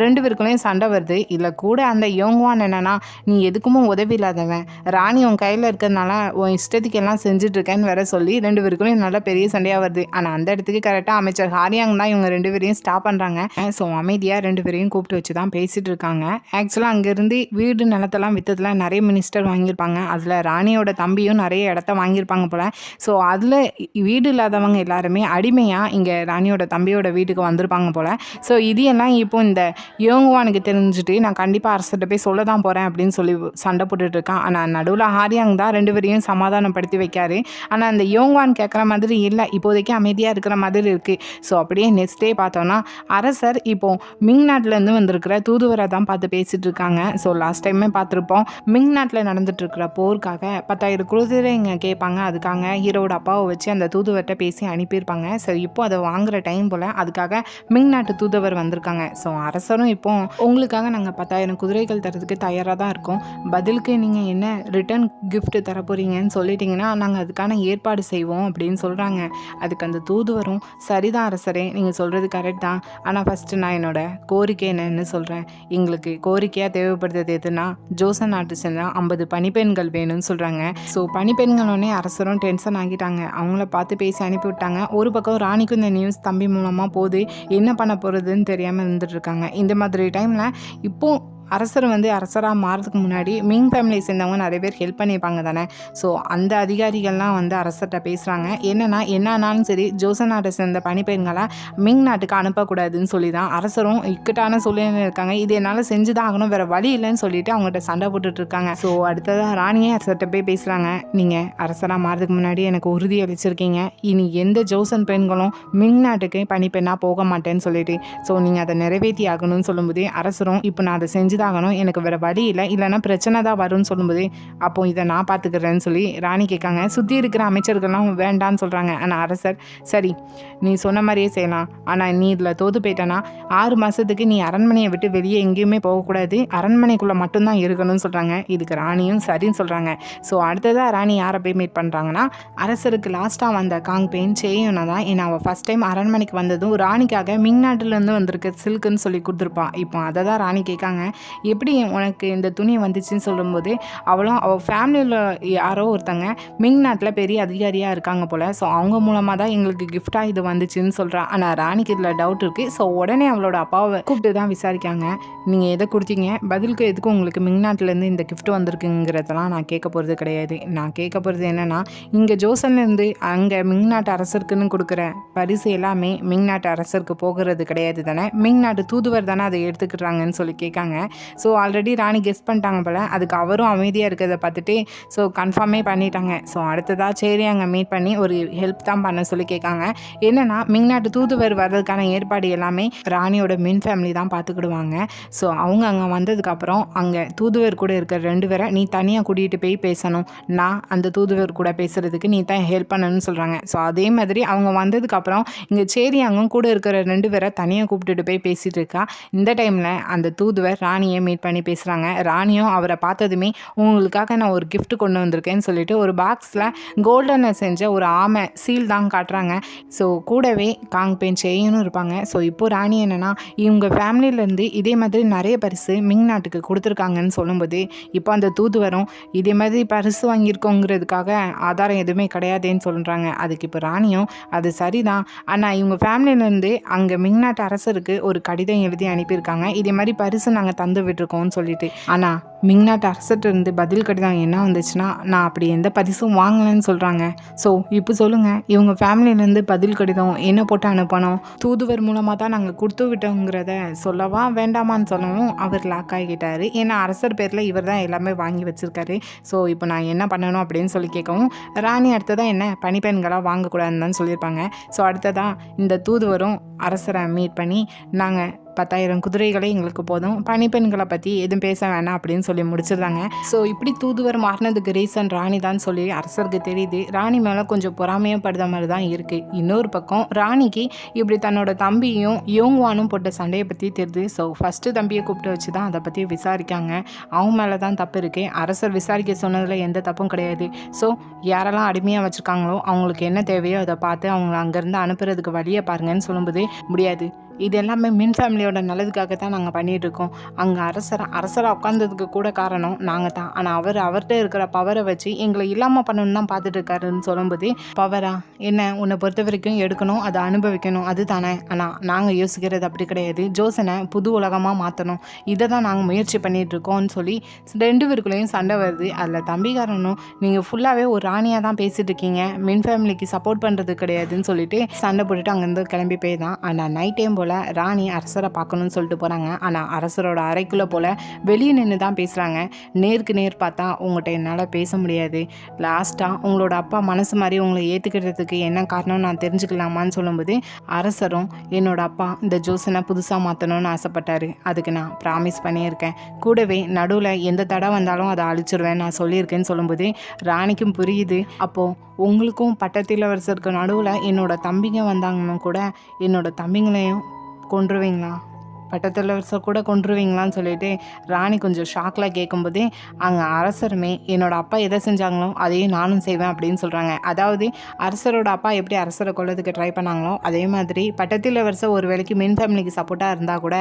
2 பேருக்குள்ளேயும் சண்டை வருது. இல்லை கூட அந்த யோங்குவான் என்னன்னா, நீ எதுக்குமோ உதவி இல்லாதவன், ராணி உன் கையில் இருக்கிறதுனால உன் இஷ்டத்துக்கு எல்லாம் செஞ்சுட்ருக்கேன்னு வேற சொல்லி 2 பேருக்குள்ளேயும் நல்லா பெரிய சண்டையாக வருது. ஆனால் அந்த இடத்துக்கு கரெக்டாக அமைச்சர் ஹாரியாங் தான் இவங்க 2 பேரையும் ஸ்டாப் பண்ணுறாங்க. ஸோ அமைதியாக 2 பேரையும் கூப்பிட்டு வச்சு தான் பேசிகிட்டு இருக்காங்க. ஆக்சுவலாக அங்கேருந்து வீடு நிலத்தெல்லாம் விற்றதுல நிறைய மினிஸ்டர் வாங்கியிருப்பாங்க. அதில் ராணியோட தம்பியும் நிறைய இடத்த வாங்கியிருப்பாங்க போல். ஸோ அதில் வீடு இல்லாதவங்க எல்லாருமே அடிமையாக இங்கே ராணியோட தம்பியோட வீட்டுக்கு வந்திருப்பாங்க போல். ஸோ இது எல்லாம் இப்போ இந்த யோங்குவானுக்கு தெரிஞ்சுட்டு நான் கண்டிப்பாக அரசர்கிட்ட போய் சொல்ல தான் போகிறேன் அப்படின்னு சொல்லி சண்டை போட்டுட்டு இருக்கான். ஆனால் நடுவில் ஹாரியாங் தான் 2 பேரையும் சமாதானப்படுத்தி வைக்காரு. ஆனால் அந்த யோங்குவான் கேட்குற மாதிரி இல்லை, இப்போதைக்கு அமைதியாக இருக்கிற மாதிரி இருக்குது. ஸோ அப்படியே நெக்ஸ்ட் டே பார்த்தோன்னா அரசர் இப்போ மிங் நாட்டிலேருந்து வந்திருக்கிற தூதுவரை தான் பார்த்து பேசிகிட்டு இருக்காங்க. ஸோ லாஸ்ட் டைமே பார்த்துருப்போம், மிங் நாட்டில் நடந்துட்டு இருக்கிற போருக்காக 10,000 குதிரை இங்கே கேட்பாங்க. அதுக்காக ஹீரோட அப்பாவை வச்சு அந்த தூதுவர்கிட்ட பேசி அனுப்பியிருப்பாங்க. ஸோ இப்போ அதை வாங்குகிற டைம் போல் அதுக்காக மிங் நாட்டு தூதுவர் வந்திருக்காங்க. ஸோ அரசரும் இப்போ உங்களுக்காக நாங்கள் 10,000 குதிரைகள் தரதுக்கு தயாராக தான் இருக்கோம், பதிலுக்கு நீங்கள் என்ன ரிட்டர்ன் கிஃப்ட் தரப்போறீங்கன்னு சொல்லிட்டீங்கன்னா நாங்கள் அதுக்கான ஏற்பாடு செய்வோம் அப்படின்னு சொல்கிறாங்க. அதுக்கு அந்த தூதுவரும் சரிதான் அரசரே, நீங்கள் சொல்கிறது கரெக்ட் தான், ஆனால் ஃபஸ்ட்டு நான் என்னோட கோரிக்கை என்னன்னு சொல்கிறேன். எங்களுக்கு கோரிக்கையாக தேவைப்படுறது எதுனா ஜோசன் நாட்டு சேர்ந்தால் 50 பணிப்பெண்கள் வேணும்னு சொல்கிறாங்க. ஸோ பணிப்பெண்களோடனே அரசரும் டென்ஷன் ஆகிட்டாங்க. அவங்கள பார்த்து பேசி அனுப்பி விட்டாங்க. ஒரு பக்கம் ராணிக்கும் இந்த நியூஸ் தம்பி மூலமாக போகுது, என்ன பண்ண போகிறதுன்னு தெரியாமல் இருந்துட்டு இருக்காங்க. இந்த மாதிரி டைமில் இப்போது அரசர் அரசராக மாறதுக்கு முன்னாடி மிங் ஃபேமிலியை சேர்ந்தவங்க நிறைய பேர் ஹெல்ப் பண்ணியிருப்பாங்க தானே. ஸோ அந்த அதிகாரிகள்லாம் அரசர்கிட்ட பேசுகிறாங்க. என்னென்னா என்னானாலும் சரி ஜோசன் நாட்டை சேர்ந்த பணிப்பெண்களை மிங் நாட்டுக்கு அனுப்பக்கூடாதுன்னு சொல்லி தான் அரசரும் இக்கட்டான சூழ்நிலை இருக்காங்க. இது என்னால் செஞ்சு தான் ஆகணும், வேறு வழி இல்லைன்னு சொல்லிட்டு அவங்ககிட்ட சண்டை போட்டுட்ருக்காங்க. ஸோ அடுத்ததாக ராணியே அரசர்கிட்ட போய் பேசுகிறாங்க. நீங்கள் அரசராக மாறதுக்கு முன்னாடி எனக்கு உறுதி அளிச்சிருக்கீங்க, இனி எந்த ஜோசன் பெண்களும் மிங் நாட்டுக்கு பணிப்பெண்ணாக போக மாட்டேன்னு சொல்லிட்டு, ஸோ நீங்கள் அதை நிறைவேற்றி ஆகணும்னு சொல்லும்போது அரசரும் இப்போ நான் அதை செஞ்சு தாகணும், எனக்கு வேறு வழி இல்லை, இல்லைன்னா பிரச்சனை தான் வரும்னு சொல்லும்போது அப்போ இதை நான் பார்த்துக்கிறேன்னு சொல்லி ராணி கேட்காங்க. சுற்றி இருக்கிற அமைச்சர்கள்லாம் வேண்டான்னு சொல்கிறாங்க. ஆனால் அரசர் சரி நீ சொன்ன மாதிரியே செய்யலாம், ஆனால் நீ இதில் தோது போயிட்டனா 6 மாதத்துக்கு நீ அரண்மனையை விட்டு வெளியே எங்கேயுமே போகக்கூடாது, அரண்மனைக்குள்ளே மட்டும்தான் இருக்கணும்னு சொல்கிறாங்க. இதுக்கு ராணியும் சரின்னு சொல்கிறாங்க. ஸோ அடுத்ததாக ராணி யாரை போய் மீட் பண்ணுறாங்கன்னா, அரசருக்கு லாஸ்ட்டாக வந்த காங் பெயின் செய்யணும்னா தான். ஏன்னா அவள் ஃபஸ்ட் டைம் அரண்மனைக்கு வந்ததும் ராணிக்காக மிங் நாட்டிலேருந்து வந்திருக்க சில்க்குன்னு சொல்லி கொடுத்துருப்பான். இப்போ அதை தான் ராணி கேட்காங்க, எப்படி உனக்கு இந்த துணி வந்துச்சுன்னு சொல்லும்போது அவளும் அவள் ஃபேமிலியில் யாரோ ஒருத்தங்க மிங் நாட்டில் பெரிய அதிகாரியாக இருக்காங்க போல். ஸோ அவங்க மூலமாக தான் எங்களுக்கு கிஃப்டாக இது வந்துச்சுன்னு சொல்கிறான். ஆனால் ராணிக்கு இதில் டவுட் இருக்குது. ஸோ உடனே அவளோட அப்பாவை கூப்பிட்டு தான் விசாரிக்காங்க, நீங்கள் எதை கொடுத்தீங்க, பதிலுக்கு எதுக்கும் உங்களுக்கு மிங் நாட்டிலேருந்து இந்த கிஃப்ட் வந்திருக்குங்கிறதெல்லாம் நான் கேட்க போகிறது கிடையாது. நான் கேட்க போகிறது என்னென்னா, இங்கே ஜோசன்லேருந்து அங்கே மிங் நாட்டு அரசருக்குன்னு கொடுக்குற பரிசு எல்லாமே மிங் நாட்டு அரசருக்கு போகிறது கிடையாது தானே, மிங் நாட்டு தூதுவர் தானே அதை எடுத்துக்கிட்டாங்கன்னு சொல்லி கேட்காங்க. ஸோ ஆல்ரெடி ராணி கெஸ் பண்ணிட்டாங்க போல். அதுக்கு அவரும் அமைதியாக இருக்கிறத பார்த்துட்டு ஸோ கன்ஃபார்மே பண்ணிட்டாங்க. ஸோ அடுத்ததாக சரி அங்கே மீட் பண்ணி ஒரு ஹெல்ப் தான் பண்ண சொல்லி கேட்காங்க. என்னென்னா மிங் நாட்டு தூதுவர் வர்றதுக்கான ஏற்பாடு எல்லாமே ராணியோட மின் ஃபேமிலி தான் பார்த்துக்கிடுவாங்க. ஸோ அவங்க அங்கே வந்ததுக்கப்புறம் அங்கே தூதுவர் கூட இருக்கிற 2 பேரை நீ தனியாக கூட்டிகிட்டு போய் பேசணும், நான் அந்த தூதுவர் கூட பேசுகிறதுக்கு நீ தான் ஹெல்ப் பண்ணணும்னு சொல்கிறாங்க. ஸோ அதே மாதிரி அவங்க வந்ததுக்கப்புறம் இங்கே சரி அங்கே கூட இருக்கிற 2 பேரை தனியாக கூப்பிட்டுட்டு போய் பேசிகிட்டு இருக்கா. இந்த டைமில் அந்த தூதுவர் ராணியை மீட் பண்ணி பேசுகிறாங்க. ராணியும் அவரை பார்த்ததுமே உங்களுக்காக நான் ஒரு கிஃப்ட் கொண்டு வந்திருக்கேன்னு சொல்லிட்டு ஒரு பாக்ஸில் கோல்டனை செஞ்ச ஒரு ஆமை சீல் தான் காட்டுறாங்க. ஸோ கூடவே காங் பெயின் செய்யணும் இருப்பாங்க. ஸோ இப்போது ராணி என்னென்னா இவங்க ஃபேமிலியிலேருந்து இதே மாதிரி நிறைய பரிசு மிங் நாட்டுக்கு கொடுத்துருக்காங்கன்னு சொல்லும்போது இப்போ அந்த தூதுவரும் இதே மாதிரி பரிசு வாங்கியிருக்கோங்கிறதுக்காக ஆதாரம் எதுவுமே கிடையாதுன்னு சொல்கிறாங்க. அதுக்கு இப்போ ராணியும் அது சரிதான், ஆனால் இவங்க ஃபேமிலியிலேருந்து அங்கே மிங் நாட்டு அரசருக்கு ஒரு கடிதம் எழுதி அனுப்பியிருக்காங்க, இதே மாதிரி பரிசு நாங்கள் தந்து விட்டுருக்கோம்னு சொல்லிட்டு. ஆனால் மிங் நாட்டு அரசர்கிட்ட இருந்து பதில் கடிதம் என்ன வந்துச்சுன்னா நான் அப்படி எந்த பரிசும் வாங்கலைன்னு சொல்கிறாங்க. ஸோ இப்போ சொல்லுங்கள், இவங்க ஃபேமிலியிலேருந்து பதில் கடிதம் என்ன போட்டு அனுப்பணும், தூதுவர் மூலமாக தான் நாங்கள் கொடுத்து விட்டோங்கிறத சொல்லவா வேண்டாமான்னு சொல்லவும் அவர் லாக் ஆகிட்டார். ஏன்னா அரசர் பேரில் இவர் தான் எல்லாமே வாங்கி வச்சுருக்காரு. ஸோ இப்போ நான் என்ன பண்ணணும் அப்படின்னு சொல்லி கேட்கவும் ராணி அடுத்ததான் என்ன பணிப்பெண்களாக வாங்கக்கூடாதுன்னு தான் சொல்லியிருப்பாங்க. ஸோ அடுத்ததான் இந்த தூதுவரும் அரசரை மீட் பண்ணி நாங்கள் 10,000 குதிரைகளே எங்களுக்கு போதும், பணிப்பெண்களை பற்றி எதுவும் பேச வேணாம் அப்படின்னு சொல்லி முடிச்சிருந்தாங்க. ஸோ இப்படி தூதுவர் மாறினதுக்கு ரீசன் ராணி தான் சொல்லி அரசருக்கு தெரியுது. ராணி மேலே கொஞ்சம் பொறாமையாக படுற மாதிரி தான் இருக்குது. இன்னொரு பக்கம் ராணிக்கு இப்படி தன்னோட தம்பியும் யோங்வானும் போட்ட சண்டையை பற்றி தெரியுது. ஸோ ஃபஸ்ட்டு தம்பியை கூப்பிட்டு வச்சு தான் அதை பற்றி விசாரிக்காங்க. அவங்க மேலே தான் தப்பு இருக்குது. அரசர் விசாரிக்க சொன்னதில் எந்த தப்பும் கிடையாது. ஸோ யாரெல்லாம் அடிமையாக வச்சுருக்காங்களோ அவங்களுக்கு என்ன தேவையோ அதை பார்த்து அவங்கள அங்கேருந்து அனுப்புறதுக்கு வழியை பாருங்கன்னு சொல்லும்போது முடியாது, இது எல்லாமே மின் ஃபேமிலியோட நல்லதுக்காக தான் நாங்கள் பண்ணிகிட்ருக்கோம். அங்கே அரசராக உட்காந்ததுக்கு கூட காரணம் நாங்கள் தான். ஆனால் அவர்கிட்ட இருக்கிற பவரை வச்சு எங்களை இல்லாமல் பண்ணணுன்னு தான் பார்த்துட்டு இருக்காருன்னு சொல்லும்போது, பவரா என்ன, உன்னை பொறுத்த வரைக்கும் எடுக்கணும், அதை அனுபவிக்கணும், அது தானே. ஆனால் நாங்கள் யோசிக்கிறது அப்படி கிடையாது. ஜோசனை புது உலகமாக மாற்றணும், இதை தான் நாங்கள் முயற்சி பண்ணிகிட்ருக்கோம்னு சொல்லி 2 பேருக்குள்ளேயும் சண்டை வருது. அதில் தம்பிக்காரனும் நீங்கள் ஃபுல்லாகவே ஒரு ராணியாக தான் பேசிகிட்டு இருக்கீங்க, மின் ஃபேமிலிக்கு சப்போர்ட் பண்ணுறது கிடையாதுன்னு சொல்லிட்டு சண்டை போட்டுட்டு அங்கேருந்து கிளம்பி போய் தான். ஆனால் நைட் டைம் ராணி அரசரை பார்க்கணும்னு சொல்லிட்டு போகிறாங்க. ஆனால் அரசரோட அறைக்குள்ளே போல் வெளியே நின்று தான் பேசுகிறாங்க. நேருக்கு நேர் பார்த்தா உங்கள்கிட்ட என்னால் பேச முடியாது, லாஸ்ட்டாக உங்களோட அப்பா மனசு மாதிரி உங்களை ஏற்றுக்கிறதுக்கு என்ன காரணம் நான் தெரிஞ்சுக்கலாமான்னு சொல்லும்போது, அரசரும் என்னோட அப்பா இந்த ஜோசனை புதுசாக மாற்றணும்னு ஆசைப்பட்டார், அதுக்கு நான் ப்ராமிஸ் பண்ணியிருக்கேன், கூடவே நடுவில் எந்த தடை வந்தாலும் அதை அழிச்சிருவேன் நான் சொல்லியிருக்கேன்னு சொல்லும்போது ராணிக்கும் புரியுது. அப்போது உங்களுக்கும் பட்டத்திலவரசருக்கு நடுவில் என்னோட தம்பிங்க வந்தாங்கன்னு கூட என்னோட தம்பிங்களையும் கொன்றுவீங்களா, பட்டத்திலவரசர் கூட கொன்றுவீங்களான்னு சொல்லிட்டு ராணி கொஞ்சம் ஷாக்கில் கேட்கும்போதே அங்கே அரசருமே என்னோட அப்பா எதை செஞ்சாங்களோ அதையும் நானும் செய்வேன் அப்படின்னு சொல்கிறாங்க. அதாவது அரசரோட அப்பா எப்படி அரசரை கொல்லதுக்கு ட்ரை பண்ணாங்களோ அதே மாதிரி பட்டத்திலவரசர் ஒரு வேளைக்கு மின் ஃபேமிலிக்கு சப்போர்ட்டாக இருந்தால் கூட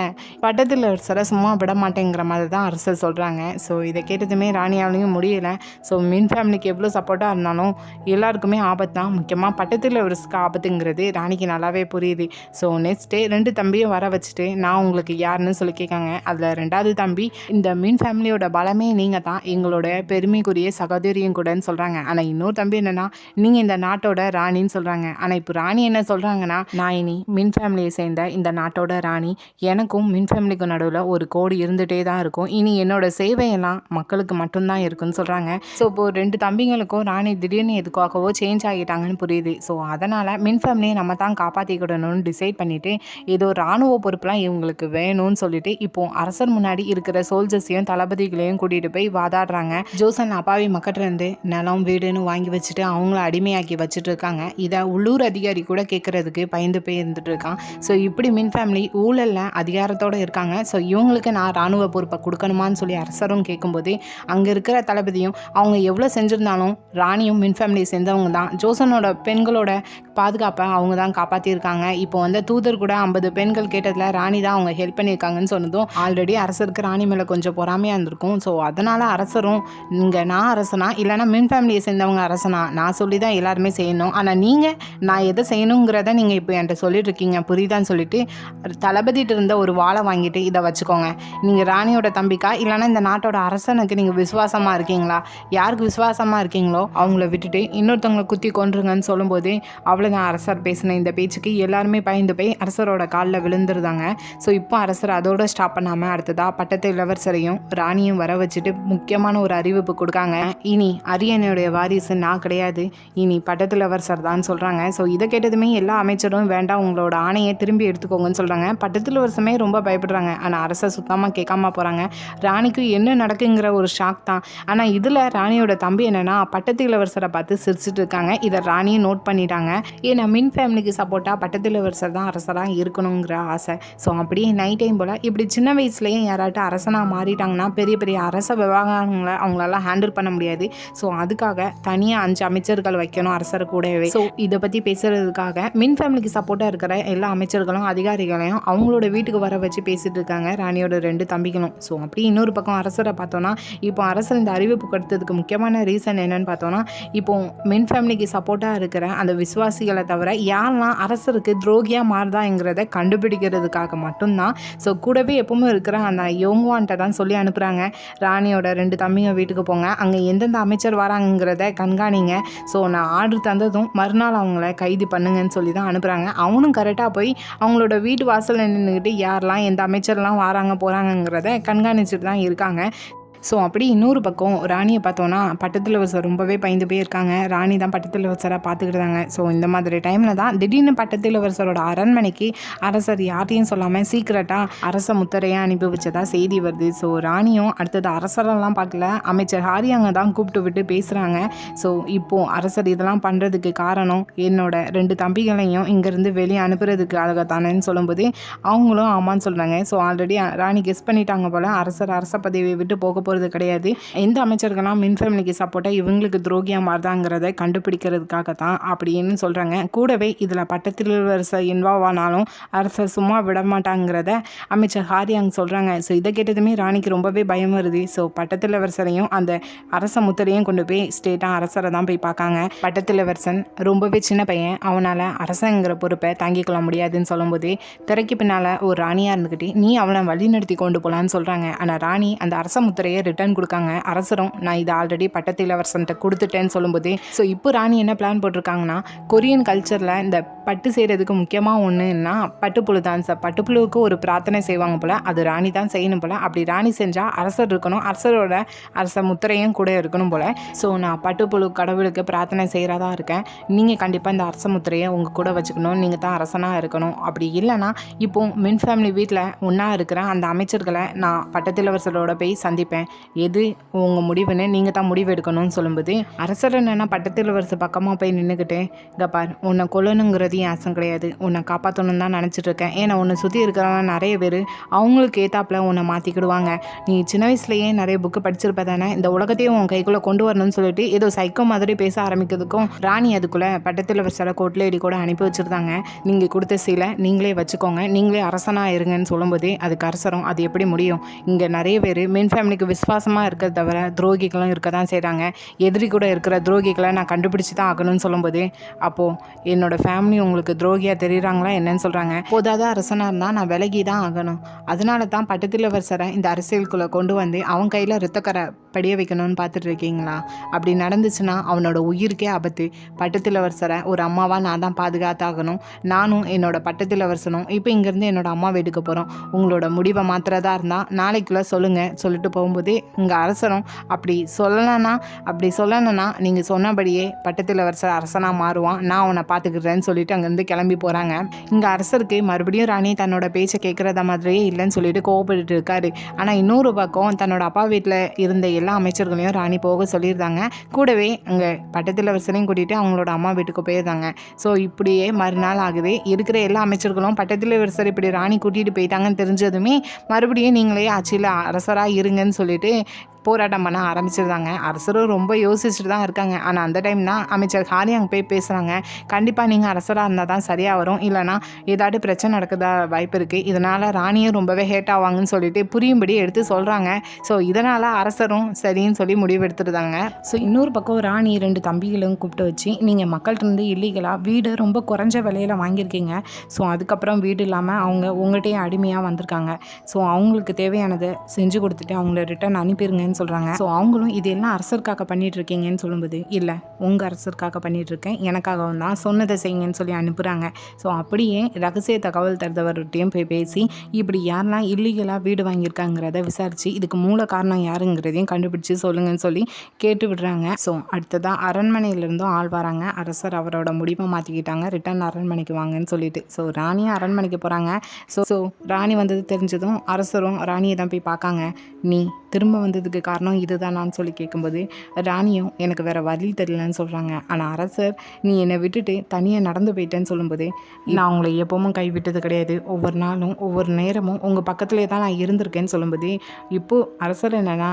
பட்டத்திலவரசரை சும்மா விட மாட்டேங்கிற மாதிரி தான் அரசர் சொல்கிறாங்க. ஸோ இதை கேட்டதுமே ராணியாலையும் முடியலை. ஸோ மின் ஃபேமிலிக்கு எவ்வளோ சப்போர்ட்டாக இருந்தாலும் எல்லாருக்குமே ஆபத்து தான், முக்கியமாக பட்டத்திலவரசருக்கு ஆபத்துங்கிறது ராணிக்கு நல்லாவே புரியுது. ஸோ நெக்ஸ்ட் டே 2 தம்பியும் வர வச்சுட்டு நான் உங்களுக்கு யாருன்னு சொல்லி கேட்காங்க. அதில் 2வது தம்பி இந்த மின் ஃபேமிலியோட பலமே நீங்கள் தான், எங்களோட பெருமைக்குரிய சகோதரியும் கூடன்னு சொல்கிறாங்க. ஆனால் இன்னொரு தம்பி என்னென்னா நீங்கள் இந்த நாட்டோட ராணின்னு சொல்கிறாங்க. ஆனால் இப்போ ராணி என்ன சொல்கிறாங்கன்னா, நான் இனி மின் ஃபேமிலியை சேர்ந்த இந்த நாட்டோட ராணி, எனக்கும் மின் ஃபேமிலிக்கு நடுவில் ஒரு கோடு இருந்துகிட்டே தான் இருக்கும், இனி என்னோட சேவையெல்லாம் மக்களுக்கு மட்டும்தான் இருக்குன்னு சொல்கிறாங்க. ஸோ இப்போது 2 தம்பிங்களுக்கும் ராணி திடீர்னு எதுக்காகவோ சேஞ்ச் ஆகிட்டாங்கன்னு புரியுது. ஸோ அதனால் மின் ஃபேமிலியை நம்ம தான் காப்பாற்றிக்கிடணும்னு டிசைட் பண்ணிவிட்டு ஏதோ இராணுவ பொறுப்புலாம் இவங்களுக்கு வேணும்னு சொல்லிட்டு இப்போ அரசர் முன்னாடி இருக்கிற சோல்ஜர்ஸையும் தளபதிகளையும் கூட்டிட்டு போய் வாதாடுறாங்க. ஜோசன் அப்பாவி மக்கட்டிலிருந்து நிலம் வீடுன்னு வாங்கி வச்சுட்டு அவங்கள அடிமையாக்கி வச்சுட்டு இருக்காங்க. இதை உள்ளூர் அதிகாரி கூட கேட்கறதுக்கு பயந்து போய் இருந்துட்டு இருக்கான். ஸோ இப்படி மின் ஃபேமிலி ஊழல்ல அதிகாரத்தோடு இருக்காங்க. ஸோ இவங்களுக்கு நான் இராணுவ பொறுப்பை கொடுக்கணுமான்னு சொல்லி அரசரும் கேட்கும்போது அங்கே இருக்கிற தளபதியும் அவங்க எவ்வளோ செஞ்சுருந்தாலும் ராணியும் மின் ஃபேமிலியை சேர்ந்தவங்க தான், ஜோசனோட பெண்களோட பாதுகாப்பை அவங்க தான் காப்பாற்றியிருக்காங்க. இப்போ வந்து தூதர் கூட 50 பெண்கள் கேட்டதில் ராணி தான் அவங்க ஹெல்ப் பண்ணியிருக்காங்கன்னு சொன்னதும் ஆல்ரெடி அரசருக்கு ராணி மேலே கொஞ்சம் பொறாமையாக இருந்திருக்கும். ஸோ அதனால் அரசரும் இங்கே நான் அரசனா இல்லைனா மின் ஃபேமிலியை சேர்ந்தவங்க அரசனா, நான் சொல்லி தான் எல்லாருமே செய்யணும், ஆனால் நீங்கள் நான் எதை செய்யணுங்கிறத நீங்கள் இப்போ என்கிட்ட சொல்லிட்டு இருக்கீங்க புரியுதான்னு சொல்லிட்டு தளபதிட்டு இருந்த ஒரு வாளை வாங்கிட்டு இதை வச்சுக்கோங்க, நீங்கள் ராணியோட தம்பிக்கா இல்லைனா இந்த நாட்டோட அரசனுக்கு நீங்கள் விசுவாசமாக இருக்கீங்களா, யாருக்கு விசுவாசமாக இருக்கீங்களோ அவங்கள விட்டுட்டு இன்னொருத்தவங்களை குத்தி கொன்றுங்கன்னு சொல்லும்போது அவ்வளோதான் அரசர் பேசின இந்த பேச்சுக்கு எல்லாருமே பயந்து போய் அரசரோட காலில் விழுந்துருந்தாங்க. ஸோ இப்போ அரசர் அதோட ஸ்டாப் பண்ணாமல் அடுத்ததாக பட்டத்து இளவரசரையும் ராணியும் வர வச்சுட்டு முக்கியமான ஒரு அறிவிப்பு கொடுக்காங்க. இனி அரியணையுடைய வாரிசு நான் கிடையாது, இனி பட்டத்து இளவரசர் தான் சொல்கிறாங்க. ஸோ இதை கேட்டதுமே எல்லா அமைச்சரும் வேண்டாம் உங்களோட ஆணையை திரும்பி எடுத்துக்கோங்கன்னு சொல்கிறாங்க. பட்டத்து இளவரசமே ரொம்ப பயப்படுறாங்க. ஆனால் அரசர் சுத்தமாக கேட்காம போகிறாங்க. ராணிக்கு என்ன நடக்குங்கிற ஒரு ஷாக் தான். ஆனால் இதில் ராணியோட தம்பி என்னென்னா பட்டத்து இளவரசரை பார்த்து சிரிச்சிட்டு இருக்காங்க. இதை ராணியும் நோட் பண்ணிட்டாங்க. ஏன்னா மின் ஃபேமிலிக்கு சப்போர்ட்டாக பட்டத்து இளவரசர் தான் அரசராக இருக்கணுங்கிற ஆசை. ஸோ அப்படியே நைட் டைம் போல் இப்படி சின்ன வயசுலேயே யாராட்டும் அரசனாக மாறிட்டாங்கன்னா பெரிய பெரிய அரச விவகாரங்களை அவங்களால ஹேண்டில் பண்ண முடியாது. ஸோ அதுக்காக தனியாக 5 அமைச்சர்கள் வைக்கணும் அரசர் கூடவே. ஸோ இதை பற்றி பேசுகிறதுக்காக மின் ஃபேமிலிக்கு சப்போர்ட்டாக இருக்கிற எல்லா அமைச்சர்களும் அதிகாரிகளையும் அவங்களோட வீட்டுக்கு வர வச்சு பேசிகிட்டு இருக்காங்க ராணியோட 2 தம்பிகளும். ஸோ அப்படி இன்னொரு பக்கம் அரசரை பார்த்தோன்னா இப்போ அரசர் இந்த அறிவிப்பு கொடுத்ததுக்கு முக்கியமான ரீசன் என்னன்னு பார்த்தோன்னா இப்போ மின் ஃபேமிலிக்கு சப்போர்ட்டாக இருக்கிற அந்த விசுவாசிகளை தவிர யாரெல்லாம் அரசருக்கு துரோகியாக மாறுதாங்கிறத கண்டுபிடிக்கிறதுக்காக மட்டும்தான். ஸோ கூடவே எப்பவுமே இருக்கிற அந்த யோங்வான்ட்ட தான் சொல்லி அனுப்புகிறாங்க, ராணியோட 2 தம்பிங்க வீட்டுக்கு போங்க, அங்கே எந்தெந்த அமைச்சர் வராங்கிறத கண்காணிங்க, ஸோ நான் ஆர்டர் தந்ததும் மறுநாள் அவங்கள கைது பண்ணுங்கன்னு சொல்லி தான் அனுப்புகிறாங்க. அவனும் கரெக்டாக போய் அவங்களோட வீட்டு வாசலில் நின்றுக்கிட்டு யாரெல்லாம் எந்த அமைச்சர்லாம் வராங்க போகிறாங்கங்கிறத கண்காணிச்சுட்டு தான் இருக்காங்க. ஸோ அப்படி இன்னொரு பக்கம் ராணியை பார்த்தோன்னா பட்டத்திலவசர் ரொம்பவே பயந்து போயிருக்காங்க. ராணி தான் பட்டத்திலவசராக பார்த்துக்கிட்டாங்க. ஸோ இந்த மாதிரி டைமில் தான் திடீர்னு பட்டத்திலவசரோட அரண்மனைக்கு அரசர் யார்ட்டையும் சொல்லாமல் சீக்கிரட்டாக அரச முத்திரையை அனுப்பி வச்சதா செய்தி வருது. ஸோ ராணியும் அடுத்தது அரசரெல்லாம் பார்க்கல, அமைச்சர் ஹாரியாங்க தான் கூப்பிட்டு விட்டு பேசுகிறாங்க. ஸோ இப்போது அரசர் இதெல்லாம் பண்ணுறதுக்கு காரணம் என்னோட 2 தம்பிகளையும் இங்கேருந்து வெளியே அனுப்புறதுக்கு அழகத்தானேன்னு சொல்லும்போது அவங்களும் ஆமான்னு சொல்கிறாங்க. ஸோ ஆல்ரெடி ராணி கெஸ் பண்ணிட்டாங்க போல் அரசர் அரச பதவியை விட்டு போக போகிறது கிடையாது. எந்த அமைச்சர்கள்லாம் மின் ஃபேமிலிக்கு சப்போர்ட்டாக இவங்களுக்கு துரோகியாக மாறுதாங்கிறத கண்டுபிடிக்கிறதுக்காக தான் அப்படின்னு சொல்கிறாங்க. கூடவே இதில் பட்டத்திலவசர் இன்வால்வ் ஆனாலும் அரசர் சும்மா விட மாட்டாங்கிறத அமைச்சர் ஹாரியாங் சொல்கிறாங்க. ஸோ இதை கேட்டதுமே ராணிக்கு ரொம்பவே பயம் வருது. ஸோ பட்டத்திலவசரையும் அந்த அரச முத்திரையும் கொண்டு போய் ஸ்டேட்டாக அரசரை தான் போய் பார்க்காங்க. பட்டத்திலவசன் ரொம்பவே சின்ன பையன், அவனால் அரசங்கிற பொறுப்பை தாங்கிக்கொள்ள முடியாதுன்னு சொல்லும்போது திரைக்கு பின்னால் ஒரு ராணியாக இருந்துக்கிட்டு நீ அவளை வழிநடத்தி கொண்டு போகலான்னு சொல்கிறாங்க. ஆனால் ராணி அந்த அரச முத்திரையை ரிட்டர்ன் கொடுக்காங்க. அரசரும் நான் இதை ஆல்ரெடி பட்டத்திலவசன்ட்ட கொடுத்துட்டேன்னு சொல்லும்போது ஸோ இப்போ ராணி என்ன பிளான் போட்டிருக்காங்கன்னா, கொரியன் கல்ச்சரில் இந்த பட்டு செய்கிறதுக்கு முக்கியமாக ஒன்றுன்னா பட்டுப்புழு தான் சார். பட்டுப்புழுவுக்கு ஒரு பிரார்த்தனை செய்வாங்க போல், அது ராணி தான் செய்யணும் போல். அப்படி ராணி செஞ்சால் அரசர் இருக்கணும், அரசரோட அரச முத்திரையும் கூட இருக்கணும் போல். ஸோ நான் பட்டுப்புழு கடவுளுக்கு பிரார்த்தனை செய்கிறதா இருக்கேன், நீங்கள் கண்டிப்பாக இந்த அரச முத்திரையை உங்கள் கூட வச்சுக்கணும், நீங்கள் தான் அரசனாக இருக்கணும். அப்படி இல்லைனா இப்போது மின் ஃபேமிலி வீட்டில் ஒன்றா இருக்கிற அந்த அமைச்சர்களை நான் பட்டத்திலவசரோட போய் சந்திப்பேன், எது உங்கள் முடிவுன்னு நீங்கள் தான் முடிவு எடுக்கணும்னு சொல்லும்போது அரசர் என்னென்னா பட்டத்திலவசர் பக்கமாக போய் நின்றுக்கிட்டு இங்கே பார், உன்னை கொல்லணுங்கிறது என் ஆசை கிடையாது, உன்னை காப்பாற்றணும்னு தான் நினச்சிட்டு இருக்கேன். ஏன்னா உன்னை சுற்றி இருக்கிறவங்க நிறைய பேர் அவங்களுக்கு ஏத்தாப்பில் உன்னை மாற்றிக்கிடுவாங்க. நீ சின்ன வயசுலேயே நிறைய புக்கு படிச்சிருப்ப தானே, இந்த உலகத்தையும் உன் கைக்குள்ளே கொண்டு வரணும்னு சொல்லிட்டு ஏதோ சைக்கோ மாதிரி பேச ஆரம்பிக்கிறதுக்கும் ராணி அதுக்குள்ளே பட்டத்திலவசரை கோட்லேடி கூட அனுப்பி வச்சுருந்தாங்க. நீங்கள் கொடுத்த சீலை நீங்களே வச்சுக்கோங்க, நீங்களே அரசனாக இருங்கன்னு சொல்லும்போது அதுக்கு அரசரும் அது எப்படி முடியும், இங்கே நிறைய பேர் மின் ஃபேமிலிக்கு விசுவாசமாக இருக்கிறத தவிர துரோகிகளும் இருக்க தான் செய்கிறாங்க, எதிரி கூட இருக்கிற துரோகிகளை நான் கண்டுபிடிச்சி தான் ஆகணும்னு சொல்லும்போது அப்போது என்னோடய ஃபேமிலி உங்களுக்கு துரோகியாக தெரியுறாங்களா என்னன்னு சொல்கிறாங்க. போதாத அரசனாக இருந்தால் நான் விலகி தான் ஆகணும், அதனால தான் பட்டத்திலவசரை இந்த அரசியலுக்குள்ளே கொண்டு வந்து அவன் கையில் ரத்தக்கரை படிய வைக்கணும்னு பார்த்துட்டு இருக்கீங்களா, அப்படி நடந்துச்சுன்னா அவனோட உயிருக்கே ஆபத்து. பட்டத்திலவசரை ஒரு அம்மாவாக நான் தான் பாதுகாத்தாகணும், நானும் என்னோட பட்டத்திலவசனும் இப்போ இங்கேருந்து என்னோட அம்மா வீட்டுக்கு போகிறோம், உங்களோட முடிவை மாத்திரதா இருந்தால் நாளைக்குள்ளே சொல்லுங்கள் சொல்லிட்டு போகும்போது இங்கே அரசரும் அப்படி சொல்லலைன்னா நீங்கள் சொன்னபடியே பட்டத்திலவசர் அரசனாக மாறுவான், நான் அவனை பார்த்துக்கிறேன்னு சொல்லிட்டு அங்கேருந்து கிளம்பி போகிறாங்க. இங்கே அரசருக்கு மறுபடியும் ராணி தன்னோட பேச்சை கேட்குறத மாதிரியே இல்லைன்னு சொல்லிட்டு கோவப்பட்டு இருக்காரு. ஆனால் இன்னொரு பக்கம் தன்னோட அப்பா வீட்டில் இருந்த எல்லா அமைச்சர்களையும் ராணி போக சொல்லியிருந்தாங்க. கூடவே அங்கே பட்டத்திலவசரையும் கூட்டிகிட்டு அவங்களோட அம்மா வீட்டுக்கு போயிருந்தாங்க. ஸோ இப்படியே மறுநாள் ஆகுது. இருக்கிற எல்லா அமைச்சர்களும் பட்டத்திலவசர் இப்படி ராணி கூட்டிகிட்டு போயிட்டாங்கன்னு தெரிஞ்சதுமே மறுபடியும் நீங்களே ஆட்சியில் அரசராக இருங்கன்னு சொல்லிட்டு போராட்டம் பண்ண ஆரம்பிச்சிருந்தாங்க. அரசரும் ரொம்ப யோசிச்சுட்டு தான் இருக்காங்க. ஆனால் அந்த டைம் தான் அமைச்சர் ஹாரியாங் போய் பேசுகிறாங்க, கண்டிப்பாக நீங்கள் அரசராக இருந்தால் தான் சரியாக வரும், இல்லைனா ஏதாட்டு பிரச்சனை நடக்குதா வாய்ப்பு இருக்குது, இதனால் ராணியும் ரொம்பவே ஹேட் ஆவாங்கன்னு சொல்லிட்டு புரியும்படி எடுத்து சொல்கிறாங்க. ஸோ இதனால் அரசரும் சரின்னு சொல்லி முடிவு எடுத்துருந்தாங்க. ஸோ இன்னொரு பக்கம் ராணி 2 தம்பிகளும் கூப்பிட்டு வச்சு நீங்கள் மக்கள்கிட்ட இல்லீகலாக வீடு ரொம்ப குறைஞ்ச விலையில் வாங்கியிருக்கீங்க, ஸோ அதுக்கப்புறம் வீடு இல்லாமல் அவங்க உங்கள்கிட்டயே அடிமையாக வந்திருக்காங்க, ஸோ அவங்களுக்கு தேவையானதை செஞ்சு கொடுத்துட்டு அவங்கள ரிட்டர்ன் அனுப்பிடுங்கன்னு சொல்கிறாங்க. ஸோ அவங்களும் இதெல்லாம் அரசருக்காக பண்ணிட்டு இருக்கீங்கன்னு சொல்லும்போது இல்லை உங்கள் அரசருக்காக பண்ணிட்டு இருக்கேன், எனக்காகவும் தான், சொன்னதை செய்யுங்கன்னு சொல்லி அனுப்புகிறாங்க. ஸோ அப்படியே ரகசிய தகவல் தருதவர்கிட்டையும் போய் பேசி இப்படி யாரெல்லாம் இல்லீகலாக வீடு வாங்கியிருக்காங்கிறத விசாரித்து இதுக்கு மூல காரணம் யாருங்கிறதையும் கண்டுபிடிச்சி சொல்லுங்கன்னு சொல்லி கேட்டு விடுறாங்க. ஸோ அடுத்ததாக அரண்மனையிலேருந்தும் ஆள் வராங்க. அரசர் அவரோட முடிவை மாற்றிக்கிட்டாங்க, ரிட்டர்ன் அரண்மனைக்கு வாங்கன்னு சொல்லிட்டு. ஸோ ராணியும் அரண்மனைக்கு போகிறாங்க. ஸோ ராணி வந்தது தெரிஞ்சதும் அரசரும் ராணியை தான் போய் பார்க்காங்க. நீ திரும்ப வந்ததுக்கு காரணம் இதுதானான்னு சொல்லி கேட்கும்போது ராணியும் எனக்கு வேறு வழி தெரியலன்னு சொல்கிறாங்க. ஆனால் அரசர் நீ என்னை விட்டுட்டு தனியாக நடந்து போயிட்டேன்னு சொல்லும்போது நான் உங்களை எப்பவும் கைவிட்டது கிடையாது, ஒவ்வொரு நாளும் ஒவ்வொரு நேரமும் உங்கள் பக்கத்துலேயே தான் நான் இருந்திருக்கேன்னு சொல்லும்போது இப்போது அரசர் என்னென்னா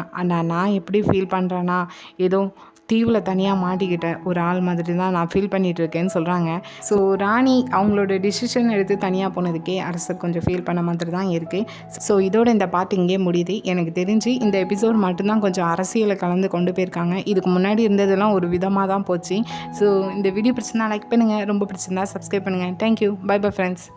நான் எப்படி ஃபீல் பண்ணுறேன்னா ஏதோ தீவில் தனியாக மாட்டிக்கிட்ட ஒரு ஆள் மாதிரி தான் நான் ஃபீல் பண்ணிகிட்டு இருக்கேன்னு சொல்கிறாங்க. ஸோ ராணி அவங்களோட டிசிஷன் எடுத்து தனியாக போனதுக்கே அரசர் கொஞ்சம் ஃபீல் பண்ண மாதிரி தான் இருக்குது. ஸோ இதோட இந்த பாட்டு இங்கே முடியுது. எனக்கு தெரிஞ்சு இந்த எபிசோட் மட்டும்தான் கொஞ்சம் அரசியலை கலந்து கொண்டு போயிருக்காங்க. இதுக்கு முன்னாடி இருந்ததெல்லாம் ஒரு விதமாக தான் போச்சு. ஸோ இந்த வீடியோ பிடிச்சிருந்தா லைக் பண்ணுங்கள், ரொம்ப பிடிச்சிருந்தா சப்ஸ்கிரைப் பண்ணுங்கள். Thank you, bye bye friends.